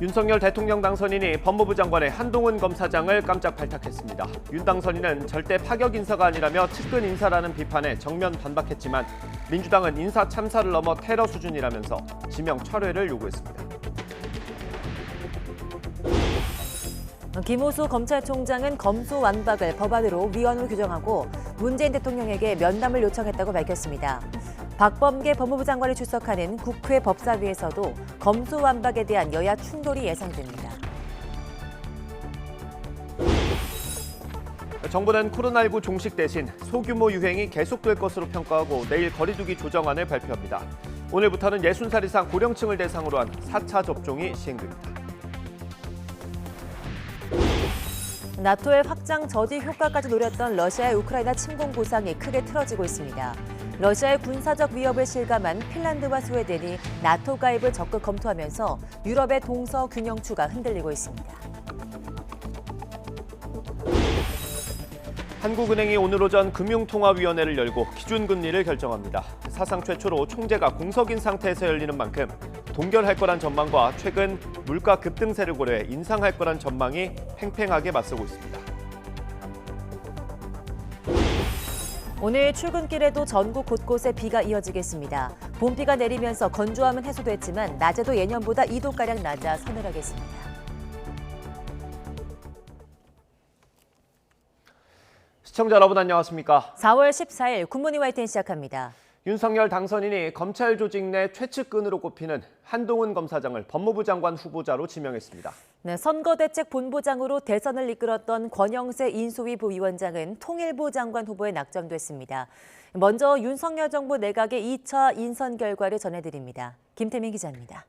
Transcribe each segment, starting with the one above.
윤석열 대통령 당선인이 법무부 장관의 한동훈 검사장을 깜짝 발탁했습니다. 윤 당선인은 절대 파격 인사가 아니라며 측근 인사라는 비판에 정면 반박했지만 민주당은 인사 참사를 넘어 테러 수준이라면서 지명 철회를 요구했습니다. 김호수 검찰총장은 검수 완박을 법안으로 위헌으로 규정하고 문재인 대통령에게 면담을 요청했다고 밝혔습니다. 박범계 법무부 장관이 출석하는 국회 법사위에서도 검수 완박에 대한 여야 충돌이 예상됩니다. 정부는 코로나19 종식 대신 소규모 유행이 계속될 것으로 평가하고 내일 거리두기 조정안을 발표합니다. 오늘부터는 60살 이상 고령층을 대상으로 한 4차 접종이 시행됩니다. 나토의 확장 저지 효과까지 노렸던 러시아의 우크라이나 침공 보상이 크게 틀어지고 있습니다. 러시아의 군사적 위협을 실감한 핀란드와 스웨덴이 나토 가입을 적극 검토하면서 유럽의 동서 균형추가 흔들리고 있습니다. 한국은행이 오늘 오전 금융통화위원회를 열고 기준금리를 결정합니다. 사상 최초로 총재가 공석인 상태에서 열리는 만큼 동결할 거란 전망과 최근 물가 급등세를 고려해 인상할 거란 전망이 팽팽하게 맞서고 있습니다. 오늘 출근길에도 전국 곳곳에 비가 이어지겠습니다. 봄비가 내리면서 건조함은 해소됐지만 낮에도 예년보다 2도가량 낮아 서늘하겠습니다. 시청자 여러분 안녕하십니까? 4월 14일 굿모닝 YTN 시작합니다. 윤석열 당선인이 검찰 조직 내 최측근으로 꼽히는 한동훈 검사장을 법무부 장관 후보자로 지명했습니다. 네, 선거대책본부장으로 대선을 이끌었던 권영세 인수위 부위원장은 통일부 장관 후보에 낙점됐습니다. 먼저 윤석열 정부 내각의 2차 인선 결과를 전해드립니다. 김태민 기자입니다.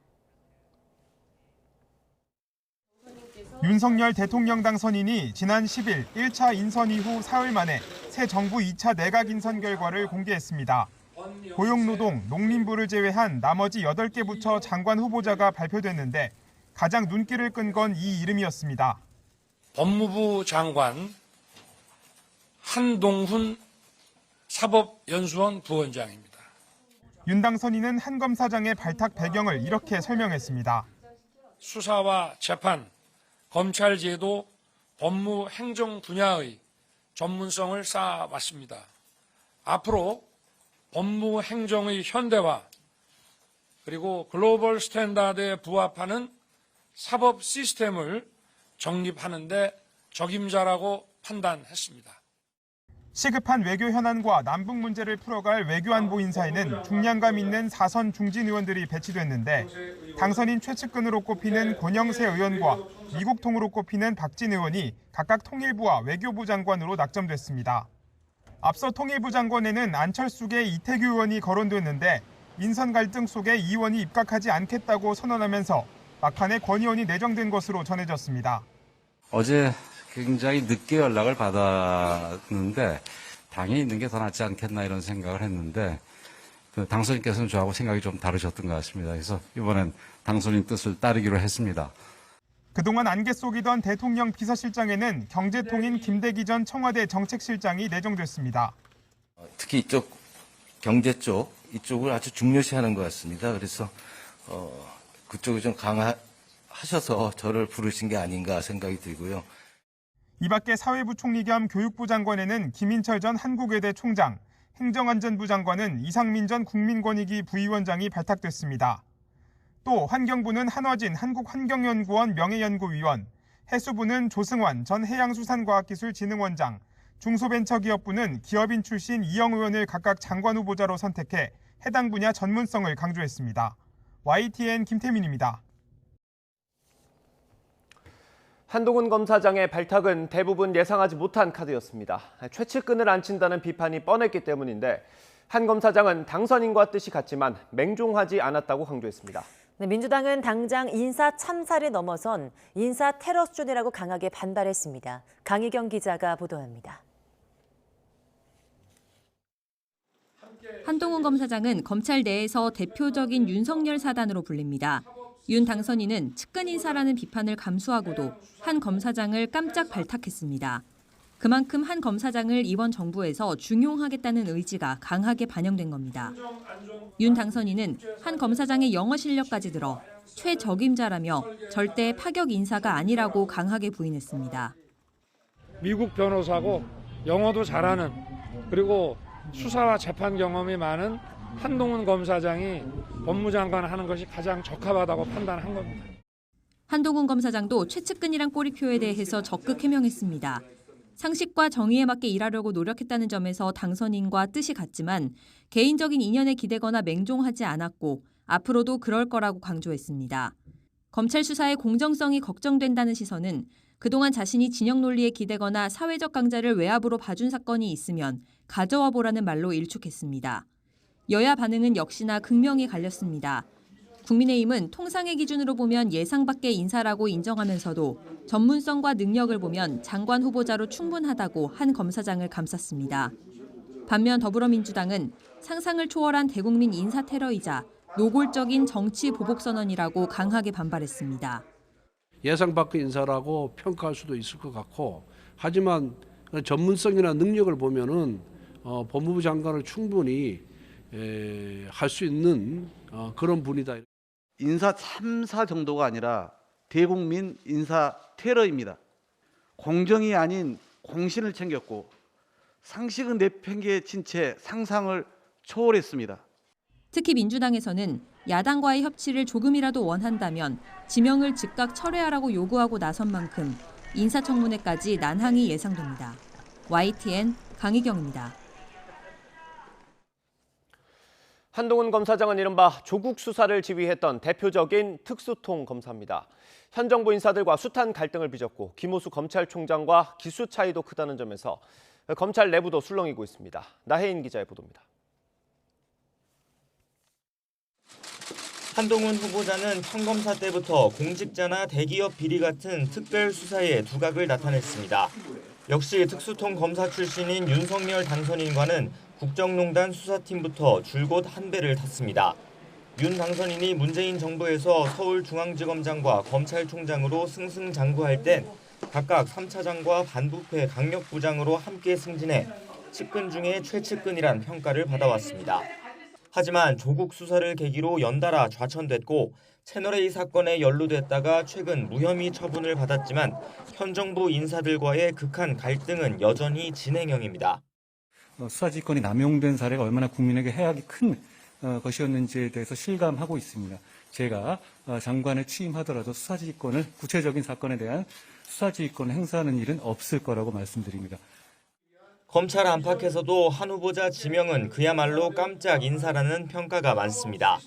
윤석열 대통령 당선인이 지난 10일 1차 인선 이후 사흘 만에 새 정부 2차 내각 인선 결과를 공개했습니다. 고용노동, 농림부를 제외한 나머지 8개 부처 장관 후보자가 발표됐는데 가장 눈길을 끈 건 이 이름이었습니다. 법무부 장관 한동훈 사법연수원 부원장입니다. 윤 당선인은 한 검사장의 발탁 배경을 이렇게 설명했습니다. 수사와 재판, 검찰제도, 법무 행정 분야의 전문성을 쌓아왔습니다. 앞으로 법무 행정의 현대화 그리고 글로벌 스탠다드에 부합하는 사법 시스템을 정립하는 데 적임자라고 판단했습니다. 시급한 외교 현안과 남북 문제를 풀어갈 외교안보 인사에는 중량감 있는 4선 중진 의원들이 배치됐는데 당선인 최측근으로 꼽히는 권영세 의원과 미국통으로 꼽히는 박진 의원이 각각 통일부와 외교부 장관으로 낙점됐습니다. 앞서 통일부 장관에는 안철수계 이태규 의원이 거론됐는데 인선 갈등 속에 이 의원이 입각하지 않겠다고 선언하면서 막판에 권 의원이 내정된 것으로 전해졌습니다. 어제 굉장히 늦게 연락을 받았는데 당에 있는 게 더 낫지 않겠나 이런 생각을 했는데 당선인께서는 저하고 생각이 좀 다르셨던 것 같습니다. 그래서 이번엔 당선인 뜻을 따르기로 했습니다. 그동안 안개 속이던 대통령 비서실장에는 경제통인 김대기 전 청와대 정책실장이 내정됐습니다. 특히 이쪽 경제 쪽 이쪽을 아주 중요시하는 것 같습니다. 그래서 그쪽이 좀 강하셔서 저를 부르신 게 아닌가 생각이 들고요. 이 밖에 사회부총리 겸 교육부 장관에는 김인철 전 한국외대 총장, 행정안전부 장관은 이상민 전 국민권익위 부위원장이 발탁됐습니다. 또 환경부는 한화진 한국환경연구원 명예연구위원, 해수부는 조승환 전 해양수산과학기술진흥원장, 중소벤처기업부는 기업인 출신 이영 의원을 각각 장관 후보자로 선택해 해당 분야 전문성을 강조했습니다. YTN 김태민입니다. 한동훈 검사장의 발탁은 대부분 예상하지 못한 카드였습니다. 최측근을 앉힌다는 비판이 뻔했기 때문인데 한 검사장은 당선인과 뜻이 같지만 맹종하지 않았다고 강조했습니다. 네, 민주당은 당장 인사 참사를 넘어선 인사 테러 수준이라고 강하게 반발했습니다. 강희경 기자가 보도합니다. 한동훈 검사장은 검찰 내에서 대표적인 윤석열 사단으로 불립니다. 윤 당선인은 측근 인사라는 비판을 감수하고도 한 검사장을 깜짝 발탁했습니다. 그만큼 한 검사장을 이번 정부에서 중용하겠다는 의지가 강하게 반영된 겁니다. 윤 당선인은 한 검사장의 영어 실력까지 들어 최적임자라며 절대 파격 인사가 아니라고 강하게 부인했습니다. 미국 변호사고 영어도 잘하는 그리고 수사와 재판 경험이 많은 한동훈 검사장이 법무장관 하는 것이 가장 적합하다고 판단한 겁니다. 한동훈 검사장도 최측근이란 꼬리표에 대해서 적극 해명했습니다. 상식과 정의에 맞게 일하려고 노력했다는 점에서 당선인과 뜻이 같지만 개인적인 인연에 기대거나 맹종하지 않았고 앞으로도 그럴 거라고 강조했습니다. 검찰 수사의 공정성이 걱정된다는 시선은 그동안 자신이 진영 논리에 기대거나 사회적 강자를 외압으로 봐준 사건이 있으면 가져와 보라는 말로 일축했습니다. 여야 반응은 역시나 극명히 갈렸습니다. 국민의힘은 통상의 기준으로 보면 예상 밖의 인사라고 인정하면서도 전문성과 능력을 보면 장관 후보자로 충분하다고 한 검사장을 감쌌습니다. 반면 더불어민주당은 상상을 초월한 대국민 인사 테러이자 노골적인 정치 보복 선언이라고 강하게 반발했습니다. 예상 밖의 인사라고 평가할 수도 있을 것 같고, 하지만 전문성이나 능력을 보면은 법무부 장관을 충분히 할 수 있는 그런 분이다. 인사 참사 정도가 아니라 대국민 인사 테러입니다. 공정이 아닌 공신을 챙겼고 상식은 내팽개에 친 채 상상을 초월했습니다. 특히 민주당에서는 야당과의 협치를 조금이라도 원한다면 지명을 즉각 철회하라고 요구하고 나선 만큼 인사청문회까지 난항이 예상됩니다. YTN 강희경입니다. 한동훈 검사장은 이른바 조국 수사를 지휘했던 대표적인 특수통 검사입니다. 현 정부 인사들과 숱한 갈등을 빚었고 김호수 검찰총장과 기수 차이도 크다는 점에서 검찰 내부도 술렁이고 있습니다. 나혜인 기자의 보도입니다. 한동훈 후보자는 평검사 때부터 공직자나 대기업 비리 같은 특별 수사에 두각을 나타냈습니다. 역시 특수통 검사 출신인 윤석열 당선인과는 국정농단 수사팀부터 줄곧 한 배를 탔습니다. 윤 당선인이 문재인 정부에서 서울중앙지검장과 검찰총장으로 승승장구할 땐 각각 3차장과 반부패 강력부장으로 함께 승진해 측근 중에 최측근이란 평가를 받아왔습니다. 하지만 조국 수사를 계기로 연달아 좌천됐고 채널A 사건에 연루됐다가 최근 무혐의 처분을 받았지만 현 정부 인사들과의 극한 갈등은 여전히 진행형입니다. 수사지휘권이 남용된 사례가 얼마나 국민에게 해악이 큰 것이었는지에 대해서 실감하고 있습니다. 제가 장관에 취임하더라도 수사지휘권을 구체적인 사건에 대한 수사지휘권을 행사하는 일은 없을 거라고 말씀드립니다. 검찰 안팎에서도 한 후보자 지명은 그야말로 깜짝 인사라는 평가가 많습니다.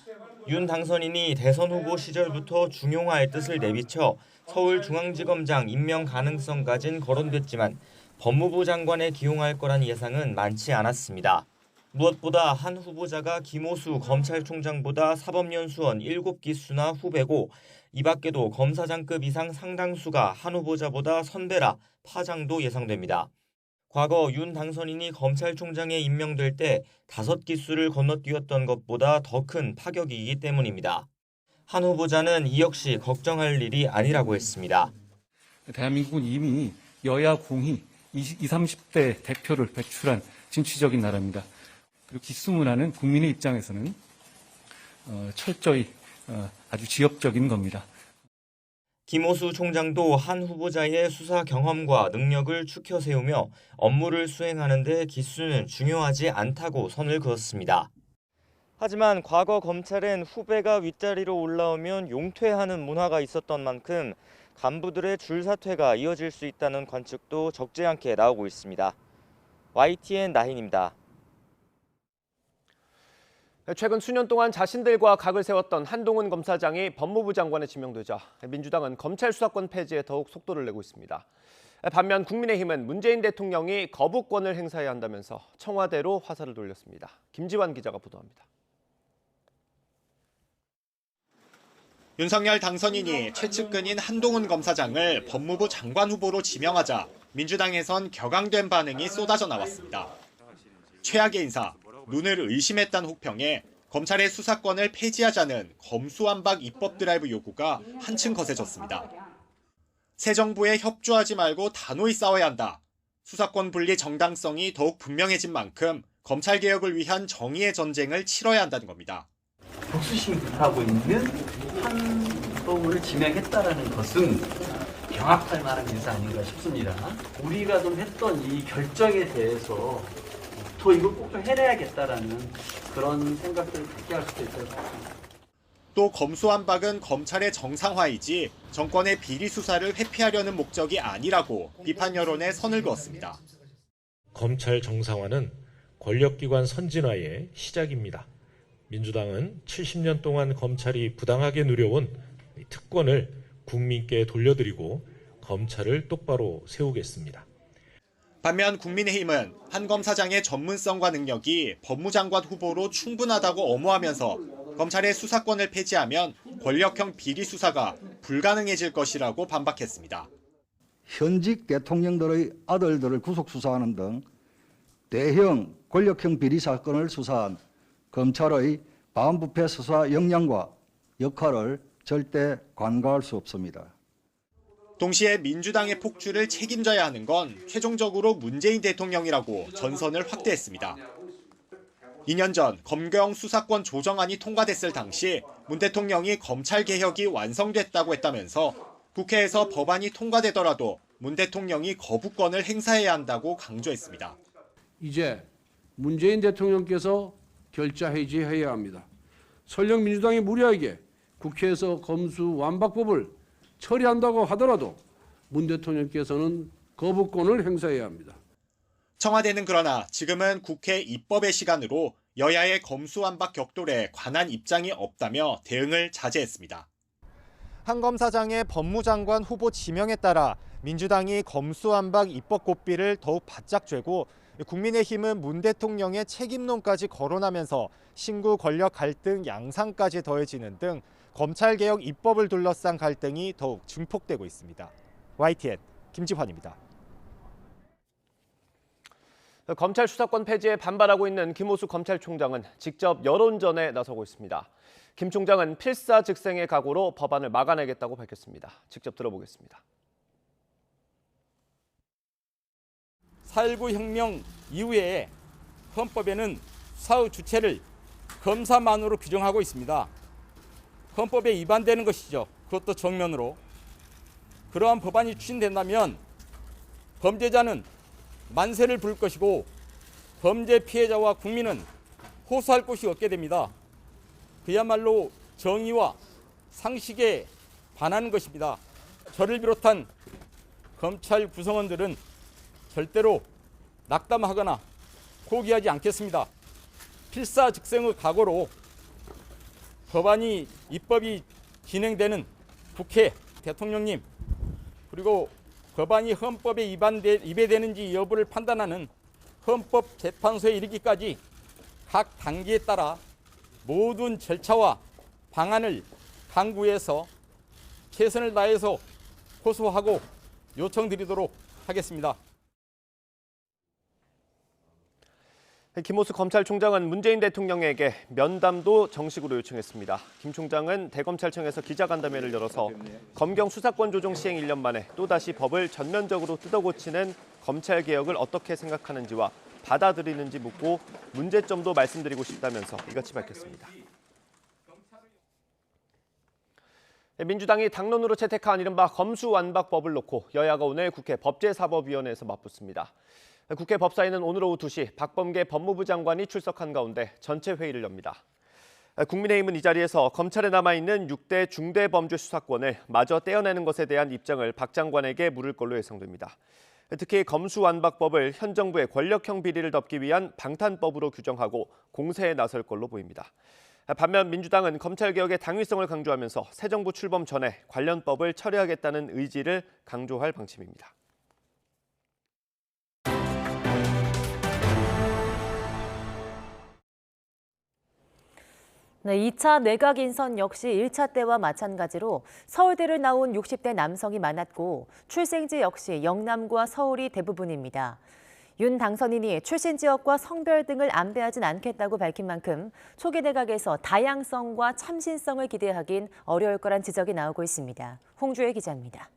윤 당선인이 대선 후보 시절부터 중용할 뜻을 내비쳐 서울중앙지검장 임명 가능성까지는 거론됐지만 법무부 장관에 기용할 거란 예상은 많지 않았습니다. 무엇보다 한 후보자가 김호수 검찰총장보다 사법연수원 7기수나 후배고 이 밖에도 검사장급 이상 상당수가 한 후보자보다 선배라 파장도 예상됩니다. 과거 윤 당선인이 검찰총장에 임명될 때 5기수를 건너뛰었던 것보다 더 큰 파격이기 때문입니다. 한 후보자는 이 역시 걱정할 일이 아니라고 했습니다. 대한민국은 이미 여야 공히 20, 30대 대표를 배출한 진취적인 나라입니다. 그리고 기수 문화는 국민의 입장에서는 철저히 아주 지엽적인 겁니다. 김호수 총장도 한 후보자의 수사 경험과 능력을 추켜 세우며 업무를 수행하는 데 기수는 중요하지 않다고 선을 그었습니다. 하지만 과거 검찰은 후배가 윗자리로 올라오면 용퇴하는 문화가 있었던 만큼 간부들의 줄사퇴가 이어질 수 있다는 관측도 적지 않게 나오고 있습니다. YTN 나힌입니다. 최근 수년 동안 자신들과 각을 세웠던 한동훈 검사장이 법무부 장관에 지명되자 민주당은 검찰 수사권 폐지에 더욱 속도를 내고 있습니다. 반면 국민의힘은 문재인 대통령이 거부권을 행사해야 한다면서 청와대로 화살을 돌렸습니다. 김지환 기자가 보도합니다. 윤석열 당선인이 최측근인 한동훈 검사장을 법무부 장관 후보로 지명하자 민주당에선 격앙된 반응이 쏟아져 나왔습니다. 최악의 인사, 눈을 의심했다는 혹평에 검찰의 수사권을 폐지하자는 검수완박 입법 드라이브 요구가 한층 거세졌습니다. 새 정부에 협조하지 말고 단호히 싸워야 한다. 수사권 분리 정당성이 더욱 분명해진 만큼 검찰개혁을 위한 정의의 전쟁을 치러야 한다는 겁니다. 독수심이 불타고 있는 한 서울을 지명했다라는 것은 경악할 만한 인사 아닌가 싶습니다. 우리가 좀 했던 이 결정에 대해서 더 이걸 꼭 좀 해내야겠다라는 그런 생각들을 갖게 할 수도 있을 것 같습니다. 또 검수완박은 검찰의 정상화이지 정권의 비리 수사를 회피하려는 목적이 아니라고 비판 여론에 선을 그었습니다. 검찰 정상화는 권력기관 선진화의 시작입니다. 민주당은 70년 동안 검찰이 부당하게 누려온 특권을 국민께 돌려드리고 검찰을 똑바로 세우겠습니다. 반면 국민의힘은 한 검사장의 전문성과 능력이 법무장관 후보로 충분하다고 엄호하면서 검찰의 수사권을 폐지하면 권력형 비리 수사가 불가능해질 것이라고 반박했습니다. 현직 대통령들의 아들들을 구속 수사하는 등 대형 권력형 비리 사건을 수사한 검찰의 반부패 수사 역량과 역할을 절대 간과할 수 없습니다. 동시에 민주당의 폭주를 책임져야 하는 건 최종적으로 문재인 대통령이라고 전선을 확대했습니다. 2년 전 검경 수사권 조정안이 통과됐을 당시 문 대통령이 검찰 개혁이 완성됐다고 했다면서 국회에서 법안이 통과되더라도 문 대통령이 거부권을 행사해야 한다고 강조했습니다. 이제 문재인 대통령께서 결자 해지해야 합니다. 설령 민주당이 무리하게 국회에서 검수완박법을 처리한다고 하더라도 문 대통령께서는 거부권을 행사해야 합니다. 청와대는 그러나 지금은 국회 입법의 시간으로 여야의 검수완박 격돌에 관한 입장이 없다며 대응을 자제했습니다. 한 검사장의 법무장관 후보 지명에 따라 민주당이 검수완박 입법 고삐를 더욱 바짝 쥐고 국민의힘은 문 대통령의 책임론까지 거론하면서 신구 권력 갈등 양상까지 더해지는 등 검찰개혁 입법을 둘러싼 갈등이 더욱 증폭되고 있습니다. YTN 김지환입니다. 검찰 수사권 폐지에 반발하고 있는 김호수 검찰총장은 직접 여론전에 나서고 있습니다. 김 총장은 필사즉생의 각오로 법안을 막아내겠다고 밝혔습니다. 직접 들어보겠습니다. 4.19 혁명 이후에 헌법에는 수사의 주체를 검사만으로 규정하고 있습니다. 헌법에 위반되는 것이죠. 그것도 정면으로. 그러한 법안이 추진된다면 범죄자는 만세를 부를 것이고 범죄 피해자와 국민은 호소할 곳이 없게 됩니다. 그야말로 정의와 상식에 반하는 것입니다. 저를 비롯한 검찰 구성원들은 절대로 낙담하거나 포기하지 않겠습니다. 필사즉생의 각오로 법안이 입법이 진행되는 국회, 대통령님, 그리고 법안이 헌법에 위배되는지 여부를 판단하는 헌법재판소에 이르기까지 각 단계에 따라 모든 절차와 방안을 강구해서 최선을 다해서 호소하고 요청드리도록 하겠습니다. 김호수 검찰총장은 문재인 대통령에게 면담도 정식으로 요청했습니다. 김 총장은 대검찰청에서 기자간담회를 열어서 검경 수사권 조정 시행 1년 만에 또다시 법을 전면적으로 뜯어고치는 검찰개혁을 어떻게 생각하는지와 받아들이는지 묻고 문제점도 말씀드리고 싶다면서 이같이 밝혔습니다. 민주당이 당론으로 채택한 이른바 검수완박법을 놓고 여야가 오늘 국회 법제사법위원회에서 맞붙습니다. 국회 법사위는 오늘 오후 2시 박범계 법무부 장관이 출석한 가운데 전체 회의를 엽니다. 국민의힘은 이 자리에서 검찰에 남아있는 6대 중대범죄 수사권을 마저 떼어내는 것에 대한 입장을 박 장관에게 물을 걸로 예상됩니다. 특히 검수완박법을 현 정부의 권력형 비리를 덮기 위한 방탄법으로 규정하고 공세에 나설 걸로 보입니다. 반면 민주당은 검찰개혁의 당위성을 강조하면서 새 정부 출범 전에 관련 법을 처리하겠다는 의지를 강조할 방침입니다. 네, 2차 내각 인선 역시 1차 때와 마찬가지로 서울대를 나온 60대 남성이 많았고 출생지 역시 영남과 서울이 대부분입니다. 윤 당선인이 출신 지역과 성별 등을 안배하진 않겠다고 밝힌 만큼 초기 내각에서 다양성과 참신성을 기대하긴 어려울 거란 지적이 나오고 있습니다. 홍주혜 기자입니다.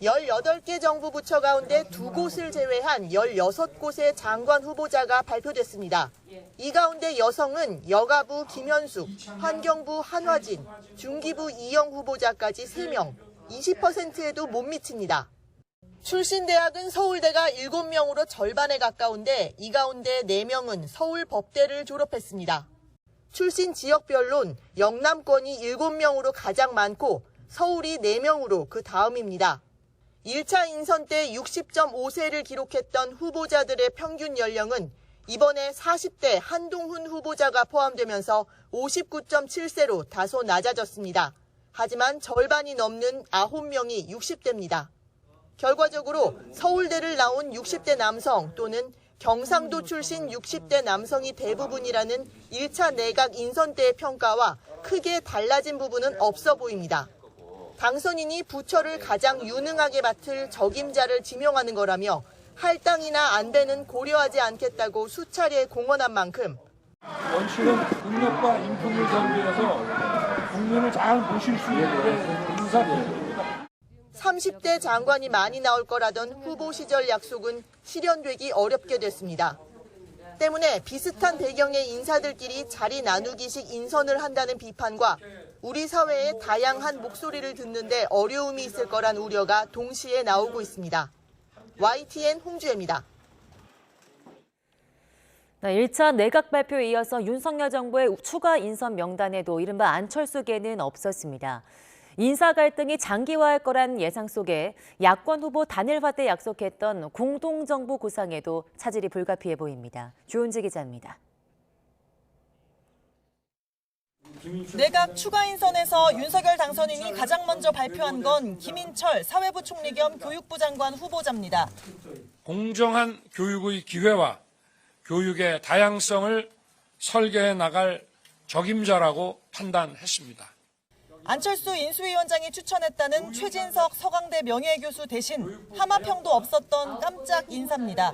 18개 정부 부처 가운데 2곳을 제외한 16곳의 장관 후보자가 발표됐습니다. 이 가운데 여성은 여가부 김현숙, 환경부 한화진, 중기부 이영 후보자까지 3명, 20%에도 못 미칩니다. 출신 대학은 서울대가 7명으로 절반에 가까운데 이 가운데 4명은 서울법대를 졸업했습니다. 출신 지역별론 영남권이 7명으로 가장 많고 서울이 4명으로 그 다음입니다. 1차 인선 때 60.5세를 기록했던 후보자들의 평균 연령은 이번에 40대 한동훈 후보자가 포함되면서 59.7세로 다소 낮아졌습니다. 하지만 절반이 넘는 9명이 60대입니다. 결과적으로 서울대를 나온 60대 남성 또는 경상도 출신 60대 남성이 대부분이라는 1차 내각 인선 때의 평가와 크게 달라진 부분은 없어 보입니다. 당선인이 부처를 가장 유능하게 맡을 적임자를 지명하는 거라며 할당이나 안배는 고려하지 않겠다고 수차례 공언한 만큼 원칙은 능력과 인품을 겸비해서 국민을 잘 모실 수 있는 인사입니다. 30대 장관이 많이 나올 거라던 후보 시절 약속은 실현되기 어렵게 됐습니다. 때문에 비슷한 배경의 인사들끼리 자리 나누기식 인선을 한다는 비판과 우리 사회의 다양한 목소리를 듣는데 어려움이 있을 거란 우려가 동시에 나오고 있습니다. YTN 홍주혜입니다. 1차 내각 발표에 이어서 윤석열 정부의 추가 인선 명단에도 이른바 안철수계는 없었습니다. 인사 갈등이 장기화할 거란 예상 속에 야권 후보 단일화 때 약속했던 공동정부 구상에도 차질이 불가피해 보입니다. 조은지 기자입니다. 내각 추가 인선에서 윤석열 당선인이 가장 먼저 발표한 건 김인철 사회부 총리 겸 교육부 장관 후보자입니다. 공정한 교육의 기회와 교육의 다양성을 설계해 나갈 적임자라고 판단했습니다. 안철수 인수위원장이 추천했다는 최진석 서강대 명예교수 대신 하마평도 없었던 깜짝 인사입니다.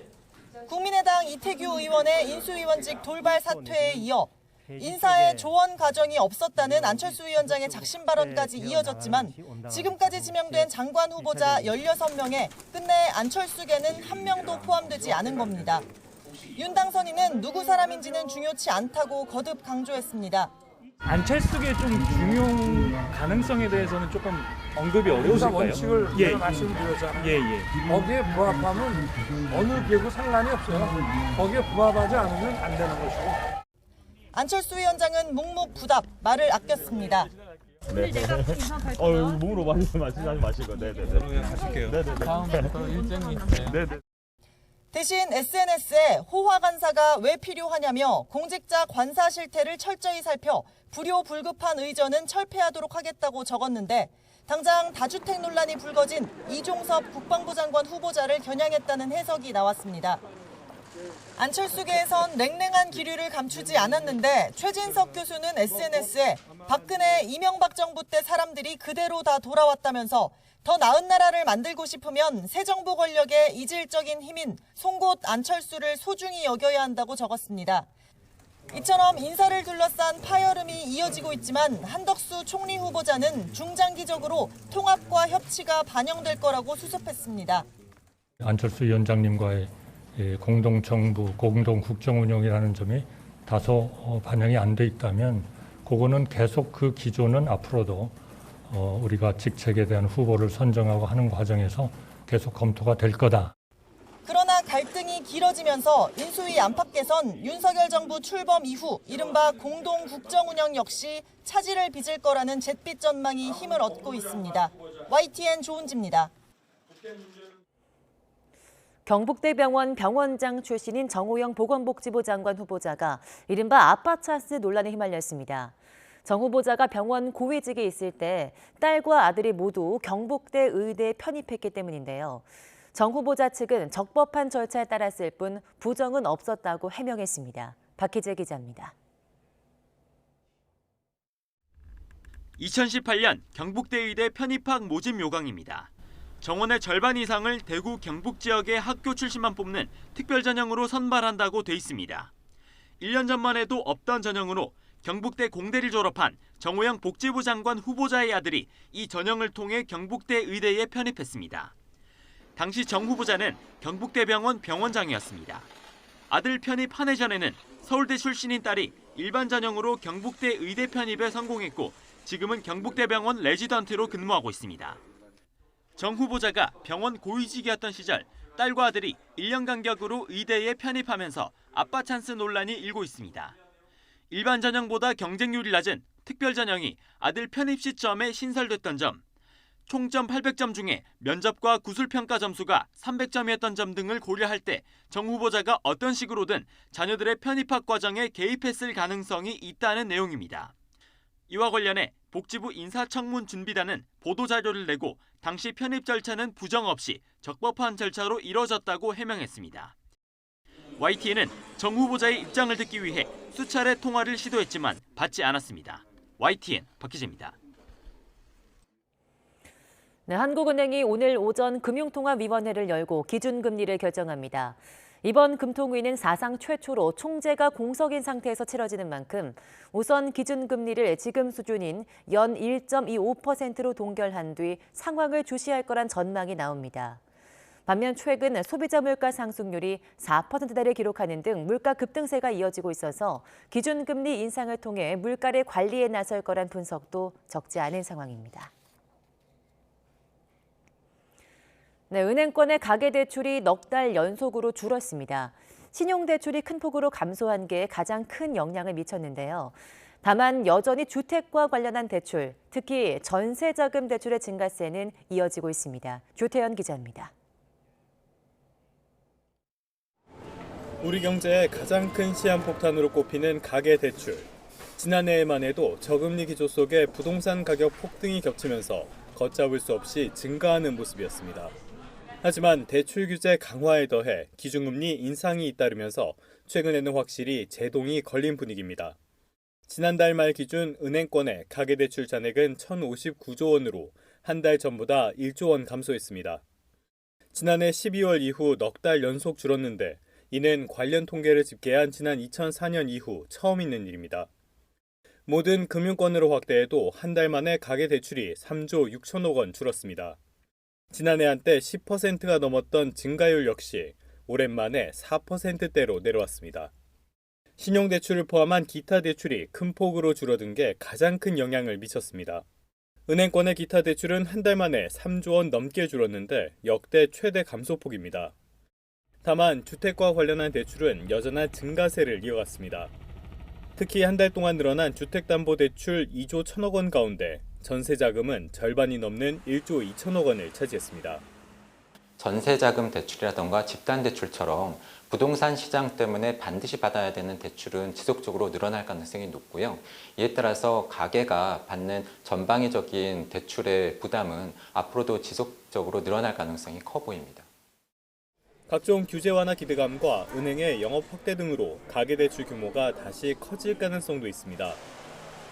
국민의당 이태규 의원의 인수위원직 돌발 사퇴에 이어 인사에 조언 과정이 없었다는 안철수 위원장의 작심 발언까지 이어졌지만 지금까지 지명된 장관 후보자 16명에 끝내 안철수계는 1명도 포함되지 않은 겁니다. 윤 당선인은 누구 사람인지는 중요치 않다고 거듭 강조했습니다. 안철수계 좀 중용 가능성에 대해서는 조금 언급이 어려우실까요? 원칙을 제가 말씀드렸잖아요. 거기에 부합하면 어느 계도 상관이 없어요. 거기에 부합하지 않으면 안 되는 것이고. 안철수 위원장은 묵묵부답 말을 아꼈습니다. 몸으로 마시지 마시고. 네네네. 가실게요. 네네네. 다음부터 일정이 있어요. 네네. 대신 SNS에 호화 관사가 왜 필요하냐며 공직자 관사 실태를 철저히 살펴 불효불급한 의전은 철폐하도록 하겠다고 적었는데 당장 다주택 논란이 불거진 이종섭 국방부 장관 후보자를 겨냥했다는 해석이 나왔습니다. 안철수계에선 냉랭한 기류를 감추지 않았는데 최진석 교수는 SNS에 박근혜, 이명박 정부 때 사람들이 그대로 다 돌아왔다면서 더 나은 나라를 만들고 싶으면 새 정부 권력의 이질적인 힘인 송곳 안철수를 소중히 여겨야 한다고 적었습니다. 이처럼 인사를 둘러싼 파열음이 이어지고 있지만 한덕수 총리 후보자는 중장기적으로 통합과 협치가 반영될 거라고 수습했습니다. 안철수 위원장님과의 공동정부, 공동국정운영이라는 점이 다소 반영이 안 돼 있다면 그거는 계속 그 기조는 앞으로도 우리가 직책에 대한 후보를 선정하고 하는 과정에서 계속 검토가 될 거다. 그러나 갈등이 길어지면서 인수위 안팎에선 윤석열 정부 출범 이후 이른바 공동국정운영 역시 차질을 빚을 거라는 잿빛 전망이 힘을 얻고 있습니다. YTN 조은지입니다. 경북대병원 병원장 출신인 정호영 보건복지부 장관 후보자가 이른바 아빠 찬스 논란에 휘말렸습니다. 정 후보자가 병원 고위직에 있을 때 딸과 아들이 모두 경북대 의대에 편입했기 때문인데요. 정 후보자 측은 적법한 절차에 따랐을 뿐 부정은 없었다고 해명했습니다. 박희재 기자입니다. 2018년 경북대 의대 편입학 모집 요강입니다. 정원의 절반 이상을 대구 경북 지역의 학교 출신만 뽑는 특별 전형으로 선발한다고 돼 있습니다. 1년 전만 해도 없던 전형으로 경북대 공대를 졸업한 정호영 복지부 장관 후보자의 아들이 이 전형을 통해 경북대 의대에 편입했습니다. 당시 정 후보자는 경북대병원 병원장이었습니다. 아들 편입 한 해 전에는 서울대 출신인 딸이 일반 전형으로 경북대 의대 편입에 성공했고 지금은 경북대병원 레지던트로 근무하고 있습니다. 정 후보자가 병원 고위직이었던 시절 딸과 아들이 1년 간격으로 의대에 편입하면서 아빠 찬스 논란이 일고 있습니다. 일반 전형보다 경쟁률이 낮은 특별 전형이 아들 편입 시점에 신설됐던 점, 총점 800점 중에 면접과 구술평가 점수가 300점이었던 점 등을 고려할 때 정 후보자가 어떤 식으로든 자녀들의 편입학 과정에 개입했을 가능성이 있다는 내용입니다. 이와 관련해 복지부 인사청문 준비단은 보도자료를 내고 당시 편입 절차는 부정 없이 적법한 절차로 이뤄졌다고 해명했습니다. YTN은 정 후보자의 입장을 듣기 위해 수차례 통화를 시도했지만 받지 않았습니다. YTN 박희재입니다. 네, 한국은행이 오늘 오전 금융통화위원회를 열고 기준금리를 결정합니다. 이번 금통위는 사상 최초로 총재가 공석인 상태에서 치러지는 만큼 우선 기준금리를 지금 수준인 연 1.25%로 동결한 뒤 상황을 주시할 거란 전망이 나옵니다. 반면 최근 소비자 물가 상승률이 4%대를 기록하는 등 물가 급등세가 이어지고 있어서 기준금리 인상을 통해 물가를 관리에 나설 거란 분석도 적지 않은 상황입니다. 네, 은행권의 가계대출이 넉 달 연속으로 줄었습니다. 신용대출이 큰 폭으로 감소한 게 가장 큰 영향을 미쳤는데요. 다만 여전히 주택과 관련한 대출, 특히 전세자금 대출의 증가세는 이어지고 있습니다. 조태현 기자입니다. 우리 경제의 가장 큰 시한폭탄으로 꼽히는 가계대출. 지난해에만 해도 저금리 기조 속에 부동산 가격 폭등이 겹치면서 걷잡을 수 없이 증가하는 모습이었습니다. 하지만 대출 규제 강화에 더해 기준금리 인상이 잇따르면서 최근에는 확실히 제동이 걸린 분위기입니다. 지난달 말 기준 은행권의 가계대출 잔액은 1,059조 원으로 한 달 전보다 1조 원 감소했습니다. 지난해 12월 이후 넉 달 연속 줄었는데 이는 관련 통계를 집계한 지난 2004년 이후 처음 있는 일입니다. 모든 금융권으로 확대해도 한 달 만에 가계대출이 3조 6천억 원 줄었습니다. 지난해 한때 10%가 넘었던 증가율 역시 오랜만에 4%대로 내려왔습니다. 신용대출을 포함한 기타 대출이 큰 폭으로 줄어든 게 가장 큰 영향을 미쳤습니다. 은행권의 기타 대출은 한 달 만에 3조 원 넘게 줄었는데 역대 최대 감소폭입니다. 다만 주택과 관련한 대출은 여전한 증가세를 이어갔습니다. 특히 한 달 동안 늘어난 주택담보대출 2조 1천억 원 가운데 전세자금은 절반이 넘는 1조 2천억 원을 차지했습니다. 전세자금 대출이라던가 집단대출처럼 부동산 시장 때문에 반드시 받아야 되는 대출은 지속적으로 늘어날 가능성이 높고요. 이에 따라서 가계가 받는 전방위적인 대출의 부담은 앞으로도 지속적으로 늘어날 가능성이 커 보입니다. 각종 규제 완화 기대감과 은행의 영업 확대 등으로 가계대출 규모가 다시 커질 가능성도 있습니다.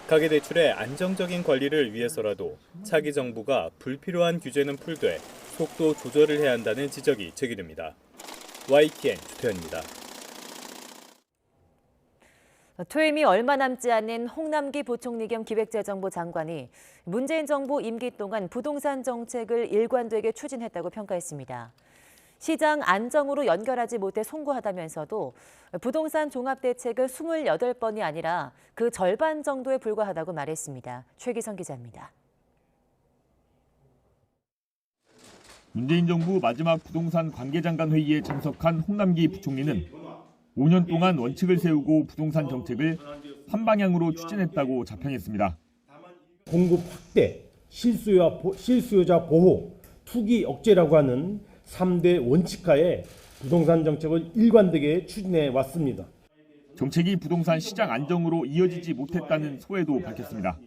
가계대출의 안정적인 관리를 위해서라도 차기 정부가 불필요한 규제는 풀되 속도 조절을 해야 한다는 지적이 제기됩니다. YTN 조태현입니다. 퇴임이 얼마 남지 않은 홍남기 부총리 겸 기획재정부 장관이 문재인 정부 임기 동안 부동산 정책을 일관되게 추진했다고 평가했습니다. 시장 안정으로 연결하지 못해 송구하다면서도 부동산 종합대책은 28번이 아니라 그 절반 정도에 불과하다고 말했습니다. 최기성 기자입니다. 문재인 정부 마지막 부동산 관계장관 회의에 참석한 홍남기 부총리는 5년 동안 원칙을 세우고 부동산 정책을 한 방향으로 추진했다고 자평했습니다. 공급 확대, 실수요자 보호, 투기 억제라고 하는 3대 원칙하에 부동산 정책을 일관되게 추진해 왔습니다. 정책이 부동산 시장 안정으로 이어지지 못했다는 소회도 밝혔습니다.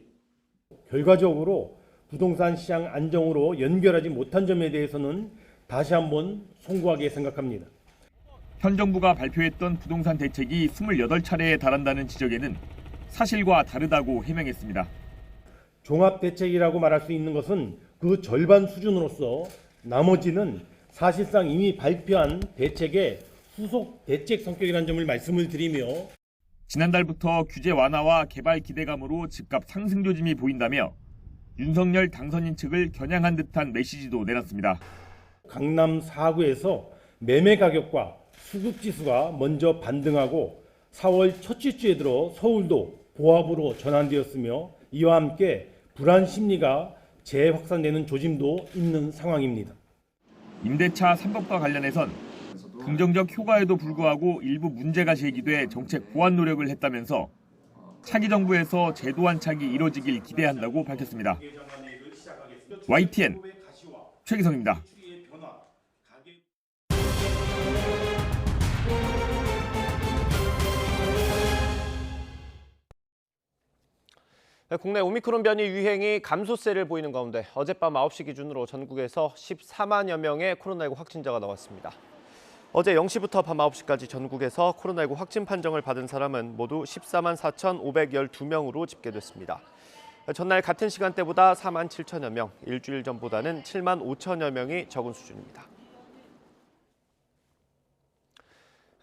결과적으로 부동산 시장 안정으로 연결하지 못한 점에 대해서는 다시 한번 송구하게 생각합니다. 현 정부가 발표했던 부동산 대책이 28차례에 달한다는 지적에는 사실과 다르다고 해명했습니다. 종합대책이라고 말할 수 있는 것은 그 절반 수준으로서 나머지는 사실상 이미 발표한 대책의 후속 대책 성격이라는 점을 말씀을 드리며 지난달부터 규제 완화와 개발 기대감으로 집값 상승 조짐이 보인다며 윤석열 당선인 측을 겨냥한 듯한 메시지도 내놨습니다. 강남 4구에서 매매 가격과 수급 지수가 먼저 반등하고 4월 첫째 주에 들어 서울도 보합으로 전환되었으며 이와 함께 불안 심리가 재확산되는 조짐도 있는 상황입니다. 임대차 3법과 관련해선 긍정적 효과에도 불구하고 일부 문제가 제기돼 정책 보완 노력을 했다면서 차기 정부에서 제도 안착이 이뤄지길 기대한다고 밝혔습니다. YTN 최기성입니다. 국내 오미크론 변이 유행이 감소세를 보이는 가운데 어젯밤 9시 기준으로 전국에서 14만여 명의 코로나19 확진자가 나왔습니다. 어제 0시부터 밤 9시까지 전국에서 코로나19 확진 판정을 받은 사람은 모두 14만 4,512명으로 집계됐습니다. 전날 같은 시간대보다 4만 7천여 명, 일주일 전보다는 7만 5천여 명이 적은 수준입니다.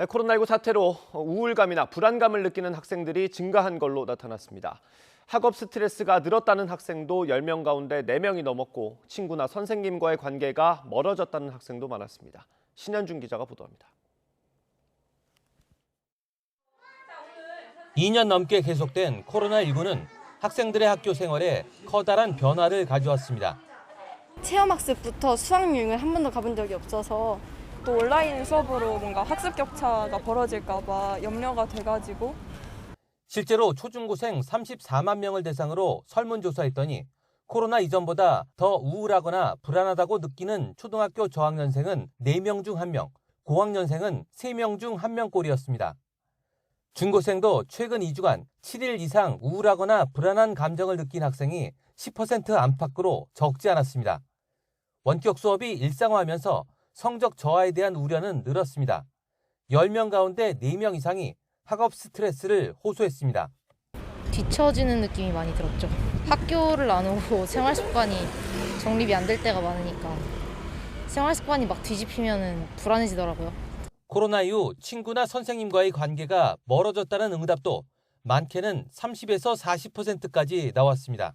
코로나19 사태로 우울감이나 불안감을 느끼는 학생들이 증가한 걸로 나타났습니다. 학업 스트레스가 늘었다는 학생도 10명 가운데 4명이 넘었고 친구나 선생님과의 관계가 멀어졌다는 학생도 많았습니다. 신현준 기자가 보도합니다. 2년 넘게 계속된 코로나19는 학생들의 학교 생활에 커다란 변화를 가져왔습니다. 체험학습부터 수학여행을 한 번도 가본 적이 없어서 또 온라인 수업으로 뭔가 학습 격차가 벌어질까 봐 염려가 돼가지고 실제로 초중고생 34만 명을 대상으로 설문조사했더니 코로나 이전보다 더 우울하거나 불안하다고 느끼는 초등학교 저학년생은 4명 중 1명, 고학년생은 3명 중 1명꼴이었습니다. 중고생도 최근 2주간 7일 이상 우울하거나 불안한 감정을 느낀 학생이 10% 안팎으로 적지 않았습니다. 원격 수업이 일상화하면서 성적 저하에 대한 우려는 늘었습니다. 10명 가운데 4명 이상이 학업 스트레스를 호소했습니다. 뒤처지는 느낌이 많이 들었죠. 학교를 안 오고 생활 습관이 정립이 안 될 때가 많으니까 생활 습관이 막 뒤집히면 불안해지더라고요. 코로나 이후 친구나 선생님과의 관계가 멀어졌다는 응답도 많게는 30에서 40%까지 나왔습니다.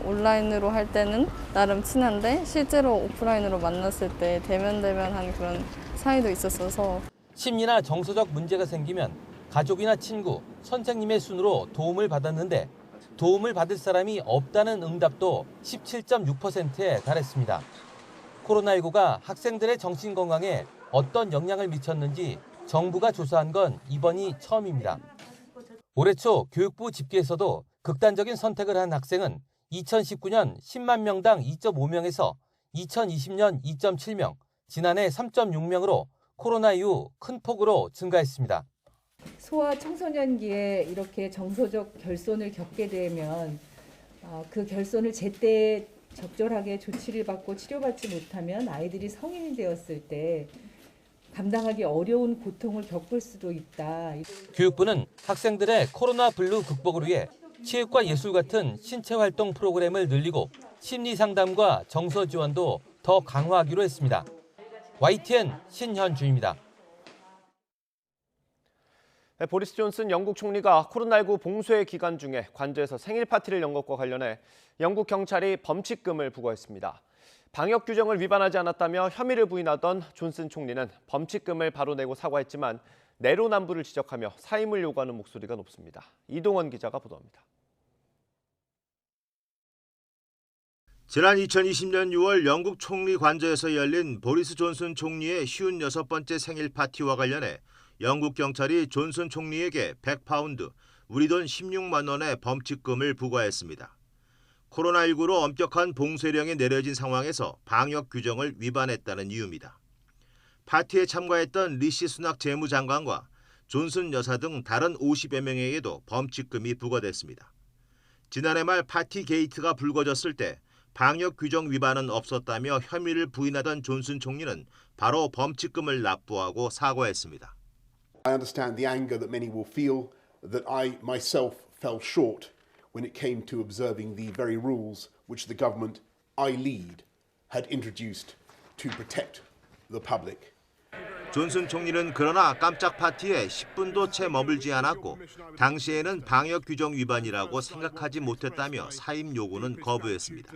온라인으로 할 때는 나름 친한데 실제로 오프라인으로 만났을 때 대면대면한 그런 사이도 있었어서 심리나 정서적 문제가 생기면 가족이나 친구, 선생님의 순으로 도움을 받았는데 도움을 받을 사람이 없다는 응답도 17.6%에 달했습니다. 코로나19가 학생들의 정신건강에 어떤 영향을 미쳤는지 정부가 조사한 건 이번이 처음입니다. 올해 초 교육부 집계에서도 극단적인 선택을 한 학생은 2019년 10만 명당 2.5명에서 2020년 2.7명, 지난해 3.6명으로 코로나 이후 큰 폭으로 증가했습니다. 소아 청소년기에 이렇게 정서적 결손을 겪게 되면 그 결손을 제때 적절하게 조치를 받고 치료받지 못하면 아이들이 성인이 되었을 때 감당하기 어려운 고통을 겪을 수도 있다. 교육부는 학생들의 코로나 블루 극복을 위해 체육과 예술 같은 신체 활동 프로그램을 늘리고 심리 상담과 정서 지원도 더 강화하기로 했습니다. YTN 신현주입니다. 보리스 존슨 영국 총리가 코로나19 봉쇄 기간 중에 관저에서 생일 파티를 연 것과 관련해 영국 경찰이 범칙금을 부과했습니다. 방역 규정을 위반하지 않았다며 혐의를 부인하던 존슨 총리는 범칙금을 바로 내고 사과했지만 내로남불을 지적하며 사임을 요구하는 목소리가 높습니다. 이동원 기자가 보도합니다. 지난 2020년 6월 영국 총리 관저에서 열린 보리스 존슨 총리의 56번째 생일 파티와 관련해 영국 경찰이 존슨 총리에게 100파운드, 우리 돈 16만 원의 범칙금을 부과했습니다. 코로나19로 엄격한 봉쇄령이 내려진 상황에서 방역 규정을 위반했다는 이유입니다. 파티에 참가했던 리시 수낙 재무장관과 존슨 여사 등 다른 50여 명에게도 범칙금이 부과됐습니다. 지난해 말 파티 게이트가 불거졌을 때 방역 규정 위반은 없었다며 혐의를 부인하던 존슨 총리는 바로 범칙금을 납부하고 사과했습니다. I understand the anger that many will feel that I myself fell short when it came to observing the very rules which the government I lead had introduced to protect the public. 존슨 총리는 그러나 깜짝 파티에 10분도 채 머물지 않았고 당시에는 방역 규정 위반이라고 생각하지 못했다며 사임 요구는 거부했습니다.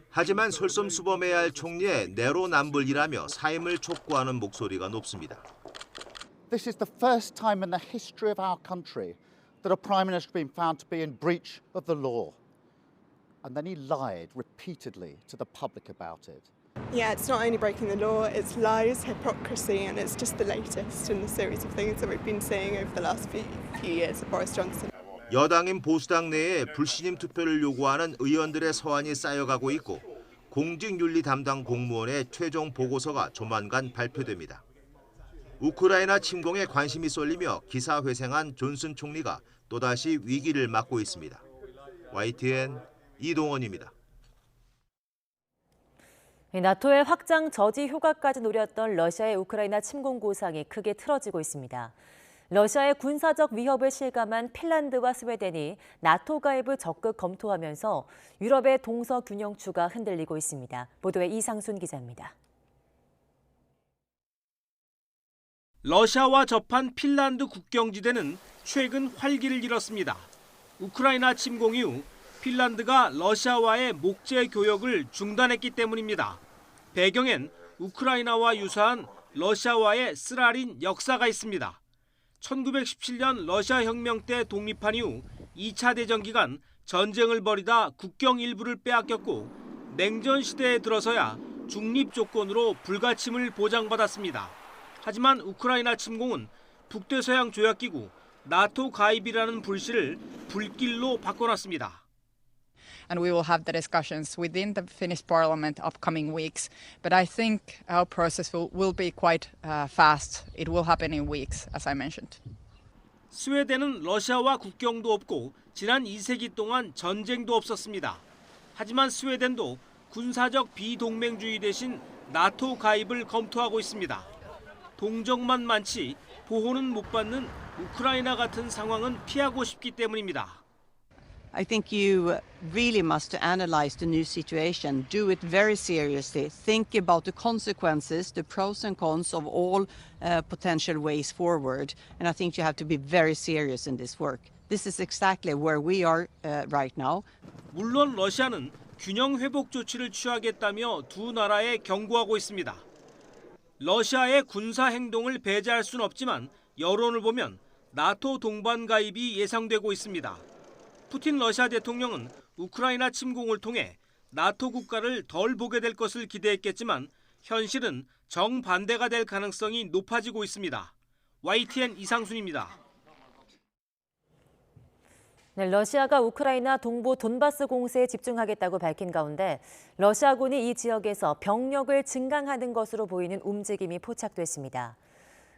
하지만 솔선수범해야 할 총리의 내로남불이라며 사임을 촉구하는 목소리가 높습니다. This is the first time in the history of our country that a prime minister has been found to be in breach of the law. And then he lied repeatedly to the public about it. Yeah, it's not only breaking the law, it's lies, hypocrisy, and it's just the latest in the series of things that we've been seeing over the last few years of Boris Johnson. 여당인 보수당 내에 불신임 투표를 요구하는 의원들의 서한이 쌓여가고 있고 공직윤리 담당 공무원의 최종 보고서가 조만간 발표됩니다. 우크라이나 침공에 관심이 쏠리며 기사회생한 존슨 총리가 또다시 위기를 맞고 있습니다. YTN 이동원입니다. 나토의 확장 저지 효과까지 노렸던 러시아의 우크라이나 침공 고상이 크게 틀어지고 있습니다. 러시아의 군사적 위협을 실감한 핀란드와 스웨덴이 나토 가입을 적극 검토하면서 유럽의 동서 균형추가 흔들리고 있습니다. 보도에 이상순 기자입니다. 러시아와 접한 핀란드 국경지대는 최근 활기를 잃었습니다. 우크라이나 침공 이후 핀란드가 러시아와의 목재 교역을 중단했기 때문입니다. 배경엔 우크라이나와 유사한 러시아와의 쓰라린 역사가 있습니다. 1917년 러시아 혁명 때 독립한 이후 2차 대전 기간 전쟁을 벌이다 국경 일부를 빼앗겼고 냉전 시대에 들어서야 중립 조건으로 불가침을 보장받았습니다. 하지만 우크라이나 침공은 북대서양 조약기구 나토 가입이라는 불씨를 불길로 바꿔놨습니다. And we will have the discussions within the Finnish Parliament upcoming weeks. But I think our process will be quite fast. It will happen in weeks, as I mentioned. 스웨덴은 러시아와 국경도 없고 지난 2세기 동안 전쟁도 없었습니다. 하지만 스웨덴도 군사적 비동맹주의 대신 나토 가입을 검토하고 있습니다. 동정만 많지 보호는 못 받는 우크라이나 같은 상황은 피하고 싶기 때문입니다. I think you really must analyze the new situation, do it very seriously, think about the consequences, the pros and cons of all potential ways forward, and I think you have to be very serious in this work. This is exactly where we are right now. 물론 러시아는 균형 회복 조치를 취하겠다며 두 나라에 경고하고 있습니다. 러시아의 군사 행동을 배제할 수는 없지만 여론을 보면 나토 동반 가입이 예상되고 있습니다. 푸틴 러시아 대통령은 우크라이나 침공을 통해 나토 국가를 덜 보게 될 것을 기대했겠지만 현실은 정반대가 될 가능성이 높아지고 있습니다. YTN 이상순입니다. 네, 러시아가 우크라이나 동부 돈바스 공세에 집중하겠다고 밝힌 가운데 러시아군이 이 지역에서 병력을 증강하는 것으로 보이는 움직임이 포착됐습니다.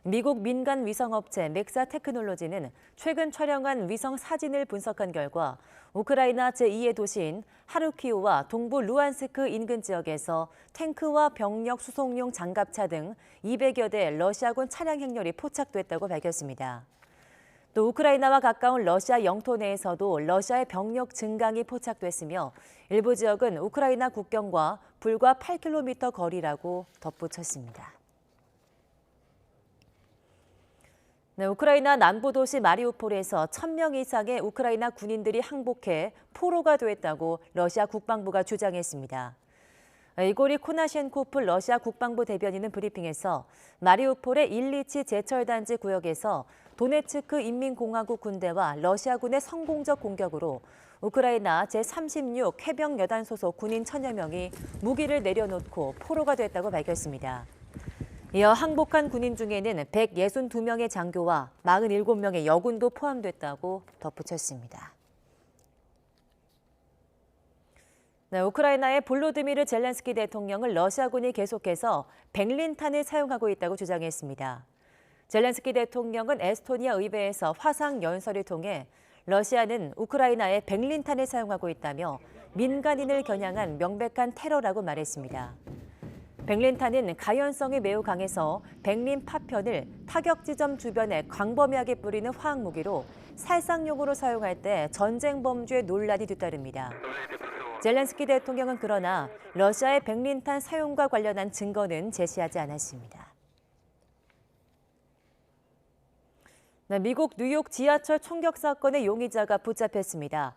미국 민간 위성업체 맥사 테크놀로지는 최근 촬영한 위성 사진을 분석한 결과 우크라이나 제2의 도시인 하르키우와 동부 루안스크 인근 지역에서 탱크와 병력 수송용 장갑차 등 200여 대 러시아군 차량 행렬이 포착됐다고 밝혔습니다. 또 우크라이나와 가까운 러시아 영토 내에서도 러시아의 병력 증강이 포착됐으며 일부 지역은 우크라이나 국경과 불과 8km 거리라고 덧붙였습니다. 네, 우크라이나 남부 도시 마리우폴에서 1,000명 이상의 우크라이나 군인들이 항복해 포로가 됐다고 러시아 국방부가 주장했습니다. 이고리 코나셴코프 러시아 국방부 대변인은 브리핑에서 마리우폴의 일리치 제철단지 구역에서 도네츠크 인민공화국 군대와 러시아군의 성공적 공격으로 우크라이나 제36 해병여단 소속 군인 1,000여 명이 무기를 내려놓고 포로가 됐다고 밝혔습니다. 이어 항복한 군인 중에는 162명의 장교와 47명의 여군도 포함됐다고 덧붙였습니다. 네, 우크라이나의 볼로드미르 젤렌스키 대통령은 러시아군이 계속해서 백린탄을 사용하고 있다고 주장했습니다. 젤렌스키 대통령은 에스토니아 의회에서 화상 연설을 통해 러시아는 우크라이나에 백린탄을 사용하고 있다며 민간인을 겨냥한 명백한 테러라고 말했습니다. 백린탄은 가연성이 매우 강해서 백린 파편을 타격 지점 주변에 광범위하게 뿌리는 화학무기로 살상용으로 사용할 때 전쟁 범죄의 논란이 뒤따릅니다. 젤렌스키 대통령은 그러나 러시아의 백린탄 사용과 관련한 증거는 제시하지 않았습니다. 네, 미국 뉴욕 지하철 총격 사건의 용의자가 붙잡혔습니다.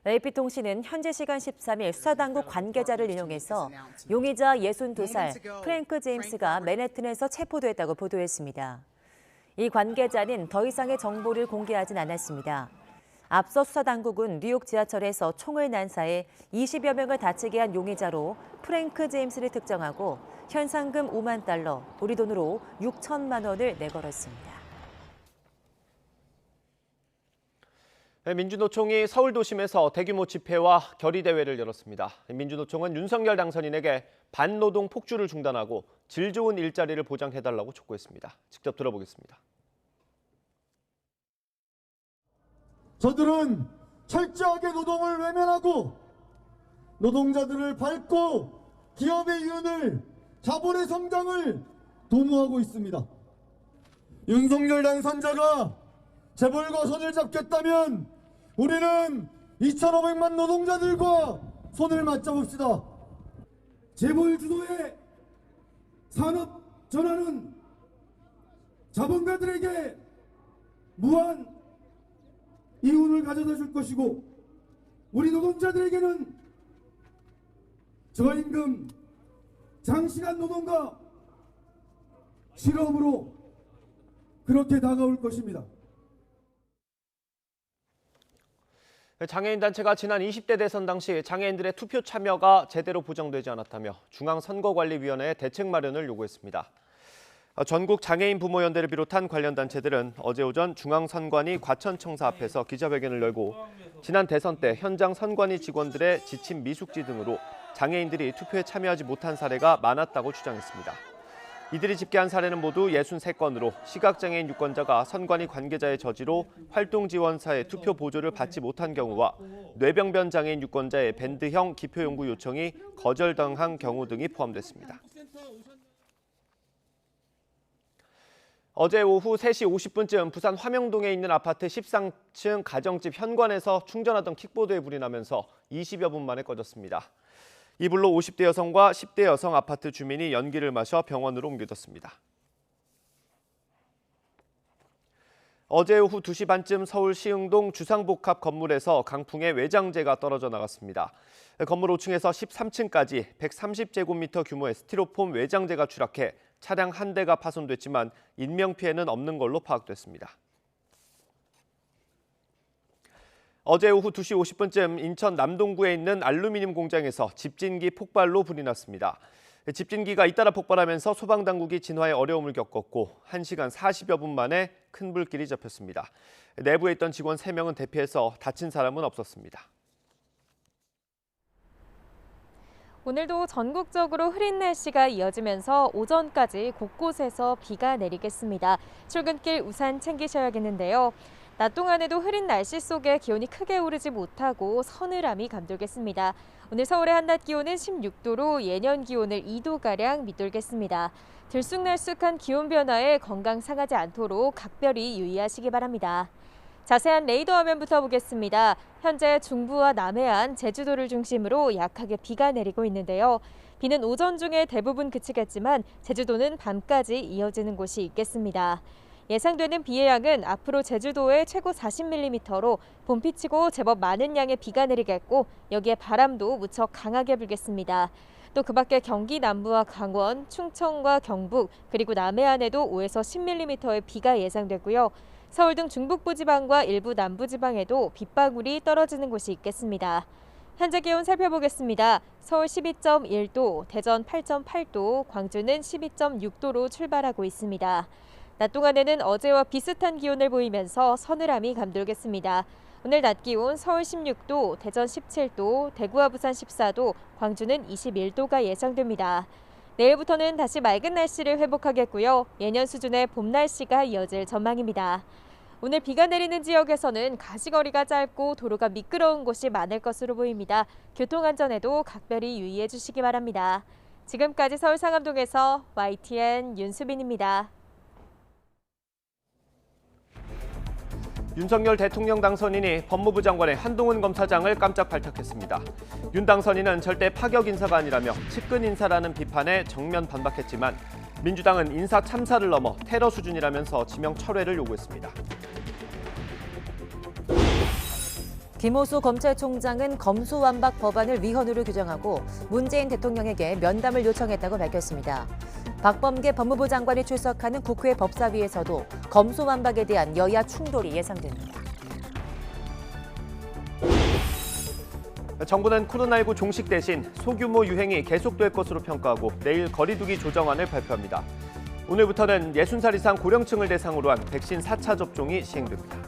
AP통신은 현지 시간 13일 수사당국 관계자를 인용해서 용의자 62살 프랭크 제임스가 맨해튼에서 체포됐다고 보도했습니다. 이 관계자는 더 이상의 정보를 공개하진 않았습니다. 앞서 수사당국은 뉴욕 지하철에서 총을 난사해 20여 명을 다치게 한 용의자로 프랭크 제임스를 특정하고 현상금 5만 달러, 우리 돈으로 6천만 원을 내걸었습니다. 민주노총이 서울도심에서 대규모 집회와 결의대회를 열었습니다. 민주노총은 윤석열 당선인에게 반노동 폭주를 중단하고 질 좋은 일자리를 보장해달라고 촉구했습니다. 직접 들어보겠습니다. 저들은 철저하게 노동을 외면하고 노동자들을 밟고 기업의 이윤을, 자본의 성장을 도모하고 있습니다. 윤석열 당선자가 재벌과 손을 잡겠다면 우리는 2,500만 노동자들과 손을 맞잡읍시다. 재벌 주도의 산업 전환은 자본가들에게 무한 이윤을 가져다 줄 것이고 우리 노동자들에게는 저임금, 장시간 노동과 실업으로 그렇게 다가올 것입니다. 장애인 단체가 지난 20대 대선 당시 장애인들의 투표 참여가 제대로 보장되지 않았다며 중앙선거관리위원회에 대책 마련을 요구했습니다. 전국 장애인 부모연대를 비롯한 관련 단체들은 어제 오전 중앙선관위 과천청사 앞에서 기자회견을 열고 지난 대선 때 현장 선관위 직원들의 지침 미숙지 등으로 장애인들이 투표에 참여하지 못한 사례가 많았다고 주장했습니다. 이들이 집계한 사례는 모두 63건으로 시각장애인 유권자가 선관위 관계자의 저지로 활동지원사의 투표 보조를 받지 못한 경우와 뇌병변 장애인 유권자의 밴드형 기표 연구 요청이 거절당한 경우 등이 포함됐습니다. 어제 오후 3시 50분쯤 부산 화명동에 있는 아파트 13층 가정집 현관에서 충전하던 킥보드에 불이 나면서 20여 분 만에 꺼졌습니다. 이 불로 50대 여성과 10대 여성 아파트 주민이 연기를 마셔 병원으로 옮겨졌습니다. 어제 오후 2시 반쯤 서울 시흥동 주상복합 건물에서 강풍에 외장재가 떨어져 나갔습니다. 건물 5층에서 13층까지 130제곱미터 규모의 스티로폼 외장재가 추락해 차량 한 대가 파손됐지만 인명피해는 없는 걸로 파악됐습니다. 어제 오후 2시 50분쯤 인천 남동구에 있는 알루미늄 공장에서 집진기 폭발로 불이 났습니다. 집진기가 잇따라 폭발하면서 소방당국이 진화에 어려움을 겪었고 1시간 40여 분 만에 큰 불길이 잡혔습니다. 내부에 있던 직원 3명은 대피해서 다친 사람은 없었습니다. 오늘도 전국적으로 흐린 날씨가 이어지면서 오전까지 곳곳에서 비가 내리겠습니다. 출근길 우산 챙기셔야겠는데요. 낮 동안에도 흐린 날씨 속에 기온이 크게 오르지 못하고 서늘함이 감돌겠습니다. 오늘 서울의 한낮 기온은 16도로 예년 기온을 2도가량 밑돌겠습니다. 들쑥날쑥한 기온 변화에 건강 상하지 않도록 각별히 유의하시기 바랍니다. 자세한 레이더 화면부터 보겠습니다. 현재 중부와 남해안, 제주도를 중심으로 약하게 비가 내리고 있는데요. 비는 오전 중에 대부분 그치겠지만 제주도는 밤까지 이어지는 곳이 있겠습니다. 예상되는 비의 양은 앞으로 제주도에 최고 40mm로 봄비치고 제법 많은 양의 비가 내리겠고 여기에 바람도 무척 강하게 불겠습니다. 또 그 밖에 경기 남부와 강원, 충청과 경북 그리고 남해안에도 5에서 10mm의 비가 예상되고요. 서울 등 중북부 지방과 일부 남부 지방에도 빗방울이 떨어지는 곳이 있겠습니다. 현재 기온 살펴보겠습니다. 서울 12.1도, 대전 8.8도, 광주는 12.6도로 출발하고 있습니다. 낮 동안에는 어제와 비슷한 기온을 보이면서 서늘함이 감돌겠습니다. 오늘 낮 기온 서울 16도, 대전 17도, 대구와 부산 14도, 광주는 21도가 예상됩니다. 내일부터는 다시 맑은 날씨를 회복하겠고요. 예년 수준의 봄 날씨가 이어질 전망입니다. 오늘 비가 내리는 지역에서는 가시거리가 짧고 도로가 미끄러운 곳이 많을 것으로 보입니다. 교통안전에도 각별히 유의해 주시기 바랍니다. 지금까지 서울 상암동에서 YTN 윤수빈입니다. 윤석열 대통령 당선인이 법무부 장관의 한동훈 검사장을 깜짝 발탁했습니다. 윤 당선인은 절대 파격 인사가 아니라며 측근 인사라는 비판에 정면 반박했지만 민주당은 인사 참사를 넘어 테러 수준이라면서 지명 철회를 요구했습니다. 김호수 검찰총장은 검수완박 법안을 위헌으로 규정하고 문재인 대통령에게 면담을 요청했다고 밝혔습니다. 박범계 법무부 장관이 출석하는 국회 법사위에서도 검수완박에 대한 여야 충돌이 예상됩니다. 정부는 코로나19 종식 대신 소규모 유행이 계속될 것으로 평가하고 내일 거리두기 조정안을 발표합니다. 오늘부터는 60살 이상 고령층을 대상으로 한 백신 4차 접종이 시행됩니다.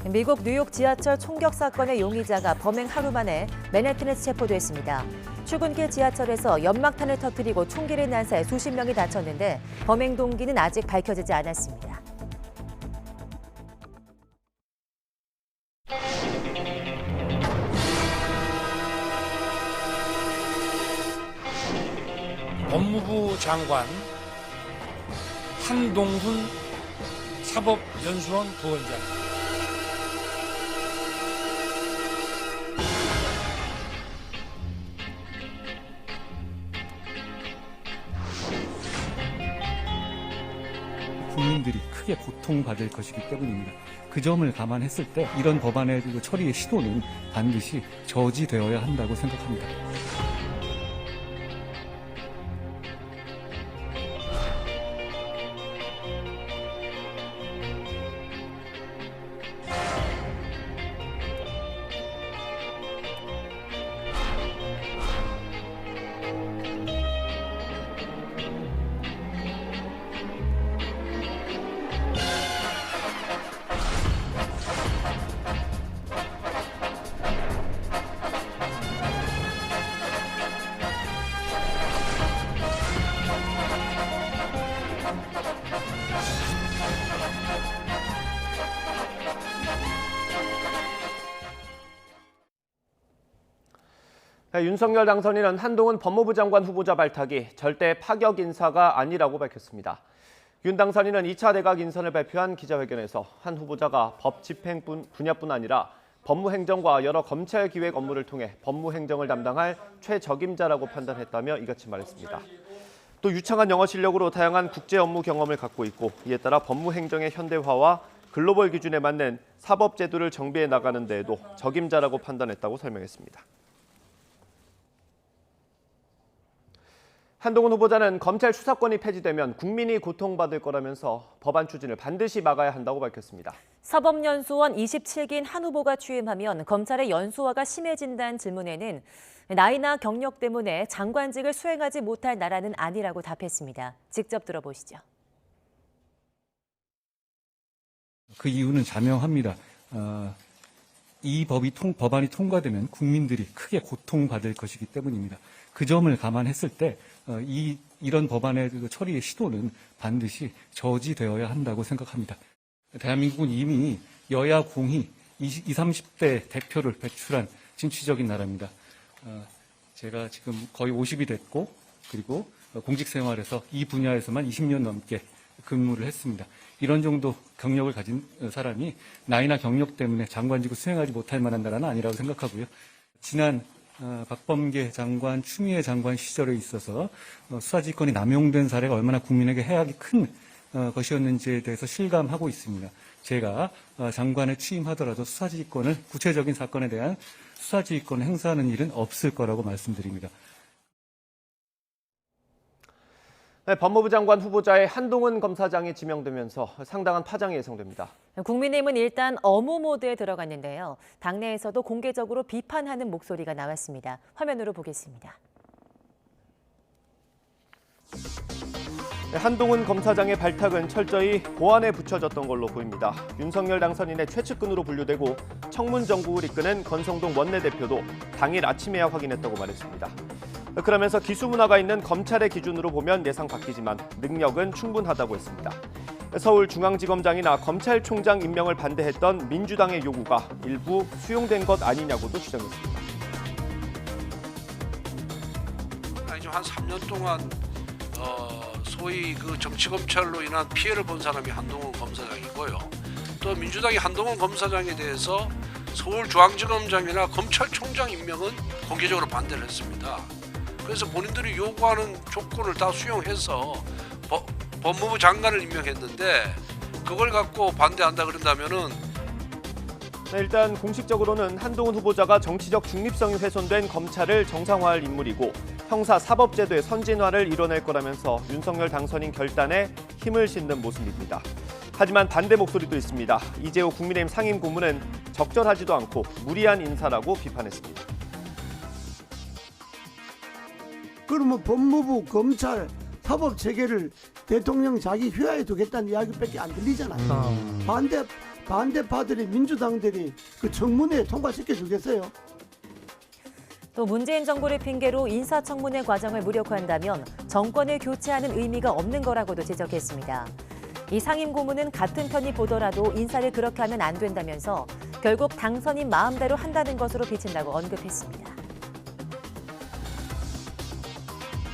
미국 뉴욕 지하철 총격 사건의 용의자가 범행 하루 만에 맨해튼에서 체포됐습니다. 출근길 지하철에서 연막탄을 터뜨리고 총기를 난사해 수십 명이 다쳤는데 범행 동기는 아직 밝혀지지 않았습니다. 법무부 장관 한동훈 사법연수원 부원장. 국민들이 크게 고통받을 것이기 때문입니다. 그 점을 감안했을 때 이런 법안의 처리의 시도는 반드시 저지되어야 한다고 생각합니다. 윤석열 당선인은 한동훈 법무부 장관 후보자 발탁이 절대 파격 인사가 아니라고 밝혔습니다. 윤 당선인은 2차 내각 인선을 발표한 기자회견에서 한 후보자가 법 집행 분야뿐 아니라 법무행정과 여러 검찰 기획 업무를 통해 법무행정을 담당할 최적임자라고 판단했다며 이같이 말했습니다. 또 유창한 영어 실력으로 다양한 국제 업무 경험을 갖고 있고 이에 따라 법무행정의 현대화와 글로벌 기준에 맞는 사법제도를 정비해 나가는 데에도 적임자라고 판단했다고 설명했습니다. 한동훈 후보자는 검찰 수사권이 폐지되면 국민이 고통받을 거라면서 법안 추진을 반드시 막아야 한다고 밝혔습니다. 사법연수원 27기인 한 후보가 취임하면 검찰의 연수화가 심해진다는 질문에는 나이나 경력 때문에 장관직을 수행하지 못할 나라는 아니라고 답했습니다. 직접 들어보시죠. 그 이유는 자명합니다. 이 법안이 통과되면 국민들이 크게 고통받을 것이기 때문입니다. 그 점을 감안했을 때 이런 법안의 처리의 시도는 반드시 저지되어야 한다고 생각합니다. 대한민국은 이미 여야 공히 20, 30대 대표를 배출한 진취적인 나라입니다. 제가 지금 거의 50이 됐고 그리고 공직 생활에서 이 분야에서만 20년 넘게 근무를 했습니다. 이런 정도 경력을 가진 사람이 나이나 경력 때문에 장관직을 수행하지 못할 만한 나라는 아니라고 생각하고요. 지난 박범계 장관, 추미애 장관 시절에 있어서 수사지휘권이 남용된 사례가 얼마나 국민에게 해악이 큰 것이었는지에 대해서 실감하고 있습니다. 제가 장관에 취임하더라도 수사지휘권을 구체적인 사건에 대한 수사지휘권을 행사하는 일은 없을 거라고 말씀드립니다. 네, 법무부 장관 후보자의 한동훈 검사장이 지명되면서 상당한 파장이 예상됩니다. 국민의힘은 일단 엄호 모드에 들어갔는데요. 당내에서도 공개적으로 비판하는 목소리가 나왔습니다. 화면으로 보겠습니다. 네, 한동훈 검사장의 발탁은 철저히 보안에 붙여졌던 걸로 보입니다. 윤석열 당선인의 최측근으로 분류되고 청문정국을 이끄는 권성동 원내대표도 당일 아침에야 확인했다고 말했습니다. 그러면서 기수문화가 있는 검찰의 기준으로 보면 예상 바뀌지만 능력은 충분하다고 했습니다. 서울중앙지검장이나 검찰총장 임명을 반대했던 민주당의 요구가 일부 수용된 것 아니냐고도 주장했습니다. 지금 한 3년 동안 소위 그 정치검찰로 인한 피해를 본 사람이 한동훈 검사장이고요. 또 민주당이 한동훈 검사장에 대해서 서울중앙지검장이나 검찰총장 임명은 공개적으로 반대를 했습니다. 그래서 본인들이 요구하는 조건을 다 수용해서 법무부 장관을 임명했는데 그걸 갖고 반대한다 그런다면은 네, 일단 공식적으로는 한동훈 후보자가 정치적 중립성이 훼손된 검찰을 정상화할 인물이고 형사사법제도의 선진화를 이뤄낼 거라면서 윤석열 당선인 결단에 힘을 싣는 모습입니다. 하지만 반대 목소리도 있습니다. 이재호 국민의힘 상임고문은 적절하지도 않고 무리한 인사라고 비판했습니다. 그러면 법무부, 검찰, 사법체계를 대통령 자기 휘하에 두겠다는 이야기밖에 안 들리잖아요. 반대파들이 민주당들이 그 청문회에 통과시켜 주겠어요? 또 문재인 정부를 핑계로 인사청문회 과정을 무력화한다면 정권을 교체하는 의미가 없는 거라고도 지적했습니다. 이 상임고문은 같은 편이 보더라도 인사를 그렇게 하면 안 된다면서 결국 당선인 마음대로 한다는 것으로 비친다고 언급했습니다.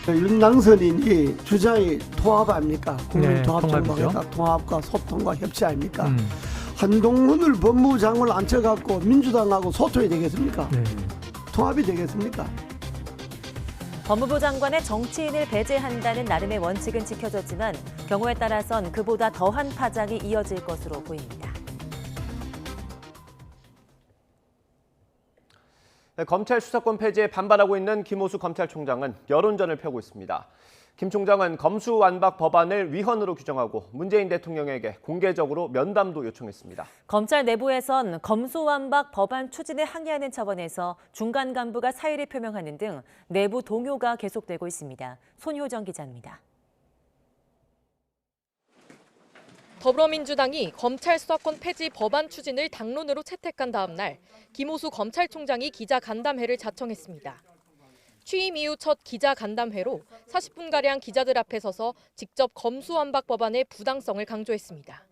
윤 당선인이 주장이 통합 아닙니까? 국민 통합 통합이죠. 정당이다. 통합과 소통과 협치 아닙니까? 한동훈을 법무부 장관을 앉혀갖고 민주당하고 소통이 되겠습니까? 통합이 되겠습니까? 법무부 장관의 정치인을 배제한다는 나름의 원칙은 지켜졌지만 경우에 따라선 그보다 더한 파장이 이어질 것으로 보입니다. 네, 검찰 수사권 폐지에 반발하고 있는 김호수 검찰총장은 여론전을 펴고 있습니다. 김 총장은 검수완박 법안을 위헌으로 규정하고 문재인 대통령에게 공개적으로 면담도 요청했습니다. 검찰 내부에선 검수완박 법안 추진에 항의하는 차원에서 중간 간부가 사의를 표명하는 등 내부 동요가 계속되고 있습니다. 손효정 기자입니다. 더불어민주당이 검찰 수사권 폐지 법안 추진을 당론으로 채택한 다음 날 김호수 검찰총장이 기자 간담회를 자청했습니다. 취임 이후 첫 기자 간담회로 40분가량 기자들 앞에 서서 직접 검수완박 법안의 부당성을 강조했습니다.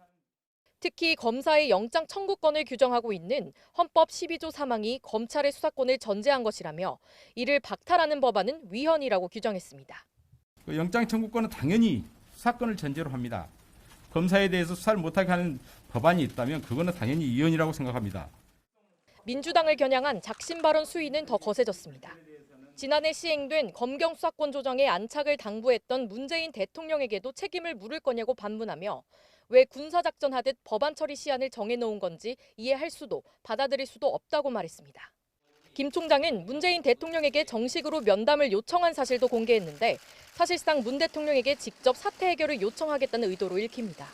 특히 검사의 영장 청구권을 규정하고 있는 헌법 12조 3항이 검찰의 수사권을 전제한 것이라며 이를 박탈하는 법안은 위헌이라고 규정했습니다. 영장 청구권은 당연히 수사권을 전제로 합니다. 검사에 대해서 수사를 못하게 하는 법안이 있다면 그거는 당연히 위헌이라고 생각합니다. 민주당을 겨냥한 작심 발언 수위는 더 거세졌습니다. 지난해 시행된 검경 수사권 조정에 안착을 당부했던 문재인 대통령에게도 책임을 물을 거냐고 반문하며 왜 군사작전 하듯 법안 처리 시한을 정해놓은 건지 이해할 수도 받아들일 수도 없다고 말했습니다. 김 총장은 문재인 대통령에게 정식으로 면담을 요청한 사실도 공개했는데 사실상 문 대통령에게 직접 사퇴 해결을 요청하겠다는 의도로 읽힙니다.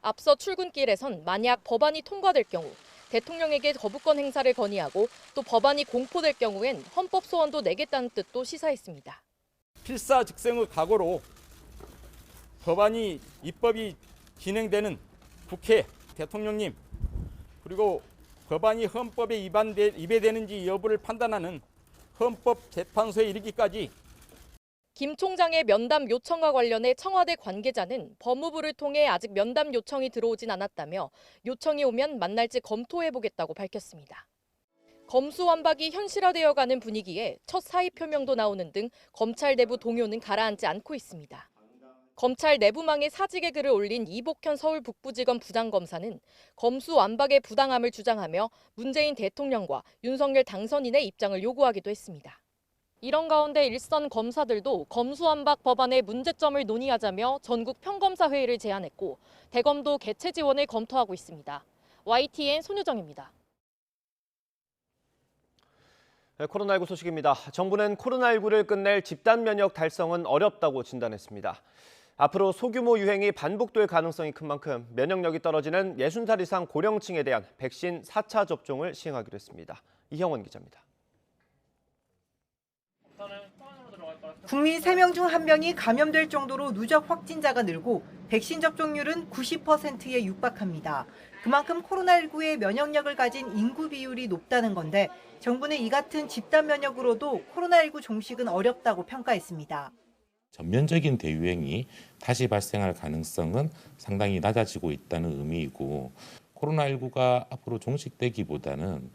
앞서 출근길에선 만약 법안이 통과될 경우 대통령에게 거부권 행사를 건의하고 또 법안이 공포될 경우엔 헌법 소원도 내겠다는 뜻도 시사했습니다. 필사즉생의 각오로 법안이 입법이 진행되는 국회, 대통령님, 그리고 법안이 헌법에 위배되는지 여부를 판단하는 헌법재판소에 이르기까지 김 총장의 면담 요청과 관련해 청와대 관계자는 법무부를 통해 아직 면담 요청이 들어오진 않았다며 요청이 오면 만날지 검토해보겠다고 밝혔습니다. 검수완박이 현실화되어가는 분위기에 첫 사의 표명도 나오는 등 검찰 내부 동요는 가라앉지 않고 있습니다. 검찰 내부망에 사직의 글을 올린 이복현 서울 북부지검 부장검사는 검수완박의 부당함을 주장하며 문재인 대통령과 윤석열 당선인의 입장을 요구하기도 했습니다. 이런 가운데 일선 검사들도 검수완박 법안의 문제점을 논의하자며 전국 평검사 회의를 제안했고 대검도 개최 지원을 검토하고 있습니다. YTN 손유정입니다. 네, 코로나19 소식입니다. 정부는 코로나19를 끝낼 집단 면역 달성은 어렵다고 진단했습니다. 앞으로 소규모 유행이 반복될 가능성이 큰 만큼 면역력이 떨어지는 60살 이상 고령층에 대한 백신 4차 접종을 시행하기로 했습니다. 이형원 기자입니다. 국민 3명 중 1명이 감염될 정도로 누적 확진자가 늘고 백신 접종률은 90%에 육박합니다. 그만큼 코로나19의 면역력을 가진 인구 비율이 높다는 건데 정부는 이 같은 집단 면역으로도 코로나19 종식은 어렵다고 평가했습니다. 전면적인 대유행이 다시 발생할 가능성은 상당히 낮아지고 있다는 의미이고 코로나19가 앞으로 종식되기보다는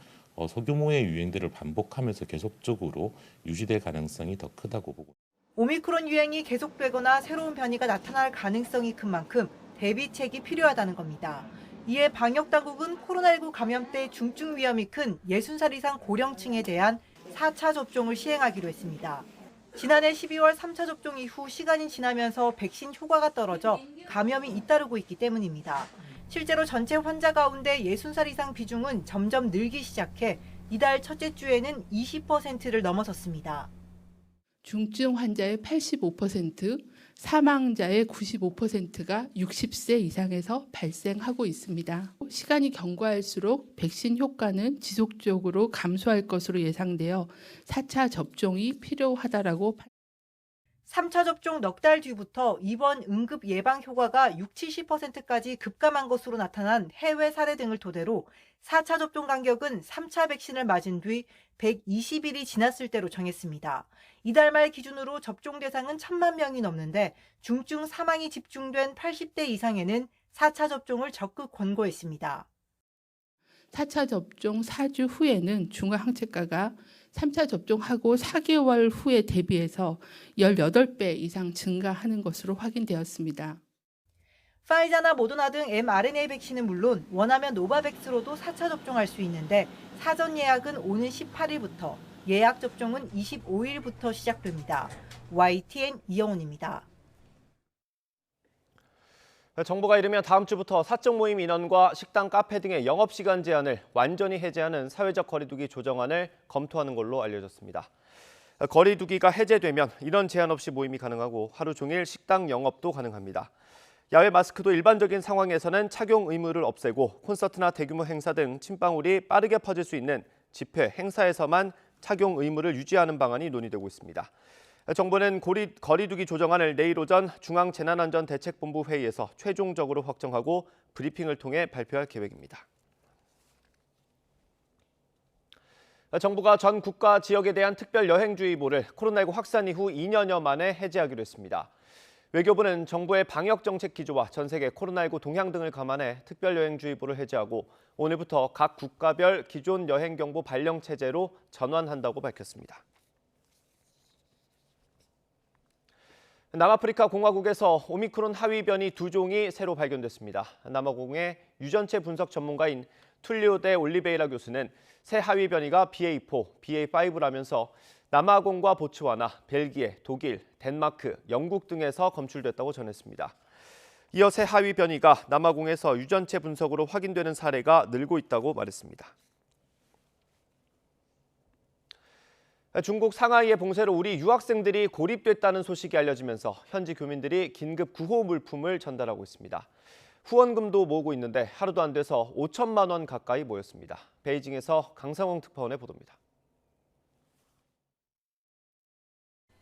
소규모의 유행들을 반복하면서 계속적으로 유지될 가능성이 더 크다고 보고 있습니다. 오미크론 유행이 계속되거나 새로운 변이가 나타날 가능성이 큰 만큼 대비책이 필요하다는 겁니다. 이에 방역당국은 코로나19 감염대 중증 위험이 큰 60살 이상 고령층에 대한 4차 접종을 시행하기로 했습니다. 지난해 12월 3차 접종 이후 시간이 지나면서 백신 효과가 떨어져 감염이 잇따르고 있기 때문입니다. 실제로 전체 환자 가운데 60살 이상 비중은 점점 늘기 시작해 이달 첫째 주에는 20%를 넘어섰습니다. 중증 환자의 85%, 사망자의 95%가 60세 이상에서 발생하고 있습니다. 시간이 경과할수록 백신 효과는 지속적으로 감소할 것으로 예상되어 4차 접종이 필요하다라고 3차 접종 넉 달 뒤부터 입원 응급 예방 효과가 60-70%까지 급감한 것으로 나타난 해외 사례 등을 토대로 4차 접종 간격은 3차 백신을 맞은 뒤 120일이 지났을 때로 정했습니다. 이달 말 기준으로 접종 대상은 1,000만 명이 넘는데 중증 사망이 집중된 80대 이상에는 4차 접종을 적극 권고했습니다. 4차 접종 4주 후에는 중화항체가가 3차 접종하고 4개월 후에 대비해서 18배 이상 증가하는 것으로 확인되었습니다. 파이자나 모더나 등 mRNA 백신은 물론 원하면 노바백스로도 4차 접종할 수 있는데 사전 예약은 오는 18일부터, 예약 접종은 25일부터 시작됩니다. YTN 이영훈입니다. 정부가 이르면 다음 주부터 사적 모임 인원과 식당, 카페 등의 영업시간 제한을 완전히 해제하는 사회적 거리두기 조정안을 검토하는 걸로 알려졌습니다. 거리두기가 해제되면 인원 제한 없이 모임이 가능하고 하루 종일 식당 영업도 가능합니다. 야외 마스크도 일반적인 상황에서는 착용 의무를 없애고 콘서트나 대규모 행사 등 침방울이 빠르게 퍼질 수 있는 집회, 행사에서만 착용 의무를 유지하는 방안이 논의되고 있습니다. 정부는 거리두기 조정안을 내일 오전 중앙재난안전대책본부 회의에서 최종적으로 확정하고 브리핑을 통해 발표할 계획입니다. 정부가 전 국가 지역에 대한 특별 여행주의보를 코로나19 확산 이후 2년여 만에 해제하기로 했습니다. 외교부는 정부의 방역 정책 기조와 전 세계 코로나19 동향 등을 감안해 특별 여행주의보를 해제하고 오늘부터 각 국가별 기존 여행 경보 발령 체제로 전환한다고 밝혔습니다. 남아프리카 공화국에서 오미크론 하위 변이 2종이 새로 발견됐습니다. 남아공의 유전체 분석 전문가인 툴리오 데 올리베이라 교수는 새 하위 변이가 BA4, BA5라면서 남아공과 보츠와나, 벨기에, 독일, 덴마크, 영국 등에서 검출됐다고 전했습니다. 이어 새 하위 변이가 남아공에서 유전체 분석으로 확인되는 사례가 늘고 있다고 말했습니다. 중국 상하이의 봉쇄로 우리 유학생들이 고립됐다는 소식이 알려지면서 현지 교민들이 긴급 구호 물품을 전달하고 있습니다. 후원금도 모으고 있는데 하루도 안 돼서 5천만 원 가까이 모였습니다. 베이징에서 강상홍 특파원의 보도입니다.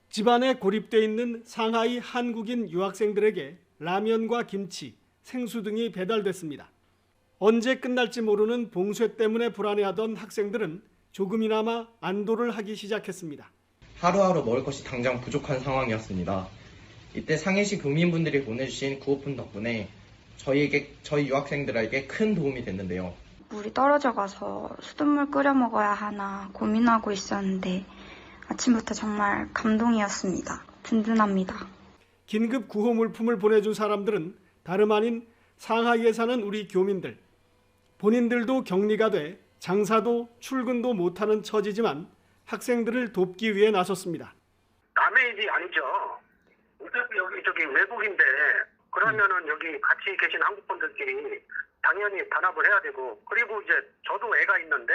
집안에 고립돼 있는 상하이 한국인 유학생들에게 라면과 김치, 생수 등이 배달됐습니다. 언제 끝날지 모르는 봉쇄 때문에 불안해하던 학생들은 조금이나마 안도를 하기 시작했습니다. 하루하루 먹을 것이 당장 부족한 상황이었습니다. 이때 상해시 교민분들이 보내주신 구호품 덕분에 저희 유학생들에게 큰 도움이 됐는데요. 물이 떨어져 가서 수돗물 끓여 먹어야 하나 고민하고 있었는데 아침부터 정말 감동이었습니다. 든든합니다. 긴급 구호 물품을 보내준 사람들은 다름 아닌 상하이에 사는 우리 교민들. 본인들도 격리가 돼 장사도 출근도 못하는 처지지만 학생들을 돕기 위해 나섰습니다. 남의 일이 아니죠. 어차피 여기 외국인데 그러면은 여기 같이 계신 한국분들끼리 당연히 단합을 해야 되고 그리고 이제 저도 애가 있는데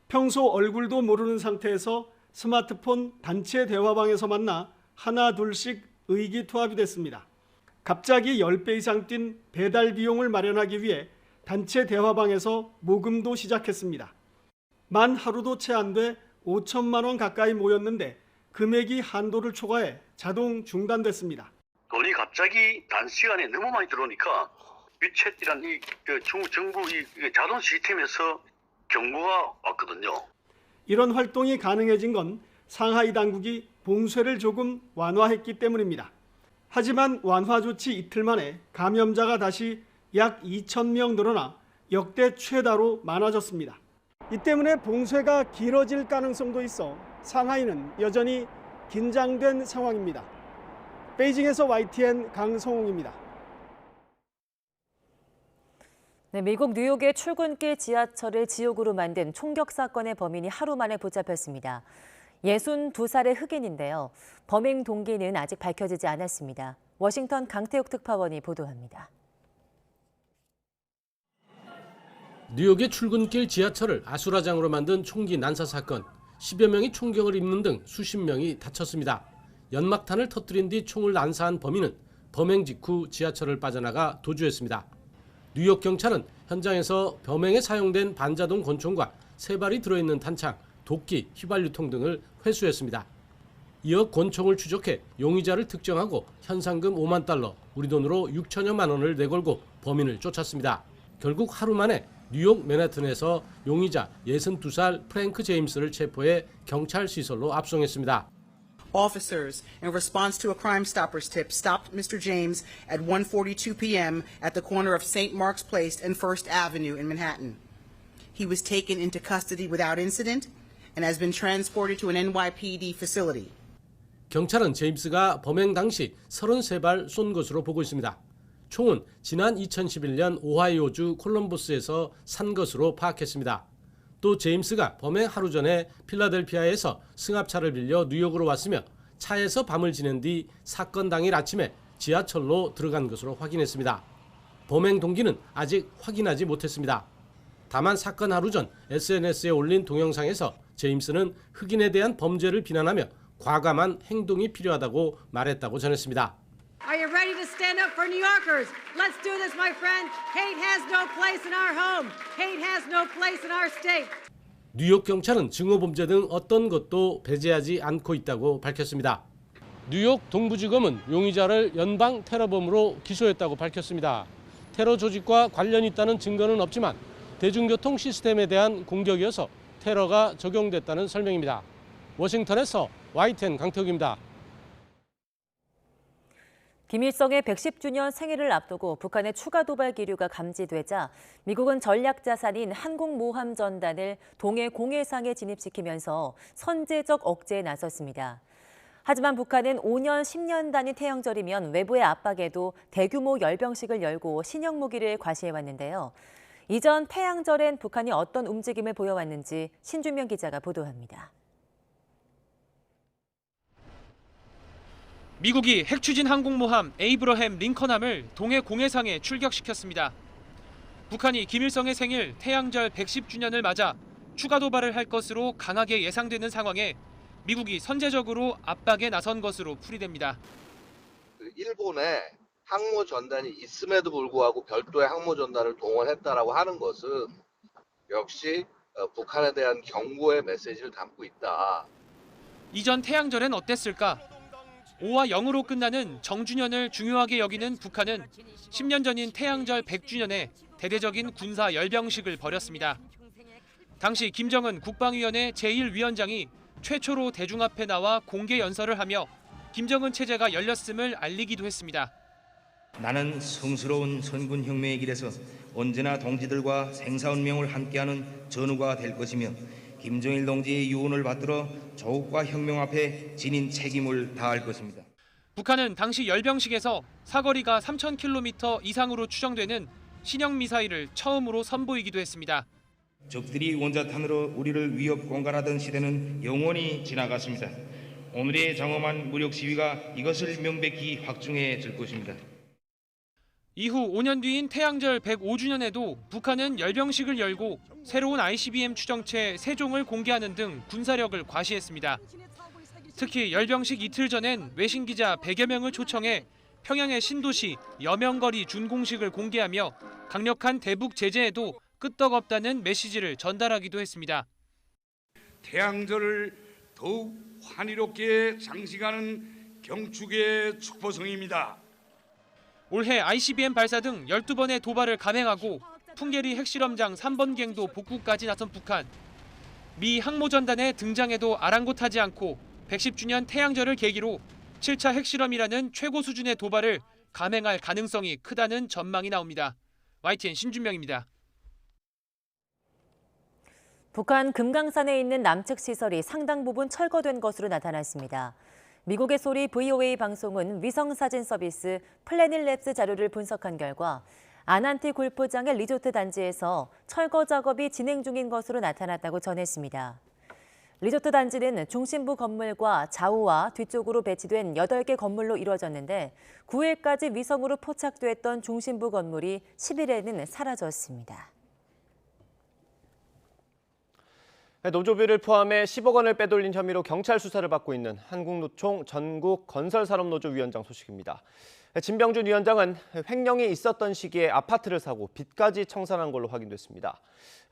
평소 얼굴도 모르는 상태에서 스마트폰 단체 대화방에서 만나 하나 둘씩 의기투합이 됐습니다. 갑자기 10배 이상 뛴 배달 비용을 마련하기 위해 단체 대화방에서 모금도 시작했습니다. 만 하루도 채 안 돼 5천만 원 가까이 모였는데 금액이 한도를 초과해 자동 중단됐습니다. 돈이 갑자기 단시간에 너무 많이 들어오니까 위챗이란 정부 자동 시스템에서 경고가 왔거든요. 이런 활동이 가능해진 건 상하이 당국이 봉쇄를 조금 완화했기 때문입니다. 하지만 완화 조치 이틀 만에 감염자가 다시 약 2,000명 늘어나 역대 최다로 많아졌습니다. 이 때문에 봉쇄가 길어질 가능성도 있어 상하이는 여전히 긴장된 상황입니다. 베이징에서 YTN 강성웅입니다. 네, 미국 뉴욕의 출근길 지하철을 지옥으로 만든 총격 사건의 범인이 하루 만에 붙잡혔습니다. 62살의 흑인인데요. 범행 동기는 아직 밝혀지지 않았습니다. 워싱턴 강태욱 특파원이 보도합니다. 뉴욕의 출근길 지하철을 아수라장으로 만든 총기 난사 사건, 10여 명이 총경을 입는 등 수십 명이 다쳤습니다. 연막탄을 터뜨린 뒤 총을 난사한 범인은 범행 직후 지하철을 빠져나가 도주했습니다. 뉴욕 경찰은 현장에서 범행에 사용된 반자동 권총과 3발이 들어있는 탄창, 도끼, 휘발유통 등을 회수했습니다. 이어 권총을 추적해 용의자를 특정하고 현상금 5만 달러, 우리 돈으로 6천여만 원을 내걸고 범인을 쫓았습니다. 결국 하루 만에 뉴욕 맨해튼에서 용의자 62살 프랭크 제임스를 체포해 경찰 시설로 압송했습니다. Officers, in response to a Crime Stoppers tip, stopped Mr. James at 1:42 p.m. at the corner of St. Mark's Place and First Avenue in Manhattan. He was taken into custody without incident and has been transported to an NYPD facility. 경찰은 제임스가 범행 당시 33발 쏜 것으로 보고 있습니다. 총은 지난 2011년 오하이오주 콜럼버스에서 산 것으로 파악했습니다. 또 제임스가 범행 하루 전에 필라델피아에서 승합차를 빌려 뉴욕으로 왔으며 차에서 밤을 지낸 뒤 사건 당일 아침에 지하철로 들어간 것으로 확인했습니다. 범행 동기는 아직 확인하지 못했습니다. 다만 사건 하루 전 SNS에 올린 동영상에서 제임스는 흑인에 대한 범죄를 비난하며 과감한 행동이 필요하다고 말했다고 전했습니다. Are you ready to stand up for New Yorkers? Let's do this, my friend. Hate has no place in our home. Hate has no place in our state. 뉴욕 경찰은 증오범죄 등 어떤 것도 배제하지 않고 있다고 밝혔습니다. 뉴욕 동부지검은 용의자를 연방 테러범으로 기소했다고 밝혔습니다. 테러 조직과 관련이 있다는 증거는 없지만 대중교통 시스템에 대한 공격이어서 테러가 적용됐다는 설명입니다. 워싱턴에서 YTN 강태욱입니다. 김일성의 110주년 생일을 앞두고 북한의 추가 도발 기류가 감지되자 미국은 전략자산인 항공모함전단을 동해 공해상에 진입시키면서 선제적 억제에 나섰습니다. 하지만 북한은 5년, 10년 단위 태양절이면 외부의 압박에도 대규모 열병식을 열고 신형 무기를 과시해왔는데요. 이전 태양절엔 북한이 어떤 움직임을 보여왔는지 신준명 기자가 보도합니다. 미국이 핵추진 항공모함 에이브러햄 링컨함을 동해 공해상에 출격시켰습니다. 북한이 김일성의 생일 태양절 110주년을 맞아 추가 도발을 할 것으로 강하게 예상되는 상황에 미국이 선제적으로 압박에 나선 것으로 풀이됩니다. 일본에 항모 전단이 있음에도 불구하고 별도의 항모 전단을 동원했다라고 하는 것은 역시 북한에 대한 경고의 메시지를 담고 있다. 이전 태양절엔 어땠을까? 5와 0으로 끝나는 정주년을 중요하게 여기는 북한은 10년 전인 태양절 100주년에 대대적인 군사 열병식을 벌였습니다. 당시 김정은 국방위원회 제1위원장이 최초로 대중 앞에 나와 공개 연설을 하며 김정은 체제가 열렸음을 알리기도 했습니다. 나는 성스러운 선군혁명의 길에서 언제나 동지들과 생사운명을 함께하는 전우가 될 것이며 김정일 동지의 유언을 받들어 조국과 혁명 앞에 지닌 책임을 다할 것입니다. 북한은 당시 열병식에서 사거리가 3,000km 이상으로 추정되는 신형 미사일을 처음으로 선보이기도 했습니다. 적들이 원자탄으로 우리를 위협 공갈하던 시대는 영원히 지나갔습니다. 오늘의 장엄한 무력 시위가 이것을 명백히 확증해 줄 것입니다. 이후 5년 뒤인 태양절 105주년에도 북한은 열병식을 열고 새로운 ICBM 추정체 3종을 공개하는 등 군사력을 과시했습니다. 특히 열병식 이틀 전엔 외신 기자 100여 명을 초청해 평양의 신도시 여명거리 준공식을 공개하며 강력한 대북 제재에도 끄떡없다는 메시지를 전달하기도 했습니다. 태양절을 더욱 환희롭게 장식하는 경축의 축포성입니다. 올해 ICBM 발사 등 12번의 도발을 감행하고 풍계리 핵실험장 3번갱도 복구까지 나선 북한. 미 항모전단의 등장에도 아랑곳하지 않고 110주년 태양절을 계기로 7차 핵실험이라는 최고 수준의 도발을 감행할 가능성이 크다는 전망이 나옵니다. YTN 신준명입니다. 북한 금강산에 있는 남측 시설이 상당 부분 철거된 것으로 나타났습니다. 미국의 소리 VOA 방송은 위성사진 서비스 플래닛랩스 자료를 분석한 결과 아난티 골프장의 리조트 단지에서 철거 작업이 진행 중인 것으로 나타났다고 전했습니다. 리조트 단지는 중심부 건물과 좌우와 뒤쪽으로 배치된 8개 건물로 이루어졌는데 9일까지 위성으로 포착됐던 중심부 건물이 10일에는 사라졌습니다. 노조비를 포함해 10억 원을 빼돌린 혐의로 경찰 수사를 받고 있는 한국노총 전국건설산업노조 위원장 소식입니다. 진병준 위원장은 횡령이 있었던 시기에 아파트를 사고 빚까지 청산한 걸로 확인됐습니다.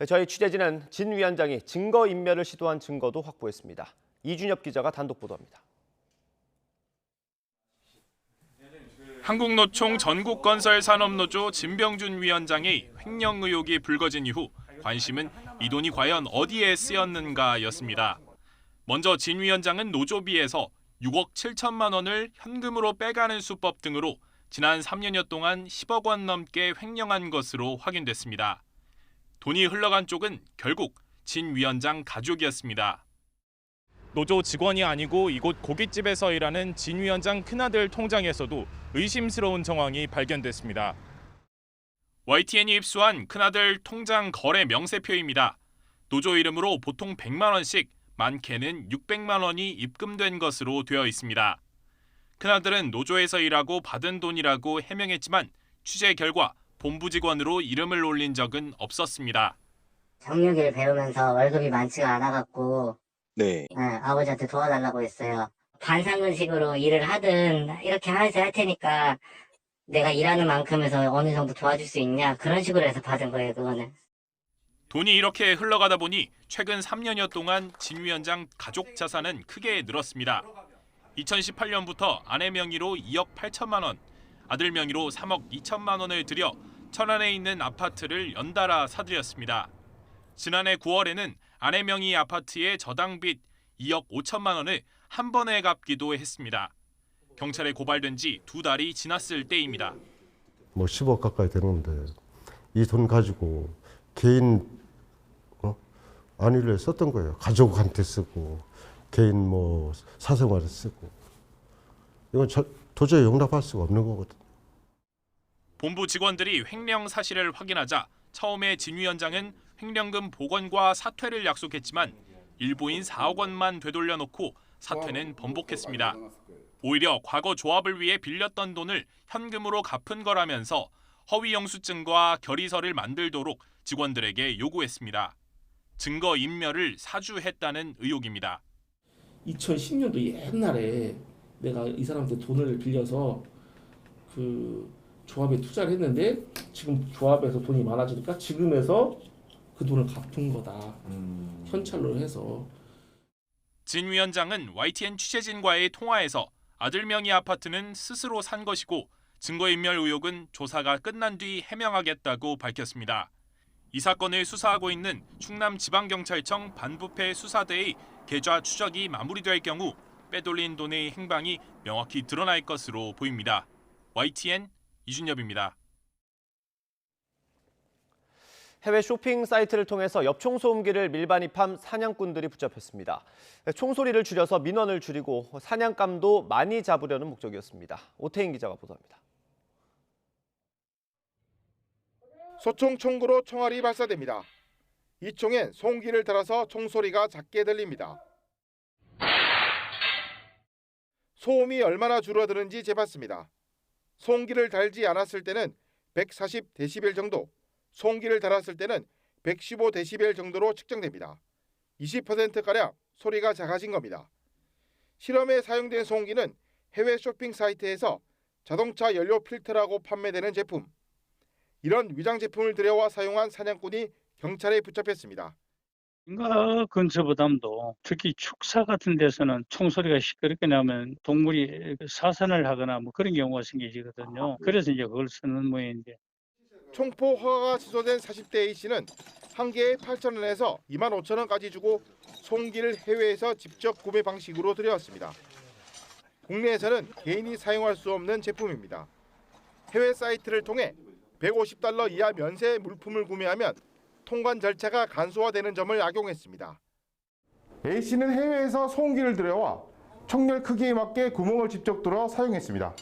저희 취재진은 진 위원장이 증거인멸을 시도한 증거도 확보했습니다. 이준엽 기자가 단독 보도합니다. 한국노총 전국건설산업노조 진병준 위원장의 횡령 의혹이 불거진 이후 관심은 이 돈이 과연 어디에 쓰였는가였습니다. 먼저 진 위원장은 노조비에서 6억 7천만 원을 현금으로 빼가는 수법 등으로 지난 3년여 동안 10억 원 넘게 횡령한 것으로 확인됐습니다. 돈이 흘러간 쪽은 결국 진 위원장 가족이었습니다. 노조 직원이 아니고 이곳 고깃집에서 일하는 진 위원장 큰아들 통장에서도 의심스러운 정황이 발견됐습니다. YTN이 입수한 큰아들 통장 거래 명세표입니다. 노조 이름으로 보통 100만 원씩, 많게는 600만 원이 입금된 것으로 되어 있습니다. 큰아들은 노조에서 일하고 받은 돈이라고 해명했지만 취재 결과 본부 직원으로 이름을 올린 적은 없었습니다. 경력을 배우면서 월급이 많지가 않아갖고 아버지한테 도와달라고 했어요. 반상근식으로 일을 하든 이렇게 해서 할 테니까 내가 일하는 만큼에서 어느 정도 도와줄 수 있냐, 그런 식으로 해서 받은 거예요, 그거는. 돈이 이렇게 흘러가다 보니 최근 3년여 동안 진 위원장 가족 자산은 크게 늘었습니다. 2018년부터 아내 명의로 2억 8천만 원, 아들 명의로 3억 2천만 원을 들여 천안에 있는 아파트를 연달아 사들였습니다. 지난해 9월에는 아내 명의 아파트의 저당빚 2억 5천만 원을 한 번에 갚기도 했습니다. 경찰에 고발된 지 2달이 지났을 때입니다. 10억 가까이 되는데 이 돈 가지고 개인 안위를 썼던 거예요. 가족한테 쓰고 개인 사생활에 쓰고. 이건 도저히 용납할 수가 없는 거거든요. 본부 직원들이 횡령 사실을 확인하자 처음에 진 위원장은 횡령금 복원과 사퇴를 약속했지만 일부인 4억 원만 되돌려놓고 사퇴는 번복했습니다. 오히려 과거 조합을 위해 빌렸던 돈을 현금으로 갚은 거라면서 허위 영수증과 결의서를 만들도록 직원들에게 요구했습니다. 증거 인멸을 사주했다는 의혹입니다. 2010년도 옛날에 내가 이 사람한테 돈을 빌려서 그 조합에 투자를 했는데 지금 조합에서 돈이 많아지니까 지금에서 그 돈을 갚은 거다. 현찰로 해서. 진 위원장은 YTN 취재진과의 통화에서 아들 명의 아파트는 스스로 산 것이고 증거인멸 의혹은 조사가 끝난 뒤 해명하겠다고 밝혔습니다. 이 사건을 수사하고 있는 충남지방경찰청 반부패 수사대의 계좌 추적이 마무리될 경우 빼돌린 돈의 행방이 명확히 드러날 것으로 보입니다. YTN 이준엽입니다. 해외 쇼핑 사이트를 통해서 엽총 소음기를 밀반입한 사냥꾼들이 붙잡혔습니다. 총소리를 줄여서 민원을 줄이고 사냥감도 많이 잡으려는 목적이었습니다. 오태인 기자가 보도합니다. 소총 총구로 총알이 발사됩니다. 이 총엔 소음기를 달아서 총소리가 작게 들립니다. 소음이 얼마나 줄어드는지 재봤습니다. 소음기를 달지 않았을 때는 140데시벨 정도, 소음기를 달았을 때는 115데시벨 정도로 측정됩니다. 20%가량 소리가 작아진 겁니다. 실험에 사용된 소음기는 해외 쇼핑 사이트에서 자동차 연료 필터라고 판매되는 제품. 이런 위장 제품을 들여와 사용한 사냥꾼이 경찰에 붙잡혔습니다. 인가 근처 부담도 특히 축사 같은 데서는 총소리가 시끄럽게 나면 동물이 사선을 하거나 그런 경우가 생기거든요. 그래서 이제 그걸 쓰는 모양인데. 총포 허가가 취소된 40대 A씨는 한 개에 8,000원에서 25,000원까지 주고 소음기를 해외에서 직접 구매 방식으로 들여왔습니다. 국내에서는 개인이 사용할 수 없는 제품입니다. 해외 사이트를 통해 $150 이하 면세 물품을 구매하면 통관 절차가 간소화되는 점을 악용했습니다. A씨는 해외에서 소음기를 들여와 총열 크기에 맞게 구멍을 직접 뚫어 사용했습니다.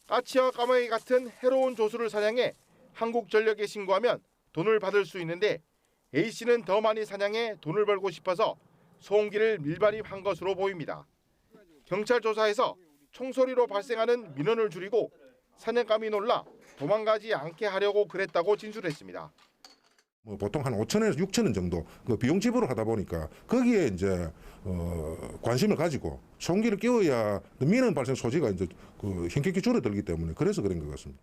까치와 까마귀 같은 해로운 조수를 사냥해 한국전력에 신고하면 돈을 받을 수 있는데 A씨는 더 많이 사냥해 돈을 벌고 싶어서 소음기를 밀반입한 것으로 보입니다. 경찰 조사에서 총소리로 발생하는 민원을 줄이고 사냥감이 놀라 도망가지 않게 하려고 그랬다고 진술했습니다. 보통 한 5,000원에서 6,000원 정도 그 비용 지불을 하다 보니까 거기에 이제 관심을 가지고 총기를 끼워야 민원 발생 소지가 이제 그 현격히 줄어들기 때문에 그래서 그런 것 같습니다.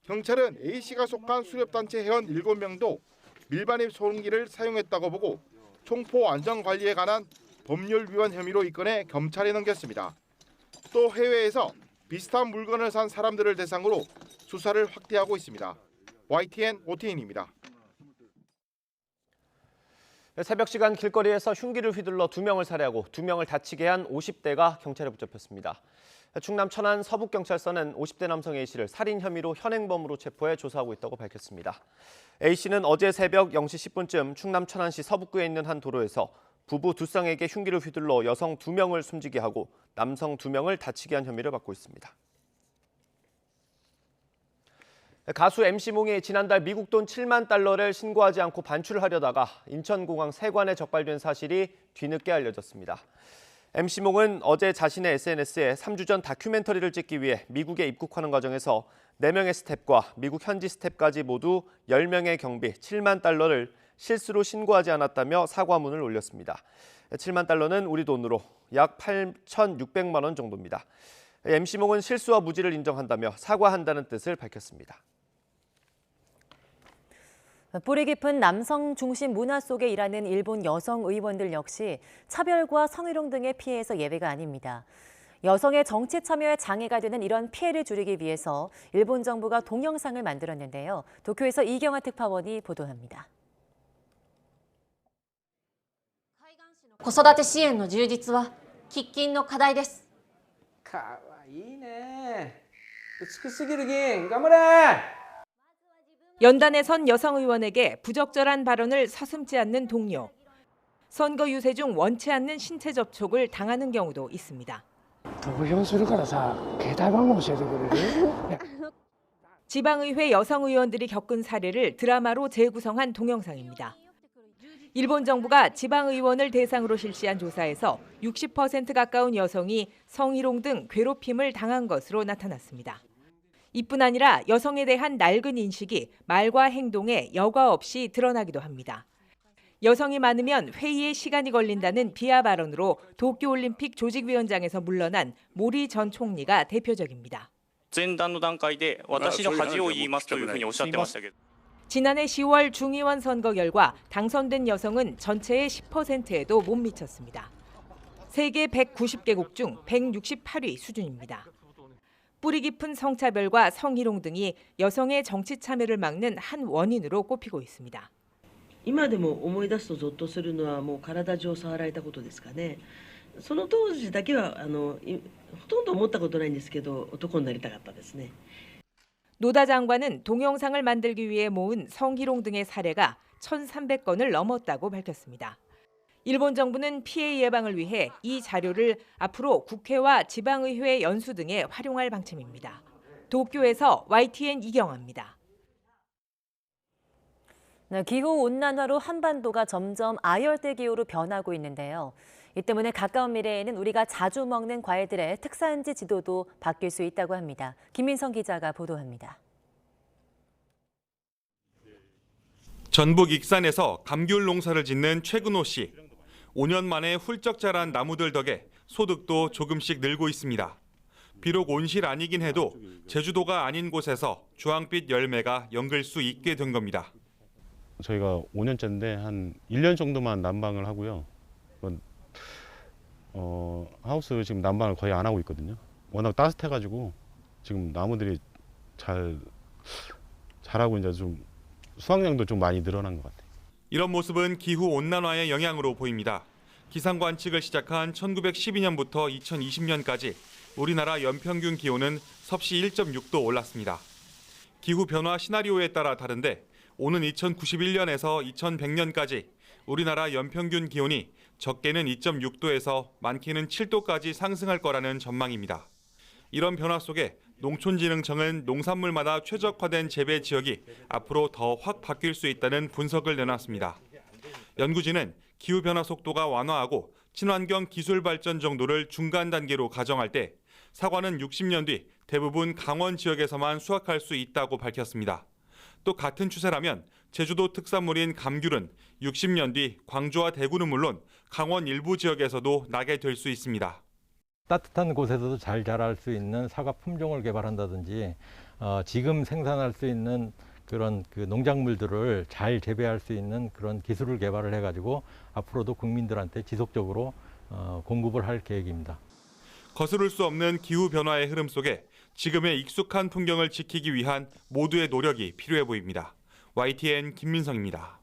경찰은 A씨가 속한 수렵단체 회원 7명도 밀반입 소음기를 사용했다고 보고 총포 안전관리에 관한 법률 위반 혐의로 입건해 검찰에 넘겼습니다. 또 해외에서 비슷한 물건을 산 사람들을 대상으로 수사를 확대하고 있습니다. YTN 오태인입니다. 새벽 시간 길거리에서 흉기를 휘둘러 2명을 살해하고 2명을 다치게 한 50대가 경찰에 붙잡혔습니다. 충남 천안 서북경찰서는 50대 남성 A씨를 살인 혐의로 현행범으로 체포해 조사하고 있다고 밝혔습니다. A씨는 어제 새벽 0시 10분쯤 충남 천안시 서북구에 있는 한 도로에서 부부 2쌍에게 흉기를 휘둘러 여성 2명을 숨지게 하고 남성 2명을 다치게 한 혐의를 받고 있습니다. 가수 MC몽이 지난달 미국 돈 7만 달러를 신고하지 않고 반출하려다가 인천공항 세관에 적발된 사실이 뒤늦게 알려졌습니다. MC몽은 어제 자신의 SNS에 3주 전 다큐멘터리를 찍기 위해 미국에 입국하는 과정에서 4명의 스텝과 미국 현지 스텝까지 모두 10명의 경비 7만 달러를 실수로 신고하지 않았다며 사과문을 올렸습니다. 7만 달러는 우리 돈으로 약 8,600만 원 정도입니다. MC몽은 실수와 무지를 인정한다며 사과한다는 뜻을 밝혔습니다. 뿌리 깊은 남성 중심 문화 속에 일하는 일본 여성 의원들 역시 차별과 성희롱 등의 피해에서 예외가 아닙니다. 여성의 정치 참여에 장애가 되는 이런 피해를 줄이기 위해서 일본 정부가 동영상을 만들었는데요. 도쿄에서 이경아 특파원이 보도합니다. 子育て支援の充実は喫緊の課題です。かわいいね。美しすぎる議員、頑張れ! 연단에 선 여성 의원에게 부적절한 발언을 서슴지 않는 동료. 선거 유세 중 원치 않는 신체 접촉을 당하는 경우도 있습니다. 지방의회 여성 의원들이 겪은 사례를 드라마로 재구성한 동영상입니다. 일본 정부가 지방의원을 대상으로 실시한 조사에서 60% 가까운 여성이 성희롱 등 괴롭힘을 당한 것으로 나타났습니다. 이뿐 아니라 여성에 대한 낡은 인식이 말과 행동에 여과 없이 드러나기도 합니다. 여성이 많으면 회의에 시간이 걸린다는 비하 발언으로 도쿄올림픽 조직위원장에서 물러난 모리 전 총리가 대표적입니다. 지난해 10월 중의원 선거 결과 당선된 여성은 전체의 10%에도 못 미쳤습니다. 세계 190개국 중 168위 수준입니다. 뿌리 깊은 성차별과 성희롱 등이 여성의 정치 참여를 막는 한 원인으로 꼽히고 있습니다. 今でも思い出すとゾッとするのはもう体中を触られたことですかね。その当時だけはほとんど思ったことないんですけど男になりたかったですね. 노다 장관은 동영상을 만들기 위해 모은 성희롱 등의 사례가 1,300건을 넘었다고 밝혔습니다. 일본 정부는 피해 예방을 위해 이 자료를 앞으로 국회와 지방의회 연수 등에 활용할 방침입니다. 도쿄에서 YTN 이경아입니다. 기후온난화로 한반도가 점점 아열대 기후로 변하고 있는데요. 이 때문에 가까운 미래에는 우리가 자주 먹는 과일들의 특산지 지도도 바뀔 수 있다고 합니다. 김민성 기자가 보도합니다. 전북 익산에서 감귤 농사를 짓는 최근호 씨. 5년 만에 훌쩍 자란 나무들 덕에 소득도 조금씩 늘고 있습니다. 비록 온실 아니긴 해도 제주도가 아닌 곳에서 주황빛 열매가 연글 수 있게 된 겁니다. 저희가 5년째인데 한 1년 정도만 난방을 하고요. 하우스 지금 난방을 거의 안 하고 있거든요. 워낙 따뜻해가지고 지금 나무들이 자라고 이제 좀 수확량도 좀 많이 늘어난 것 같아요. 이런 모습은 기후 온난화의 영향으로 보입니다. 기상 관측을 시작한 1912년부터 2020년까지 우리나라 연평균 기온은 섭씨 1.6도 올랐습니다. 기후 변화 시나리오에 따라 다른데 오는 2091년에서 2100년까지 우리나라 연평균 기온이 적게는 2.6도에서 많게는 7도까지 상승할 거라는 전망입니다. 이런 변화 속에 농촌진흥청은 농산물마다 최적화된 재배 지역이 앞으로 더 확 바뀔 수 있다는 분석을 내놨습니다. 연구진은 기후변화 속도가 완화하고 친환경 기술 발전 정도를 중간 단계로 가정할 때 사과는 60년 뒤 대부분 강원 지역에서만 수확할 수 있다고 밝혔습니다. 또 같은 추세라면 제주도 특산물인 감귤은 60년 뒤 광주와 대구는 물론 강원 일부 지역에서도 나게 될 수 있습니다. 따뜻한 곳에서도 잘 자랄 수 있는 사과 품종을 개발한다든지 지금 생산할 수 있는 그런 농작물들을 잘 재배할 수 있는 그런 기술을 개발을 해가지고 앞으로도 국민들한테 지속적으로 공급을 할 계획입니다. 거스를 수 없는 기후 변화의 흐름 속에 지금의 익숙한 풍경을 지키기 위한 모두의 노력이 필요해 보입니다. YTN 김민성입니다.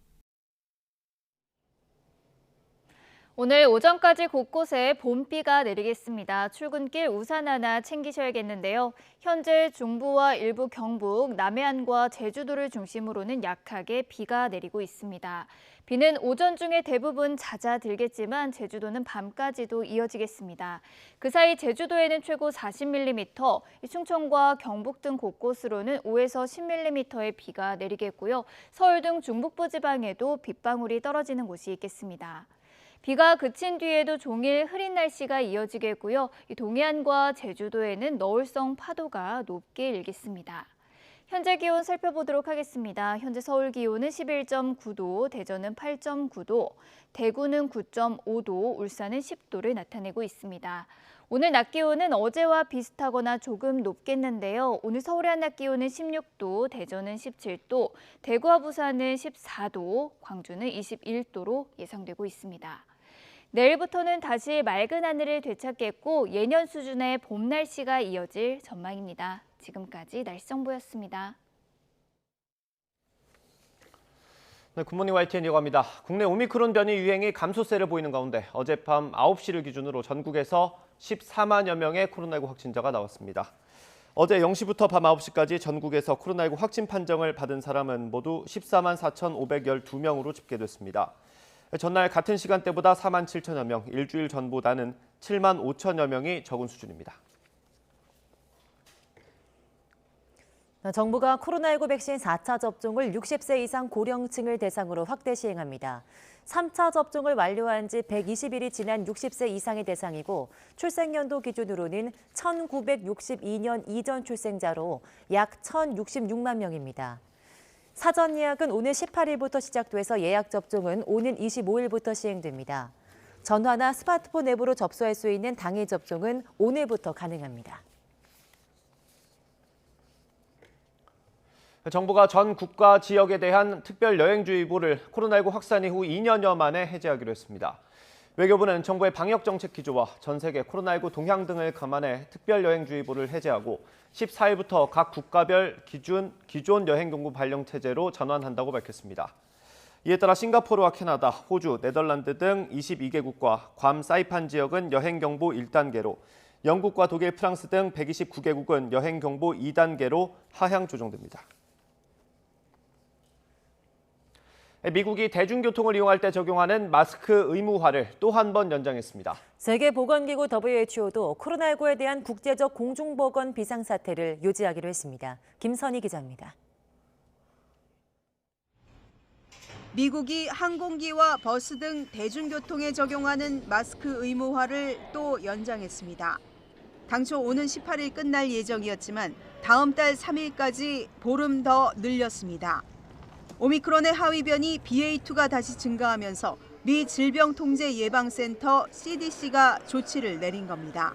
오늘 오전까지 곳곳에 봄비가 내리겠습니다. 출근길 우산 하나 챙기셔야겠는데요. 현재 중부와 일부 경북, 남해안과 제주도를 중심으로는 약하게 비가 내리고 있습니다. 비는 오전 중에 대부분 잦아들겠지만 제주도는 밤까지도 이어지겠습니다. 그 사이 제주도에는 최고 40mm, 충청과 경북 등 곳곳으로는 5에서 10mm의 비가 내리겠고요. 서울 등 중북부 지방에도 빗방울이 떨어지는 곳이 있겠습니다. 비가 그친 뒤에도 종일 흐린 날씨가 이어지겠고요. 동해안과 제주도에는 너울성 파도가 높게 일겠습니다. 현재 기온 살펴보도록 하겠습니다. 현재 서울 기온은 11.9도, 대전은 8.9도, 대구는 9.5도, 울산은 10도를 나타내고 있습니다. 오늘 낮 기온은 어제와 비슷하거나 조금 높겠는데요. 오늘 서울의 낮 기온은 16도, 대전은 17도, 대구와 부산은 14도, 광주는 21도로 예상되고 있습니다. 내일부터는 다시 맑은 하늘을 되찾겠고 예년 수준의 봄 날씨가 이어질 전망입니다. 지금까지 날씨 정보였습니다. 네, 굿모닝 YTN 이어갑니다. 국내 오미크론 변이 유행이 감소세를 보이는 가운데 어젯밤 9시를 기준으로 전국에서 14만여 명의 코로나19 확진자가 나왔습니다. 어제 0시부터 밤 9시까지 전국에서 코로나19 확진 판정을 받은 사람은 모두 14만 4,512명으로 집계됐습니다. 전날 같은 시간대보다 4만 7천여 명, 일주일 전보다는 7만 5천여 명이 적은 수준입니다. 정부가 코로나19 백신 4차 접종을 60세 이상 고령층을 대상으로 확대 시행합니다. 3차 접종을 완료한 지 120일이 지난 60세 이상의 대상이고 출생연도 기준으로는 1962년 이전 출생자로 약 1,066만 명입니다. 사전 예약은 오늘 18일부터 시작돼서 예약 접종은 오는 25일부터 시행됩니다. 전화나 스마트폰 앱으로 접수할 수 있는 당일 접종은 오늘부터 가능합니다. 정부가 전 국가 지역에 대한 특별 여행주의보를 코로나19 확산 이후 2년여 만에 해제하기로 했습니다. 외교부는 정부의 방역정책 기조와 전 세계 코로나19 동향 등을 감안해 특별 여행주의보를 해제하고 14일부터 각 국가별 기존 여행경보 발령 체제로 전환한다고 밝혔습니다. 이에 따라 싱가포르와 캐나다, 호주, 네덜란드 등 22개국과 괌, 사이판 지역은 여행경보 1단계로, 영국과 독일, 프랑스 등 129개국은 여행경보 2단계로 하향 조정됩니다. 미국이 대중교통을 이용할 때 적용하는 마스크 의무화를 또 한 번 연장했습니다. 세계보건기구 WHO도 코로나19에 대한 국제적 공중보건 비상사태를 유지하기로 했습니다. 김선희 기자입니다. 미국이 항공기와 버스 등 대중교통에 적용하는 마스크 의무화를 또 연장했습니다. 당초 오는 18일 끝날 예정이었지만 다음 달 3일까지 보름 더 늘렸습니다. 오미크론의 하위 변이 BA2가 다시 증가하면서 미 질병통제예방센터 CDC가 조치를 내린 겁니다.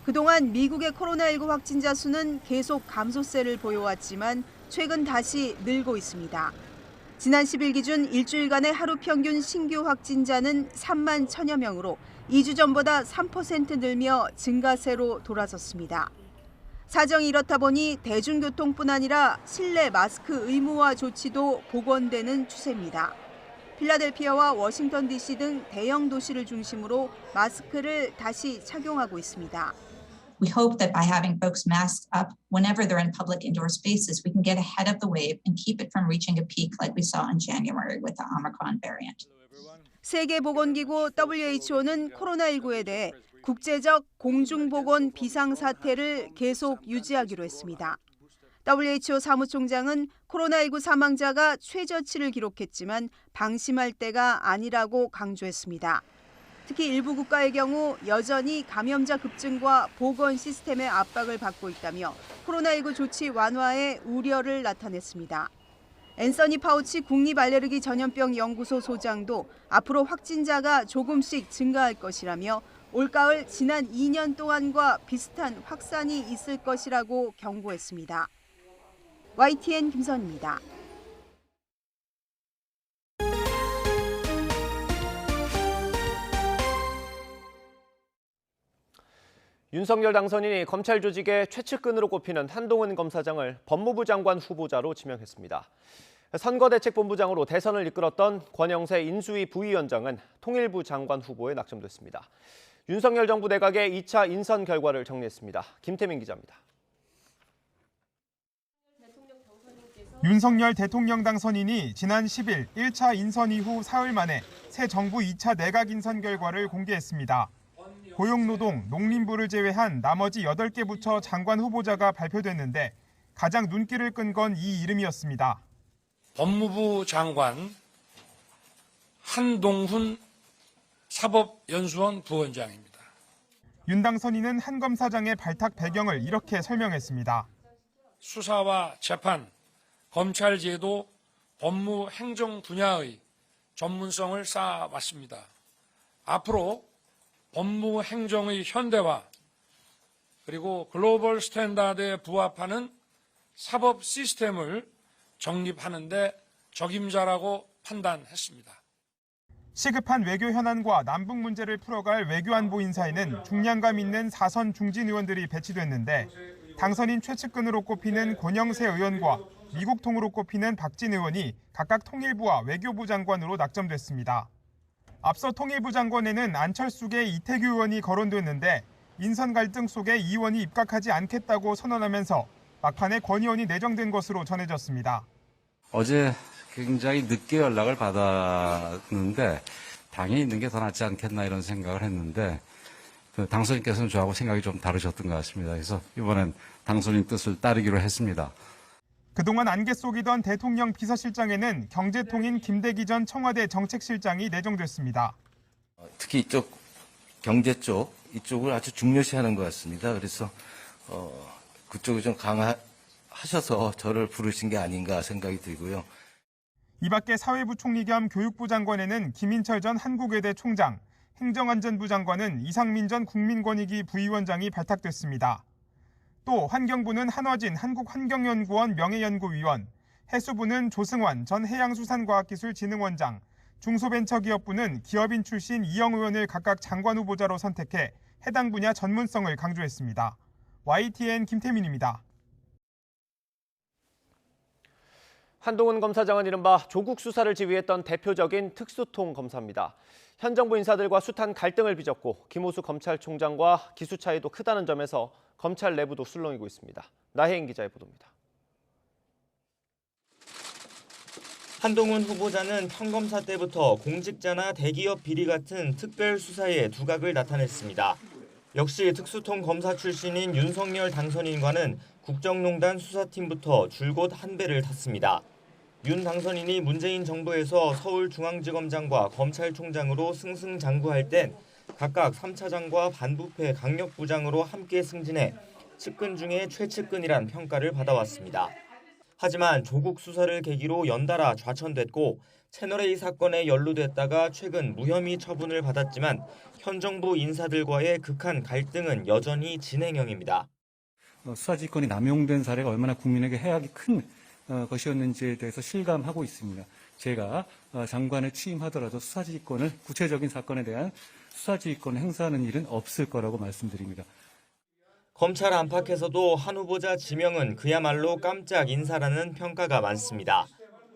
그동안 미국의 코로나19 확진자 수는 계속 감소세를 보여왔지만 최근 다시 늘고 있습니다. 지난 10일 기준 일주일간의 하루 평균 신규 확진자는 3만 1천여 명으로 2주 전보다 3% 늘며 증가세로 돌아섰습니다. 사정이 이렇다 보니 대중교통뿐 아니라 실내 마스크 의무화 조치도 복원되는 추세입니다. 필라델피아와 워싱턴 DC 등 대형 도시를 중심으로 마스크를 다시 착용하고 있습니다. We hope that by having folks masked up whenever they're in public indoor spaces, we can get ahead of the wave and keep it from reaching a peak like we saw in January with the Omicron variant. 세계보건기구 WHO는 코로나19에 대해 국제적 공중보건 비상사태를 계속 유지하기로 했습니다. WHO 사무총장은 코로나19 사망자가 최저치를 기록했지만 방심할 때가 아니라고 강조했습니다. 특히 일부 국가의 경우 여전히 감염자 급증과 보건 시스템의 압박을 받고 있다며 코로나19 조치 완화에 우려를 나타냈습니다. 앤서니 파우치 국립알레르기 전염병 연구소 소장도 앞으로 확진자가 조금씩 증가할 것이라며 올가을 지난 2년 동안과 비슷한 확산이 있을 것이라고 경고했습니다. YTN 김선입니다. 윤석열 당선인이 검찰 조직의 최측근으로 꼽히는 한동훈 검사장을 법무부 장관 후보자로 지명했습니다. 선거대책본부장으로 대선을 이끌었던 권영세 인수위 부위원장은 통일부 장관 후보에 낙점됐습니다. 윤석열 정부 내각의 2차 인선 결과를 정리했습니다. 김태민 기자입니다. 윤석열 대통령 당선인이 지난 10일 1차 인선 이후 사흘 만에 새 정부 2차 내각 인선 결과를 공개했습니다. 고용노동, 농림부를 제외한 나머지 8개 부처 장관 후보자가 발표됐는데 가장 눈길을 끈 건 이 이름이었습니다. 법무부 장관 한동훈 사법연수원 부원장입니다. 윤 당선인은 한 검사장의 발탁 배경을 이렇게 설명했습니다. 수사와 재판, 검찰제도, 법무 행정 분야의 전문성을 쌓아왔습니다. 앞으로 법무 행정의 현대화 그리고 글로벌 스탠다드에 부합하는 사법 시스템을 정립하는 데 적임자라고 판단했습니다. 시급한 외교 현안과 남북 문제를 풀어갈 외교안보 인사에는 중량감 있는 4선 중진 의원들이 배치됐는데 당선인 최측근으로 꼽히는 권영세 의원과 미국 통으로 꼽히는 박진 의원이 각각 통일부와 외교부 장관으로 낙점됐습니다. 앞서 통일부 장관에는 안철수계 이태규 의원이 거론됐는데 인선 갈등 속에 이 의원이 입각하지 않겠다고 선언하면서 막판에 권 의원이 내정된 것으로 전해졌습니다. 어제 굉장히 늦게 연락을 받았는데 당에 있는 게 더 낫지 않겠나 이런 생각을 했는데 당선인께서는 저하고 생각이 좀 다르셨던 것 같습니다. 그래서 이번엔 당선인 뜻을 따르기로 했습니다. 그동안 안개 속이던 대통령 비서실장에는 경제통인 김대기 전 청와대 정책실장이 내정됐습니다. 특히 이쪽 경제 쪽 이쪽을 아주 중요시하는 것 같습니다. 그래서 그쪽이 좀 강하셔서 저를 부르신 게 아닌가 생각이 들고요. 이 밖에 사회부총리 겸 교육부 장관에는 김인철 전 한국외대 총장, 행정안전부 장관은 이상민 전 국민권익위 부위원장이 발탁됐습니다. 또 환경부는 한화진 한국환경연구원 명예연구위원, 해수부는 조승환 전 해양수산과학기술진흥원장, 중소벤처기업부는 기업인 출신 이영 의원을 각각 장관 후보자로 선택해 해당 분야 전문성을 강조했습니다. YTN 김태민입니다. 한동훈 검사장은 이른바 조국 수사를 지휘했던 대표적인 특수통 검사입니다. 현 정부 인사들과 숱한 갈등을 빚었고 김호수 검찰총장과 기수 차이도 크다는 점에서 검찰 내부도 술렁이고 있습니다. 나혜인 기자의 보도입니다. 한동훈 후보자는 평검사 때부터 공직자나 대기업 비리 같은 특별 수사에 두각을 나타냈습니다. 역시 특수통 검사 출신인 윤석열 당선인과는 국정농단 수사팀부터 줄곧 한 배를 탔습니다. 윤 당선인이 문재인 정부에서 서울중앙지검장과 검찰총장으로 승승장구할 땐 각각 3차장과 반부패 강력부장으로 함께 승진해 측근 중에 최측근이란 평가를 받아왔습니다. 하지만 조국 수사를 계기로 연달아 좌천됐고 채널A 사건에 연루됐다가 최근 무혐의 처분을 받았지만 현 정부 인사들과의 극한 갈등은 여전히 진행형입니다. 수사지휘권이 남용된 사례가 얼마나 국민에게 해악이 큰 것이었는지에 대해서 실감하고 있습니다. 제가 장관에 취임하더라도 수사지휘권을 구체적인 사건에 대한 수사지휘권을 행사하는 일은 없을 거라고 말씀드립니다. 검찰 안팎에서도 한 후보자 지명은 그야말로 깜짝 인사라는 평가가 많습니다.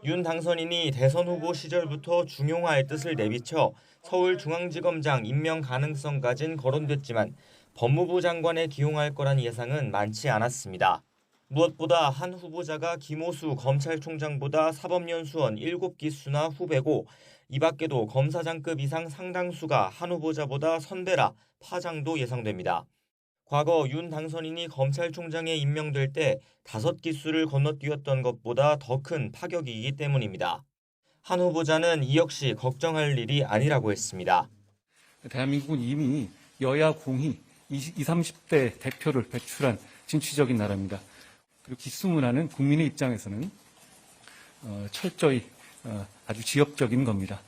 윤 당선인이 대선 후보 시절부터 중용할 뜻을 내비쳐 서울중앙지검장 임명 가능성까지는 거론됐지만 법무부 장관에 기용할 거란 예상은 많지 않았습니다. 무엇보다 한 후보자가 김호수 검찰총장보다 사법연수원 7기수나 후배고 이 밖에도 검사장급 이상 상당수가 한 후보자보다 선배라 파장도 예상됩니다. 과거 윤 당선인이 검찰총장에 임명될 때 5기수를 건너뛰었던 것보다 더 큰 파격이기 때문입니다. 한 후보자는 이 역시 걱정할 일이 아니라고 했습니다. 대한민국은 이미 여야 공히 20, 30대 대표를 배출한 진취적인 나라입니다. 그리고 기수 문화는 국민의 입장에서는 철저히 아주 지엽적인 겁니다.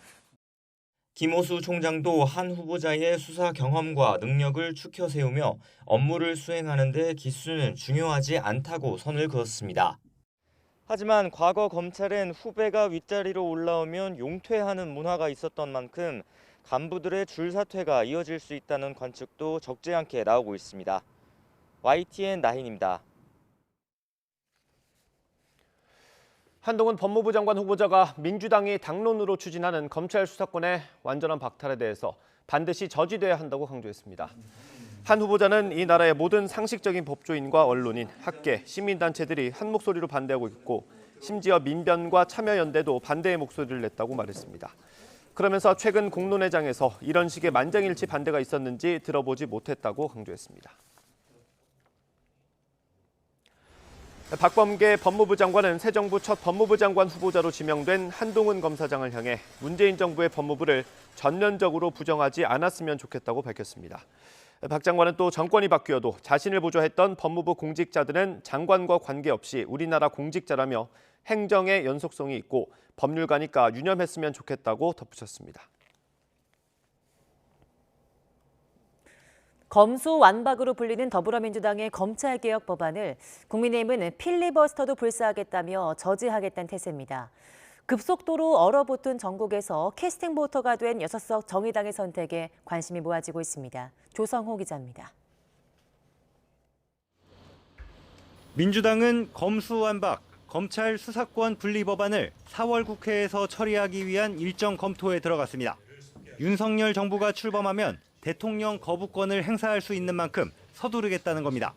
김호수 총장도 한 후보자의 수사 경험과 능력을 추켜 세우며 업무를 수행하는 데 기수는 중요하지 않다고 선을 그었습니다. 하지만 과거 검찰은 후배가 윗자리로 올라오면 용퇴하는 문화가 있었던 만큼 간부들의 줄사퇴가 이어질 수 있다는 관측도 적지 않게 나오고 있습니다. YTN 나힌입니다. 한동훈 법무부 장관 후보자가 민주당이 당론으로 추진하는 검찰 수사권의 완전한 박탈에 대해서 반드시 저지돼야 한다고 강조했습니다. 한 후보자는 이 나라의 모든 상식적인 법조인과 언론인, 학계, 시민단체들이 한 목소리로 반대하고 있고 심지어 민변과 참여연대도 반대의 목소리를 냈다고 말했습니다. 그러면서 최근 공론회장에서 이런 식의 만장일치 반대가 있었는지 들어보지 못했다고 강조했습니다. 박범계 법무부 장관은 새 정부 첫 법무부 장관 후보자로 지명된 한동훈 검사장을 향해 문재인 정부의 법무부를 전면적으로 부정하지 않았으면 좋겠다고 밝혔습니다. 박 장관은 또 정권이 바뀌어도 자신을 보좌했던 법무부 공직자들은 장관과 관계없이 우리나라 공직자라며 행정의 연속성이 있고 법률가니까 유념했으면 좋겠다고 덧붙였습니다. 검수완박으로 불리는 더불어민주당의 검찰개혁 법안을 국민의힘은 필리버스터도 불사하겠다며 저지하겠다는 태세입니다. 급속도로 얼어붙은 전국에서 캐스팅 보터가 된 6석 정의당의 선택에 관심이 모아지고 있습니다. 조성호 기자입니다. 민주당은 검수완박, 검찰 수사권 분리 법안을 4월 국회에서 처리하기 위한 일정 검토에 들어갔습니다. 윤석열 정부가 출범하면 대통령 거부권을 행사할 수 있는 만큼 서두르겠다는 겁니다.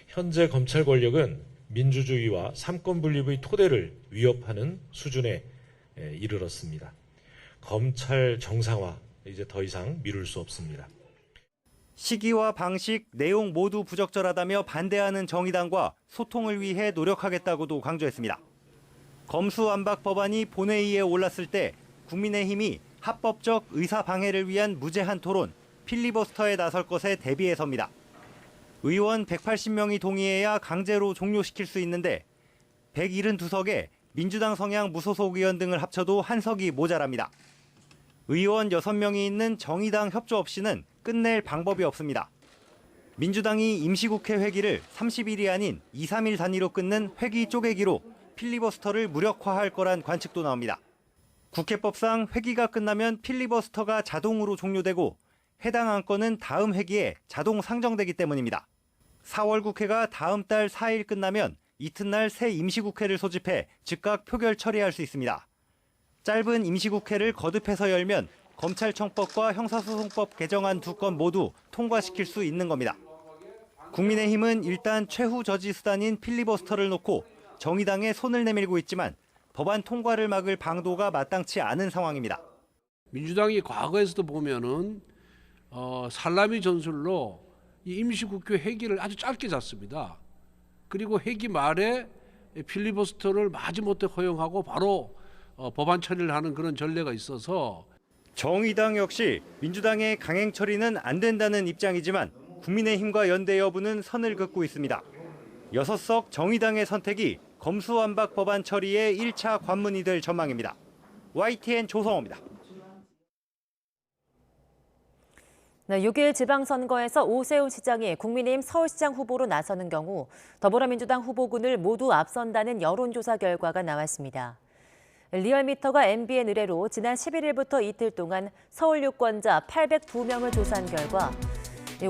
현재 검찰 권력은 민주주의와 삼권 분립의 토대를 위협하는 수준에 이르렀습니다. 검찰 정상화 이제 더 이상 미룰 수 없습니다. 시기와 방식, 내용 모두 부적절하다며 반대하는 정의당과 소통을 위해 노력하겠다고도 강조했습니다. 검수완박 법안이 본회의에 올랐을 때 국민의힘이 합법적 의사 방해를 위한 무제한 토론, 필리버스터에 나설 것에 대비해서입니다. 의원 180명이 동의해야 강제로 종료시킬 수 있는데 172석에 민주당 성향 무소속 의원 등을 합쳐도 한 석이 모자랍니다. 의원 6명이 있는 정의당 협조 없이는 끝낼 방법이 없습니다. 민주당이 임시국회 회기를 30일이 아닌 2, 3일 단위로 끊는 회기 쪼개기로 필리버스터를 무력화할 거란 관측도 나옵니다. 국회법상 회기가 끝나면 필리버스터가 자동으로 종료되고 해당 안건은 다음 회기에 자동 상정되기 때문입니다. 4월 국회가 다음 달 4일 끝나면 이튿날 새 임시국회를 소집해 즉각 표결 처리할 수 있습니다. 짧은 임시국회를 거듭해서 열면 검찰청법과 형사소송법 개정안 2건 모두 통과시킬 수 있는 겁니다. 국민의힘은 일단 최후 저지 수단인 필리버스터를 놓고 정의당에 손을 내밀고 있지만 법안 통과를 막을 방도가 마땅치 않은 상황입니다. 민주당이 과거에서도 보면은 살라미 전술로 이 임시국회 회기를 아주 짧게 잤습니다. 그리고 회기 말에 필리버스터를 마지못해 허용하고 바로 법안 처리를 하는 그런 전례가 있어서 정의당 역시 민주당의 강행 처리는 안 된다는 입장이지만 국민의힘과 연대 여부는 선을 긋고 있습니다. 6석 정의당의 선택이 검수완박 법안 처리의 1차 관문이 될 전망입니다. YTN 조성호입니다. 네, 6일 지방선거에서 오세훈 시장이 국민의힘 서울시장 후보로 나서는 경우 더불어민주당 후보군을 모두 앞선다는 여론조사 결과가 나왔습니다. 리얼미터가 MBN 의뢰로 지난 11일부터 이틀 동안 서울 유권자 802명을 조사한 결과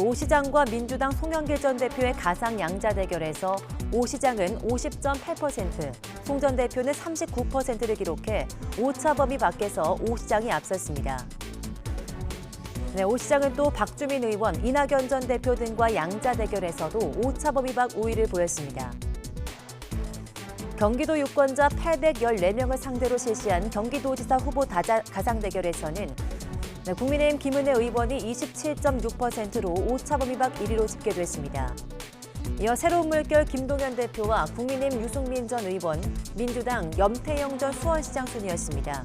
오 시장과 민주당 송영길 전 대표의 가상 양자 대결에서 오 시장은 50.8%, 송 전 대표는 39%를 기록해 오차 범위 밖에서 오 시장이 앞섰습니다. 네, 오 시장은 또 박주민 의원, 이낙연 전 대표 등과 양자 대결에서도 오차 범위 밖 우위를 보였습니다. 경기도 유권자 814명을 상대로 실시한 경기도지사 후보 가상 대결에서는 국민의힘 김은혜 의원이 27.6%로 오차 범위 밖 1위로 집계됐습니다. 이어 새로운 물결 김동연 대표와 국민의힘 유승민 전 의원, 민주당 염태영 전 수원시장 순이었습니다.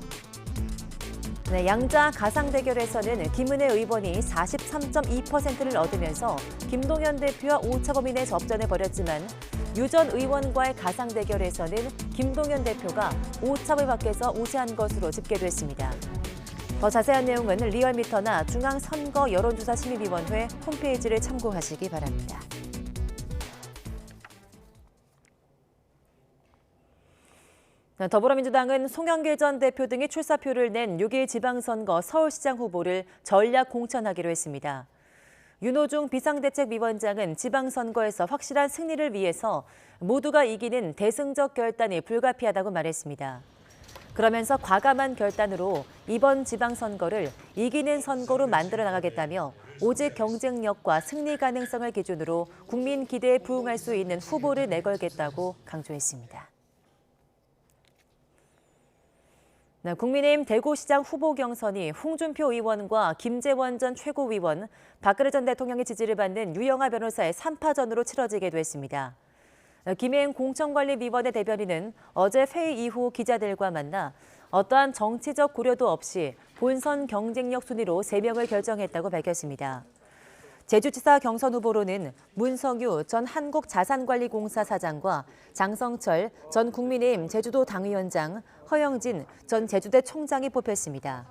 네, 양자 가상 대결에서는 김은혜 의원이 43.2%를 얻으면서 김동연 대표와 오차 범위 내 접전을 벌였지만 유 전 의원과의 가상 대결에서는 김동연 대표가 오차범위 밖에서 우세한 것으로 집계됐습니다. 더 자세한 내용은 리얼미터나 중앙선거 여론조사 심의위원회 홈페이지를 참고하시기 바랍니다. 더불어민주당은 송영길 전 대표 등이 출사표를 낸 6일 지방선거 서울시장 후보를 전략 공천하기로 했습니다. 윤호중 비상대책위원장은 지방선거에서 확실한 승리를 위해서 모두가 이기는 대승적 결단이 불가피하다고 말했습니다. 그러면서 과감한 결단으로 이번 지방선거를 이기는 선거로 만들어 나가겠다며 오직 경쟁력과 승리 가능성을 기준으로 국민 기대에 부응할 수 있는 후보를 내걸겠다고 강조했습니다. 국민의힘 대구시장 후보 경선이 홍준표 의원과 김재원 전 최고위원, 박근혜 전 대통령의 지지를 받는 유영하 변호사의 3파전으로 치러지게 됐습니다. 김혜은 공천관리위원회 대변인은 어제 회의 이후 기자들과 만나 어떠한 정치적 고려도 없이 본선 경쟁력 순위로 3명을 결정했다고 밝혔습니다. 제주지사 경선 후보로는 문성유 전 한국자산관리공사 사장과 장성철 전 국민의힘 제주도 당위원장, 허영진 전 제주대 총장이 뽑혔습니다.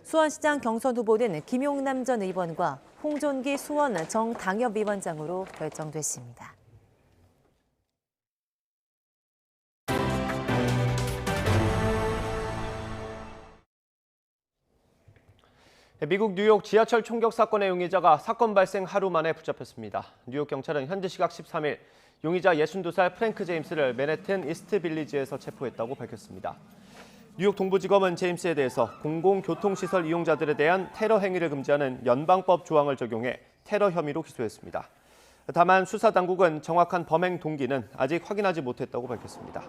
수원시장 경선 후보는 김용남 전 의원과 홍존기 수원 정당협위원장으로 결정됐습니다. 미국 뉴욕 지하철 총격 사건의 용의자가 사건 발생 하루 만에 붙잡혔습니다. 뉴욕 경찰은 현지 시각 13일 용의자 62살 프랭크 제임스를 맨해튼 이스트 빌리지에서 체포했다고 밝혔습니다. 뉴욕 동부지검은 제임스에 대해서 공공교통시설 이용자들에 대한 테러 행위를 금지하는 연방법 조항을 적용해 테러 혐의로 기소했습니다. 다만 수사당국은 정확한 범행 동기는 아직 확인하지 못했다고 밝혔습니다.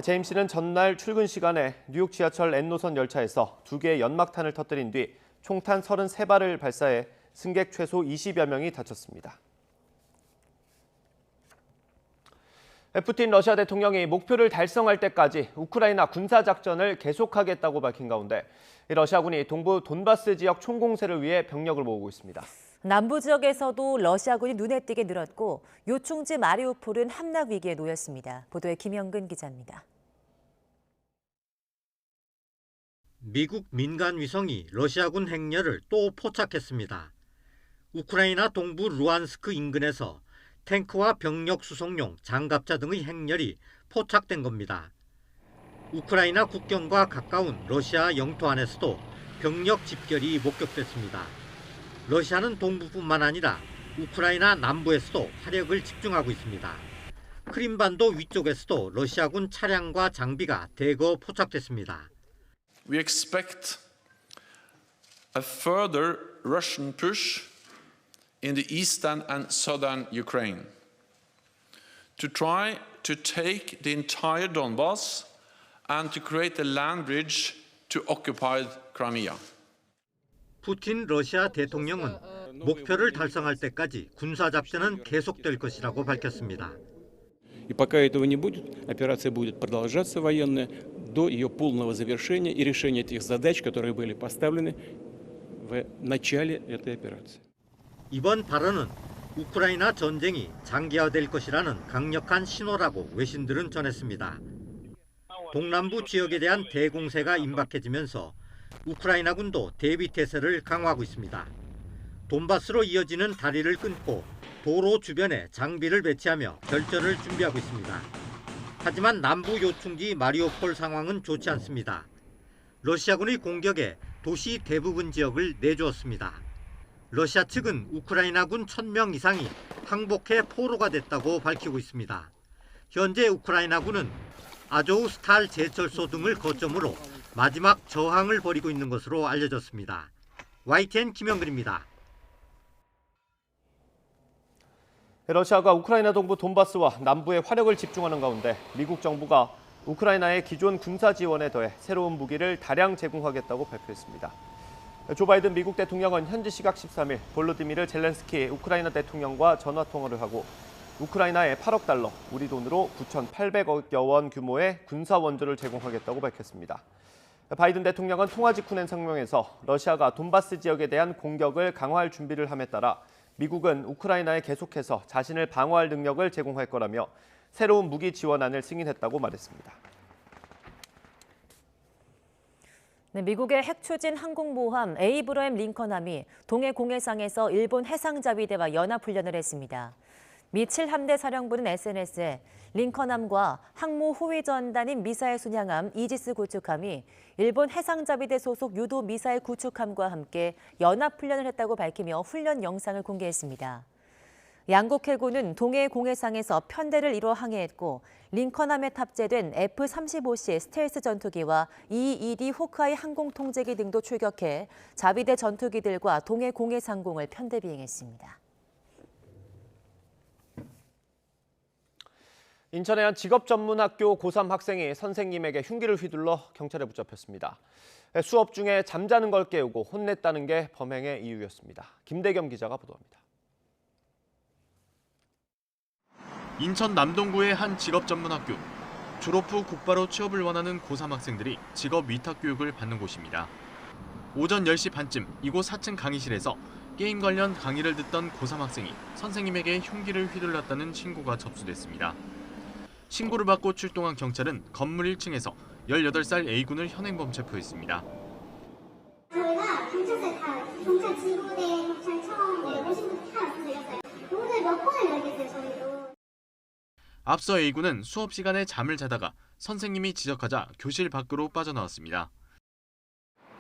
제임스는 전날 출근 시간에 뉴욕 지하철 N노선 열차에서 2개의 연막탄을 터뜨린 뒤 총탄 33발을 발사해 승객 최소 20여 명이 다쳤습니다. 푸틴 러시아 대통령이 목표를 달성할 때까지 우크라이나 군사작전을 계속하겠다고 밝힌 가운데 러시아군이 동부 돈바스 지역 총공세를 위해 병력을 모으고 있습니다. 남부 지역에서도 러시아군이 눈에 띄게 늘었고 요충지 마리우폴은 함락 위기에 놓였습니다. 보도에 김영근 기자입니다. 미국 민간 위성이 러시아군 행렬을 또 포착했습니다. 우크라이나 동부 루안스크 인근에서 탱크와 병력 수송용 장갑차 등의 행렬이 포착된 겁니다. 우크라이나 국경과 가까운 러시아 영토 안에서도 병력 집결이 목격됐습니다. 러시아는 동부뿐만 아니라 우크라이나 남부에서도 화력을 집중하고 있습니다. 크림반도 위쪽에서도 러시아군 차량과 장비가 대거 포착됐습니다. We expect a further Russian push in the eastern and southern Ukraine to try to take the entire Donbas and to create a land bridge to occupied Crimea. 푸틴 러시아 대통령은 목표를 달성할 때까지 군사작전은 계속될 것이라고 밝혔습니다. И пока этого не будет, операция будет продолжаться военная до ее полного завершения и решения тех задач, которые были поставлены в начале этой операции. 이번 발언은 우크라이나 전쟁이 장기화될 것이라는 강력한 신호라고 외신들은 전했습니다. 동남부 지역에 대한 대공세가 임박해지면서 우크라이나군도 대비태세를 강화하고 있습니다. 돈바스로 이어지는 다리를 끊고 도로 주변에 장비를 배치하며 결전을 준비하고 있습니다. 하지만 남부 요충지 마리우폴 상황은 좋지 않습니다. 러시아군의 공격에 도시 대부분 지역을 내주었습니다. 러시아 측은 우크라이나군 1000명 이상이 항복해 포로가 됐다고 밝히고 있습니다. 현재 우크라이나군은 아조우스탈 제철소 등을 거점으로 마지막 저항을 벌이고 있는 것으로 알려졌습니다. YTN 김영근입니다. 러시아가 우크라이나 동부 돈바스와 남부에 화력을 집중하는 가운데 미국 정부가 우크라이나의 기존 군사 지원에 더해 새로운 무기를 다량 제공하겠다고 발표했습니다. 조 바이든 미국 대통령은 현지 시각 13일 볼로디미르 젤렌스키 우크라이나 대통령과 전화 통화를 하고 우크라이나에 8억 달러, 우리 돈으로 9,800여 원 규모의 군사 원조를 제공하겠다고 밝혔습니다. 바이든 대통령은 통화 직후 낸 성명에서 러시아가 돈바스 지역에 대한 공격을 강화할 준비를 함에 따라 미국은 우크라이나에 계속해서 자신을 방어할 능력을 제공할 거라며 새로운 무기 지원안을 승인했다고 말했습니다. 네, 미국의 핵 추진 항공모함 에이브러햄 링컨함이 동해 공해상에서 일본 해상자위대와 연합훈련을 했습니다. 미 7함대 사령부는 SNS에 링컨함과 항모 호위전단인 미사일 순양함 이지스 구축함이 일본 해상자위대 소속 유도 미사일 구축함과 함께 연합훈련을 했다고 밝히며 훈련 영상을 공개했습니다. 양국 해군은 동해 공해상에서 편대를 이뤄 항해했고 링컨함에 탑재된 F-35C 스텔스 전투기와 E-2D 호크아이 항공통제기 등도 출격해 자위대 전투기들과 동해 공해상공을 편대 비행했습니다. 인천의 한 직업전문학교 고3 학생이 선생님에게 흉기를 휘둘러 경찰에 붙잡혔습니다. 수업 중에 잠자는 걸 깨우고 혼냈다는 게 범행의 이유였습니다. 김대겸 기자가 보도합니다. 인천 남동구의 한 직업전문학교. 졸업 후 곧바로 취업을 원하는 고3 학생들이 직업 위탁 교육을 받는 곳입니다. 오전 10시 반쯤 이곳 4층 강의실에서 게임 관련 강의를 듣던 고3 학생이 선생님에게 흉기를 휘둘렀다는 신고가 접수됐습니다. 신고를 받고 출동한 경찰은 건물 1층에서 18살 A군을 현행범 체포했습니다. 저희가 경찰 지구대 경찰청 오신 분 다 말씀드렸어요. 오늘 몇 번을 열겠어요, 저희도. 앞서 A군은 수업 시간에 잠을 자다가 선생님이 지적하자 교실 밖으로 빠져나왔습니다.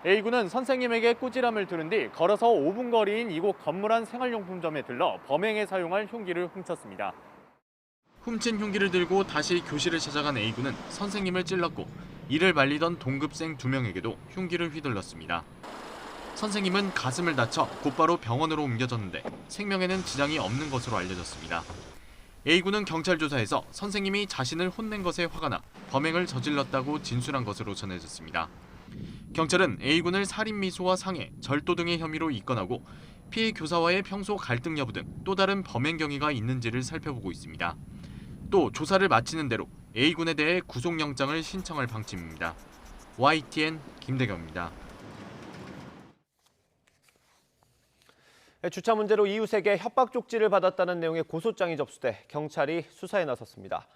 A군은 선생님에게 꾸지람을 들은 뒤 걸어서 5분 거리인 이곳 건물 안 생활용품점에 들러 범행에 사용할 흉기를 훔쳤습니다. 훔친 흉기를 들고 다시 교실을 찾아간 A군은 선생님을 찔렀고 이를 말리던 동급생 2명에게도 흉기를 휘둘렀습니다. 선생님은 가슴을 다쳐 곧바로 병원으로 옮겨졌는데 생명에는 지장이 없는 것으로 알려졌습니다. A군은 경찰 조사에서 선생님이 자신을 혼낸 것에 화가 나 범행을 저질렀다고 진술한 것으로 전해졌습니다. 경찰은 A군을 살인미수와 상해, 절도 등의 혐의로 입건하고 피해 교사와의 평소 갈등 여부 등 또 다른 범행 경위가 있는지를 살펴보고 있습니다. 또 조사를 마치는 대로 A군에 대해 구속영장을 신청할 방침입니다. YTN 김대겸입니다. 주차 문제로 이웃에게 협박 쪽지를 받았다는 내용의 고소장이 접수돼 경찰이 수사에 나섰습니다.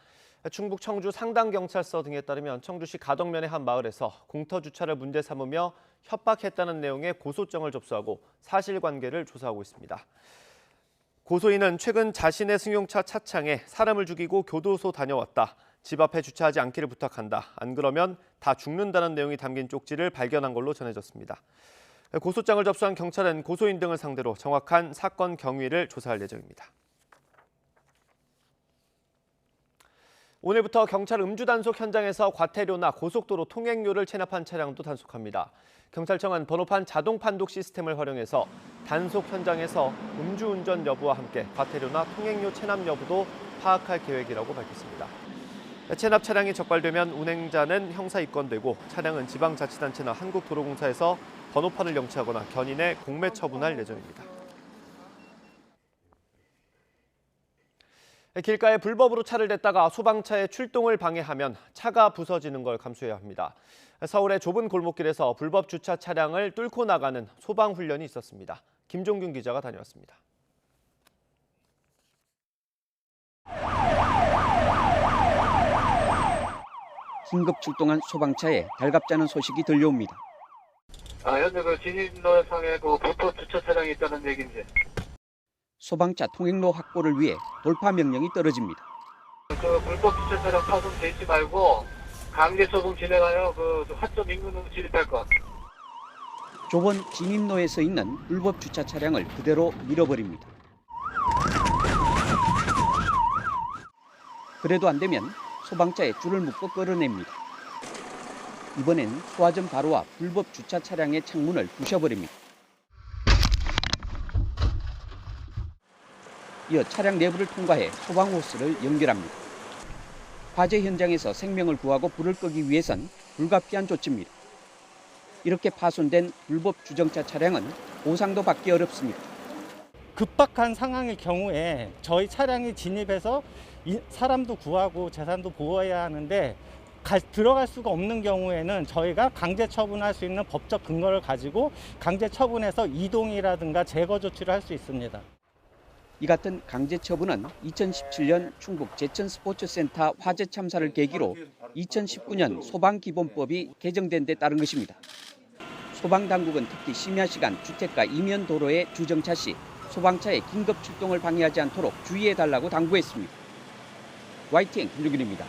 충북 청주 상당경찰서 등에 따르면 청주시 가덕면의 한 마을에서 공터 주차를 문제 삼으며 협박했다는 내용의 고소장을 접수하고 사실관계를 조사하고 있습니다. 고소인은 최근 자신의 승용차 차창에 사람을 죽이고 교도소 다녀왔다. 집 앞에 주차하지 않기를 부탁한다. 안 그러면 다 죽는다는 내용이 담긴 쪽지를 발견한 걸로 전해졌습니다. 고소장을 접수한 경찰은 고소인 등을 상대로 정확한 사건 경위를 조사할 예정입니다. 오늘부터 경찰 음주 단속 현장에서 과태료나 고속도로 통행료를 체납한 차량도 단속합니다. 경찰청은 번호판 자동 판독 시스템을 활용해서 단속 현장에서 음주운전 여부와 함께 과태료나 통행료 체납 여부도 파악할 계획이라고 밝혔습니다. 체납 차량이 적발되면 운행자는 형사 입건되고 차량은 지방자치단체나 한국도로공사에서 번호판을 영치하거나 견인해 공매 처분할 예정입니다. 길가에 불법으로 차를 댔다가 소방차의 출동을 방해하면 차가 부서지는 걸 감수해야 합니다. 서울의 좁은 골목길에서 불법 주차 차량을 뚫고 나가는 소방훈련이 있었습니다. 김종균 기자가 다녀왔습니다. 긴급 출동한 소방차에 달갑지 않은 소식이 들려옵니다. 현재 진입로상에 불법 주차 차량이 있다는 얘기인지. 소방차 통행로 확보를 위해 돌파 명령이 떨어집니다. 불법 주차 차량 파손 되지 말고 강제 소송 진행하여 화점 인근으로 진입할 것. 좁은 진입로에 서 있는 불법 주차 차량을 그대로 밀어버립니다. 그래도 안 되면 소방차에 줄을 묶고 끌어냅니다. 이번엔 소화전 바로 앞 불법 주차 차량의 창문을 부셔버립니다. 이어 차량 내부를 통과해 소방호스를 연결합니다. 화재 현장에서 생명을 구하고 불을 끄기 위해선 불가피한 조치입니다. 이렇게 파손된 불법 주정차 차량은 보상도 받기 어렵습니다. 급박한 상황의 경우에 저희 차량이 진입해서 사람도 구하고 재산도 보호해야 하는데 들어갈 수가 없는 경우에는 저희가 강제 처분할 수 있는 법적 근거를 가지고 강제 처분해서 이동이라든가 제거 조치를 할 수 있습니다. 이 같은 강제 처분은 2017년 충북 제천스포츠센터 화재 참사를 계기로 2019년 소방기본법이 개정된 데 따른 것입니다. 소방당국은 특히 심야 시간 주택가 이면 도로에 주정차 시 소방차의 긴급 출동을 방해하지 않도록 주의해달라고 당부했습니다. YTN 김종균입니다.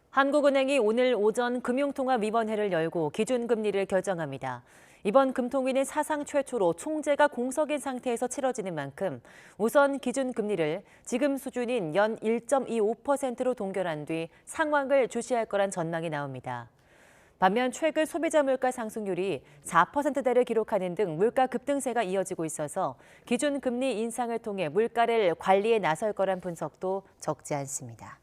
한국은행이 오늘 오전 금융통화위원회를 열고 기준금리를 결정합니다. 이번 금통위는 사상 최초로 총재가 공석인 상태에서 치러지는 만큼 우선 기준금리를 지금 수준인 연 1.25%로 동결한 뒤 상황을 주시할 거란 전망이 나옵니다. 반면 최근 소비자 물가 상승률이 4%대를 기록하는 등 물가 급등세가 이어지고 있어서 기준금리 인상을 통해 물가를 관리에 나설 거란 분석도 적지 않습니다.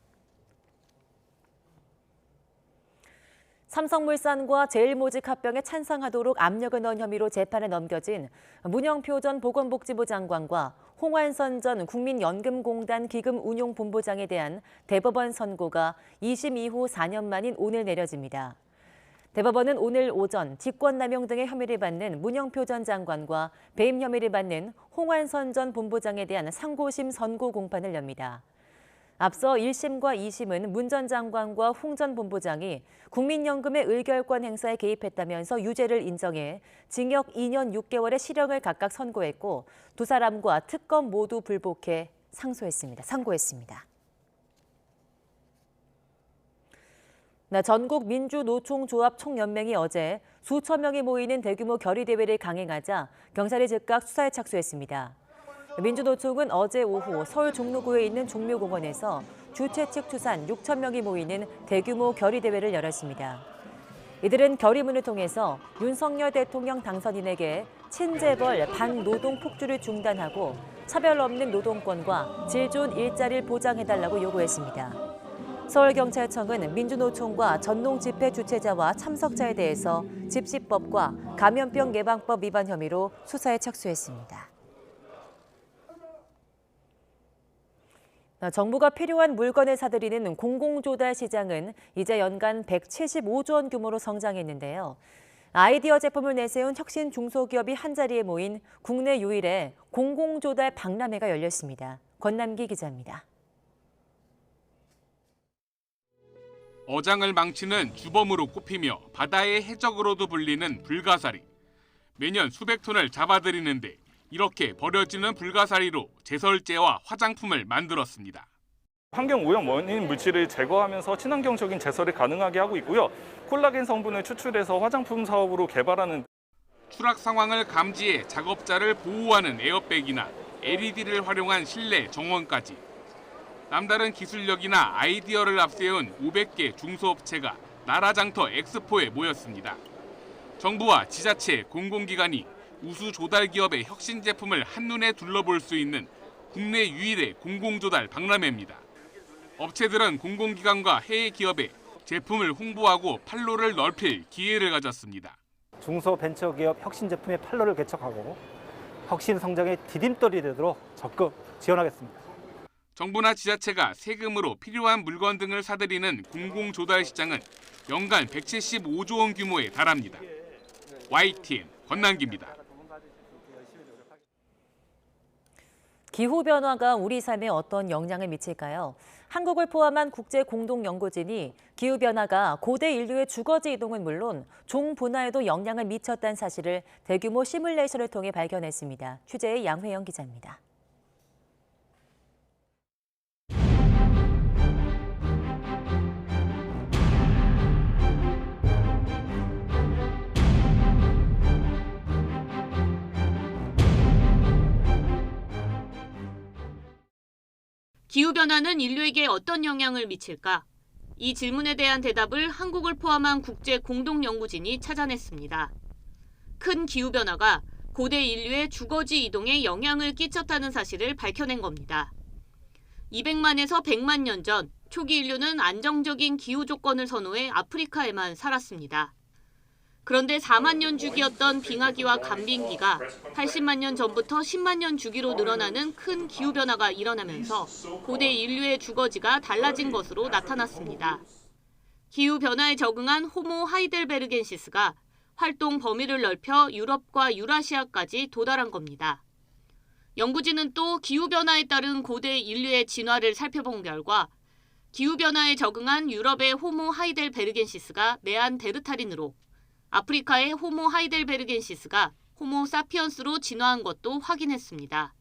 삼성물산과 제일모직 합병에 찬성하도록 압력을 넣은 혐의로 재판에 넘겨진 문영표 전 보건복지부 장관과 홍완선 전 국민연금공단 기금운용본부장에 대한 대법원 선고가 2심 이후 4년 만인 오늘 내려집니다. 대법원은 오늘 오전 직권남용 등의 혐의를 받는 문영표 전 장관과 배임 혐의를 받는 홍완선 전 본부장에 대한 상고심 선고 공판을 엽니다. 앞서 1심과 2심은 문 전 장관과 홍 전 본부장이 국민연금의 의결권 행사에 개입했다면서 유죄를 인정해 징역 2년 6개월의 실형을 각각 선고했고 두 사람과 특검 모두 불복해 상고했습니다. 전국 민주노총조합 총연맹이 어제 수천 명이 모이는 대규모 결의대회를 강행하자 경찰이 즉각 수사에 착수했습니다. 민주노총은 어제 오후 서울 종로구에 있는 종묘공원에서 주최 측 추산 6천 명이 모이는 대규모 결의대회를 열었습니다. 이들은 결의문을 통해서 윤석열 대통령 당선인에게 친재벌 반노동 폭주를 중단하고 차별 없는 노동권과 질 좋은 일자리를 보장해달라고 요구했습니다. 서울경찰청은 민주노총과 전농집회 주최자와 참석자에 대해서 집시법과 감염병 예방법 위반 혐의로 수사에 착수했습니다. 정부가 필요한 물건을 사들이는 공공조달 시장은 이제 연간 175조 원 규모로 성장했는데요. 아이디어 제품을 내세운 혁신 중소기업이 한자리에 모인 국내 유일의 공공조달 박람회가 열렸습니다. 권남기 기자입니다. 어장을 망치는 주범으로 꼽히며 바다의 해적으로도 불리는 불가사리. 매년 수백 톤을 잡아들이는데 이렇게 버려지는 불가사리로 제설제와 화장품을 만들었습니다. 환경오염 원인 물질을 제거하면서 친환경적인 제설을 가능하게 하고 있고요. 콜라겐 성분을 추출해서 화장품 사업으로 개발하는 추락 상황을 감지해 작업자를 보호하는 에어백이나 LED를 활용한 실내 정원까지 남다른 기술력이나 아이디어를 앞세운 500개 중소업체가 나라장터 엑스포에 모였습니다. 정부와 지자체, 공공기관이 우수 조달 기업의 혁신 제품을 한눈에 둘러볼 수 있는 국내 유일의 공공조달 박람회입니다. 업체들은 공공기관과 해외 기업에 제품을 홍보하고 판로를 넓힐 기회를 가졌습니다. 중소벤처기업 혁신 제품의 판로를 개척하고 혁신 성장의 디딤돌이 되도록 적극 지원하겠습니다. 정부나 지자체가 세금으로 필요한 물건 등을 사들이는 공공조달 시장은 연간 175조 원 규모에 달합니다. YTN 권남기입니다. 기후변화가 우리 삶에 어떤 영향을 미칠까요? 한국을 포함한 국제 공동연구진이 기후변화가 고대 인류의 주거지 이동은 물론 종분화에도 영향을 미쳤다는 사실을 대규모 시뮬레이션을 통해 발견했습니다. 취재의 양회영 기자입니다. 기후변화는 인류에게 어떤 영향을 미칠까? 이 질문에 대한 대답을 한국을 포함한 국제 공동연구진이 찾아냈습니다. 큰 기후변화가 고대 인류의 주거지 이동에 영향을 끼쳤다는 사실을 밝혀낸 겁니다. 200만에서 100만 년 전 초기 인류는 안정적인 기후 조건을 선호해 아프리카에만 살았습니다. 그런데 4만 년 주기였던 빙하기와 간빙기가 80만 년 전부터 10만 년 주기로 늘어나는 큰 기후변화가 일어나면서 고대 인류의 주거지가 달라진 것으로 나타났습니다. 기후변화에 적응한 호모 하이델베르겐시스가 활동 범위를 넓혀 유럽과 유라시아까지 도달한 겁니다. 연구진은 또 기후변화에 따른 고대 인류의 진화를 살펴본 결과 기후변화에 적응한 유럽의 호모 하이델베르겐시스가 네안데르탈인으로 아프리카의 호모 하이델베르겐시스가 호모 사피언스로 진화한 것도 확인했습니다.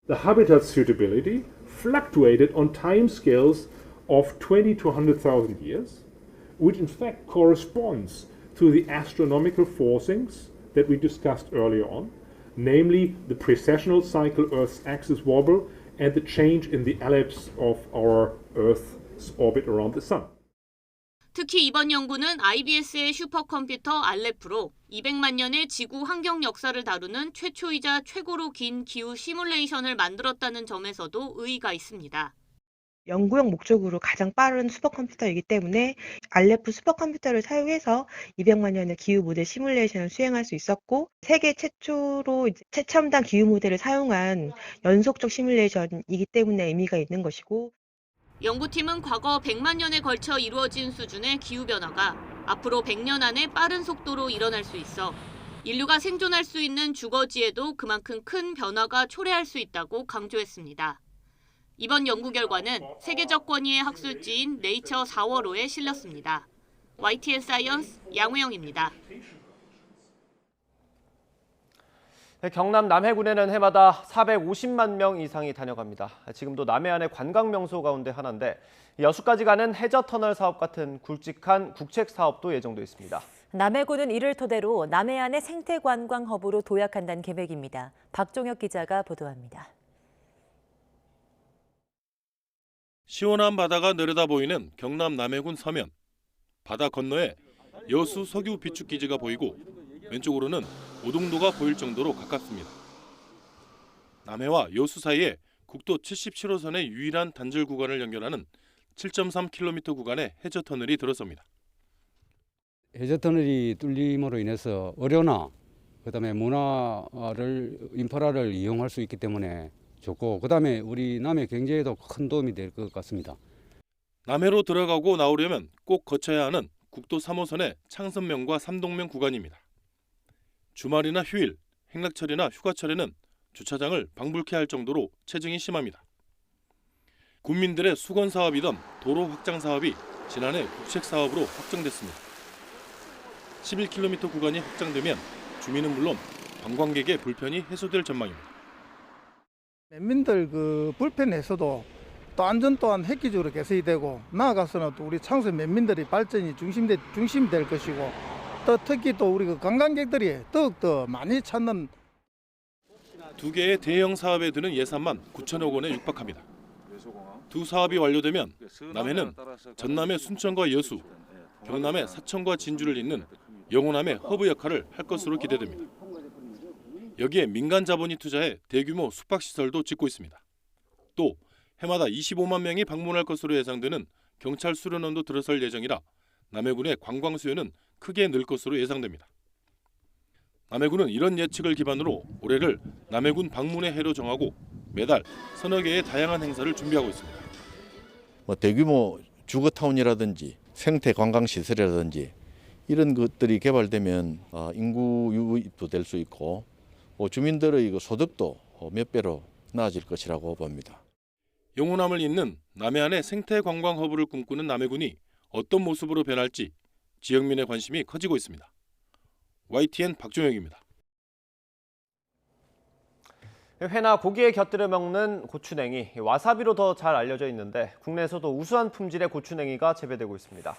The habitat suitability fluctuated on timescales of 20 to 100,000 years, which in fact corresponds to the astronomical forcings that we discussed earlier on, namely the precessional cycle Earth's axis wobble and the change in the ellipse of our Earth's orbit around the Sun. 특히 이번 연구는 IBS의 슈퍼컴퓨터 알레프로 200만 년의 지구 환경 역사를 다루는 최초이자 최고로 긴 기후 시뮬레이션을 만들었다는 점에서도 의의가 있습니다. 연구용 목적으로 가장 빠른 슈퍼컴퓨터이기 때문에 알레프 슈퍼컴퓨터를 사용해서 200만 년의 기후 모델 시뮬레이션을 수행할 수 있었고 세계 최초로 최첨단 기후 모델을 사용한 연속적 시뮬레이션이기 때문에 의미가 있는 것이고 연구팀은 과거 100만 년에 걸쳐 이루어진 수준의 기후변화가 앞으로 100년 안에 빠른 속도로 일어날 수 있어 인류가 생존할 수 있는 주거지에도 그만큼 큰 변화가 초래할 수 있다고 강조했습니다. 이번 연구 결과는 세계적 권위의 학술지인 네이처 4월호에 실렸습니다. YTN 사이언스 양우영입니다. 경남 남해군에는 해마다 450만 명 이상이 다녀갑니다. 지금도 남해안의 관광명소 가운데 하나인데 여수까지 가는 해저터널 사업 같은 굵직한 국책 사업도 예정돼 있습니다. 남해군은 이를 토대로 남해안의 생태관광 허브로 도약한다는 계획입니다. 박종혁 기자가 보도합니다. 시원한 바다가 내려다 보이는 경남 남해군 서면. 바다 건너에 여수 석유 비축기지가 보이고 왼쪽으로는 오동도가 보일 정도로 가깝습니다. 남해와 여수 사이에 국도 77호선의 유일한 단절 구간을 연결하는 7.3km 구간의 해저터널이 들어섭니다. 해저터널이 뚫림으로 인해서 어려나 그다음에 인프라를 이용할 수 있기 때문에 좋고 그다음에 우리 남해 경제에도 큰 도움이 될 것 같습니다. 남해로 들어가고 나오려면 꼭 거쳐야 하는 국도 3호선의 창선면과 삼동면 구간입니다. 주말이나 휴일, 행락철이나 휴가철에는 주차장을 방불케 할 정도로 체증이 심합니다. 군민들의 수건 사업이던 도로 확장 사업이 지난해 국책 사업으로 확정됐습니다. 11km 구간이 확장되면 주민은 물론 관광객의 불편이 해소될 전망입니다. 면민들 불편 해소도 또 안전 또한 획기적으로 개선이 되고 나아가서는 또 우리 창서 면민들의 발전이 중심이 될 것이고 또 특히 또 우리 관광객들이 더욱더 많이 찾는 두 개의 대형 사업에 드는 예산만 9천억 원에 육박합니다. 두 사업이 완료되면 남해는 전남의 순천과 여수, 경남의 사천과 진주를 잇는 영호남의 허브 역할을 할 것으로 기대됩니다. 여기에 민간 자본이 투자해 대규모 숙박시설도 짓고 있습니다. 또 해마다 25만 명이 방문할 것으로 예상되는 경찰 수련원도 들어설 예정이라 남해군의 관광 수요는 크게 늘 것으로 예상됩니다. 남해군은 이런 예측을 기반으로 올해를 남해군 방문의 해로 정하고 매달 서너 개의 다양한 행사를 준비하고 있습니다. 대규모 주거타운이라든지 생태 관광시설이라든지 이런 것들이 개발되면 인구 유입도 될 수 있고 주민들의 소득도 몇 배로 나아질 것이라고 봅니다. 영호남을 잇는 남해안의 생태 관광 허브를 꿈꾸는 남해군이 어떤 모습으로 변할지 지역민의 관심이 커지고 있습니다. YTN 박종혁입니다. 회나 고기에 곁들여 먹는 고추냉이, 와사비로 더 잘 알려져 있는데 국내에서도 우수한 품질의 고추냉이가 재배되고 있습니다.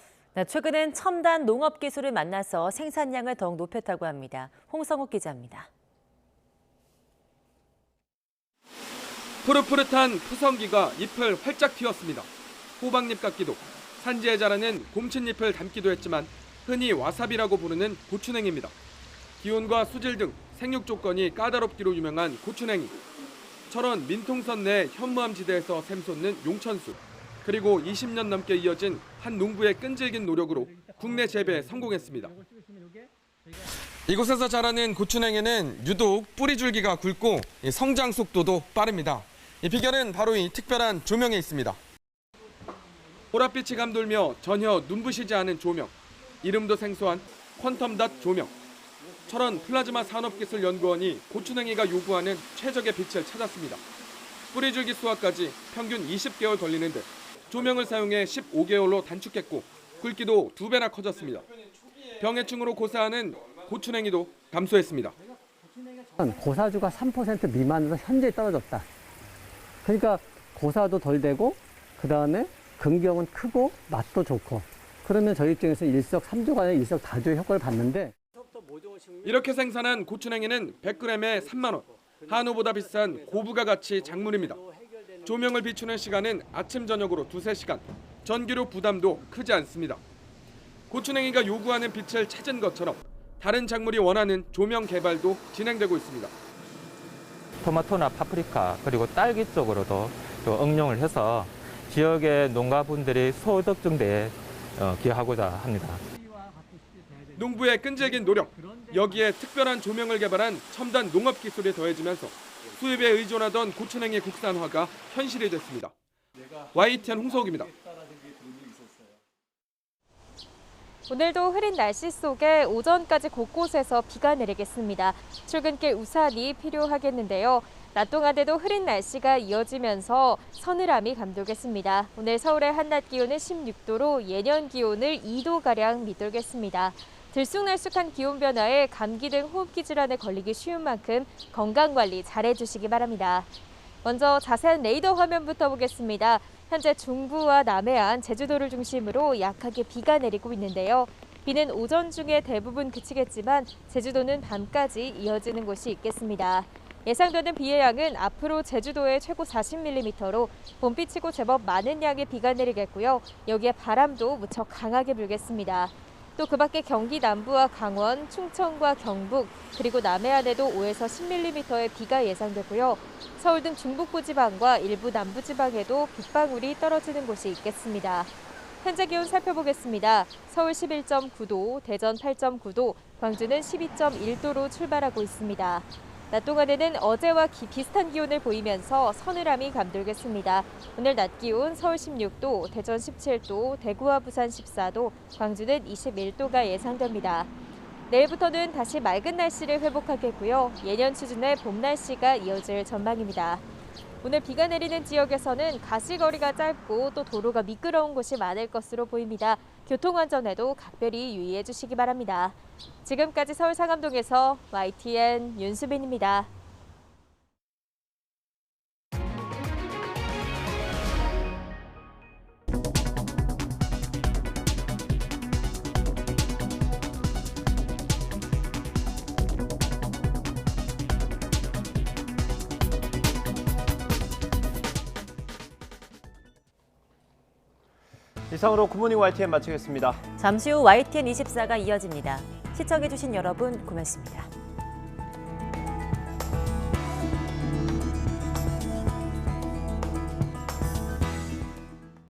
최근엔 첨단 농업 기술을 만나서 생산량을 더욱 높였다고 합니다. 홍성욱 기자입니다. 푸릇푸릇한 푸성기가 잎을 활짝 틔웠습니다. 호박잎 같기도, 산지에 자라는 곰칫잎을 담기도 했지만 흔히 와사비라고 부르는 고추냉이입니다. 기온과 수질 등 생육 조건이 까다롭기로 유명한 고추냉이. 철원 민통선 내 현무암 지대에서 샘솟는 용천수. 그리고 20년 넘게 이어진 한 농부의 끈질긴 노력으로 국내 재배에 성공했습니다. 이곳에서 자라는 고추냉이는 유독 뿌리 줄기가 굵고 성장 속도도 빠릅니다. 이 비결은 바로 이 특별한 조명에 있습니다. 보랏빛이 감돌며 전혀 눈부시지 않은 조명. 이름도 생소한 퀀텀 닷 조명. 철원 플라즈마 산업기술연구원이 고추냉이가 요구하는 최적의 빛을 찾았습니다. 뿌리줄기 수확까지 평균 20개월 걸리는 듯 조명을 사용해 15개월로 단축했고 굵기도 2배나 커졌습니다. 병해충으로 고사하는 고추냉이도 감소했습니다. 고사주가 3% 미만으로 현재 떨어졌다. 그러니까 고사도 덜 되고 그다음에 금경은 크고 맛도 좋고 그러면 저희 입장에서 일석삼조가 아니라 일석다조의 효과를 봤는데 이렇게 생산한 고추냉이는 100g에 3만 원. 한우보다 비싼 고부가 가치 작물입니다. 조명을 비추는 시간은 아침 저녁으로 2-3시간. 전기료 부담도 크지 않습니다. 고추냉이가 요구하는 빛을 찾은 것처럼 다른 작물이 원하는 조명 개발도 진행되고 있습니다. 토마토나 파프리카 그리고 딸기 쪽으로도 또 응용을 해서 지역의 농가분들이 소득 증대에 기여하고자 합니다. 농부의 끈질긴 노력, 여기에 특별한 조명을 개발한 첨단 농업 기술이 더해지면서 수입에 의존하던 고추냉이 국산화가 현실이 됐습니다. YTN 홍석입니다. 오늘도 흐린 날씨 속에 오전까지 곳곳에서 비가 내리겠습니다. 출근길 우산이 필요하겠는데요. 낮 동안에도 흐린 날씨가 이어지면서 서늘함이 감돌겠습니다. 오늘 서울의 한낮 기온은 16도로 예년 기온을 2도가량 밑돌겠습니다. 들쑥날쑥한 기온 변화에 감기 등 호흡기 질환에 걸리기 쉬운 만큼 건강관리 잘해주시기 바랍니다. 먼저 자세한 레이더 화면부터 보겠습니다. 현재 중부와 남해안, 제주도를 중심으로 약하게 비가 내리고 있는데요. 비는 오전 중에 대부분 그치겠지만 제주도는 밤까지 이어지는 곳이 있겠습니다. 예상되는 비의 양은 앞으로 제주도에 최고 40mm로 봄비치고 제법 많은 양의 비가 내리겠고요. 여기에 바람도 무척 강하게 불겠습니다. 또 그 밖에 경기 남부와 강원, 충청과 경북, 그리고 남해안에도 5에서 10mm의 비가 예상되고요. 서울 등 중북부 지방과 일부 남부 지방에도 빗방울이 떨어지는 곳이 있겠습니다. 현재 기온 살펴보겠습니다. 서울 11.9도, 대전 8.9도, 광주는 12.1도로 출발하고 있습니다. 낮 동안에는 어제와 비슷한 기온을 보이면서 서늘함이 감돌겠습니다. 오늘 낮 기온 서울 16도, 대전 17도, 대구와 부산 14도, 광주는 21도가 예상됩니다. 내일부터는 다시 맑은 날씨를 회복하겠고요. 예년 수준의 봄 날씨가 이어질 전망입니다. 오늘 비가 내리는 지역에서는 가시거리가 짧고 또 도로가 미끄러운 곳이 많을 것으로 보입니다. 교통안전에도 각별히 유의해 주시기 바랍니다. 지금까지 서울 상암동에서 YTN 윤수빈입니다. 이상으로 굿모닝 YTN 마치겠습니다. 잠시 후 YTN 24가 이어집니다. 시청해주신 여러분 고맙습니다.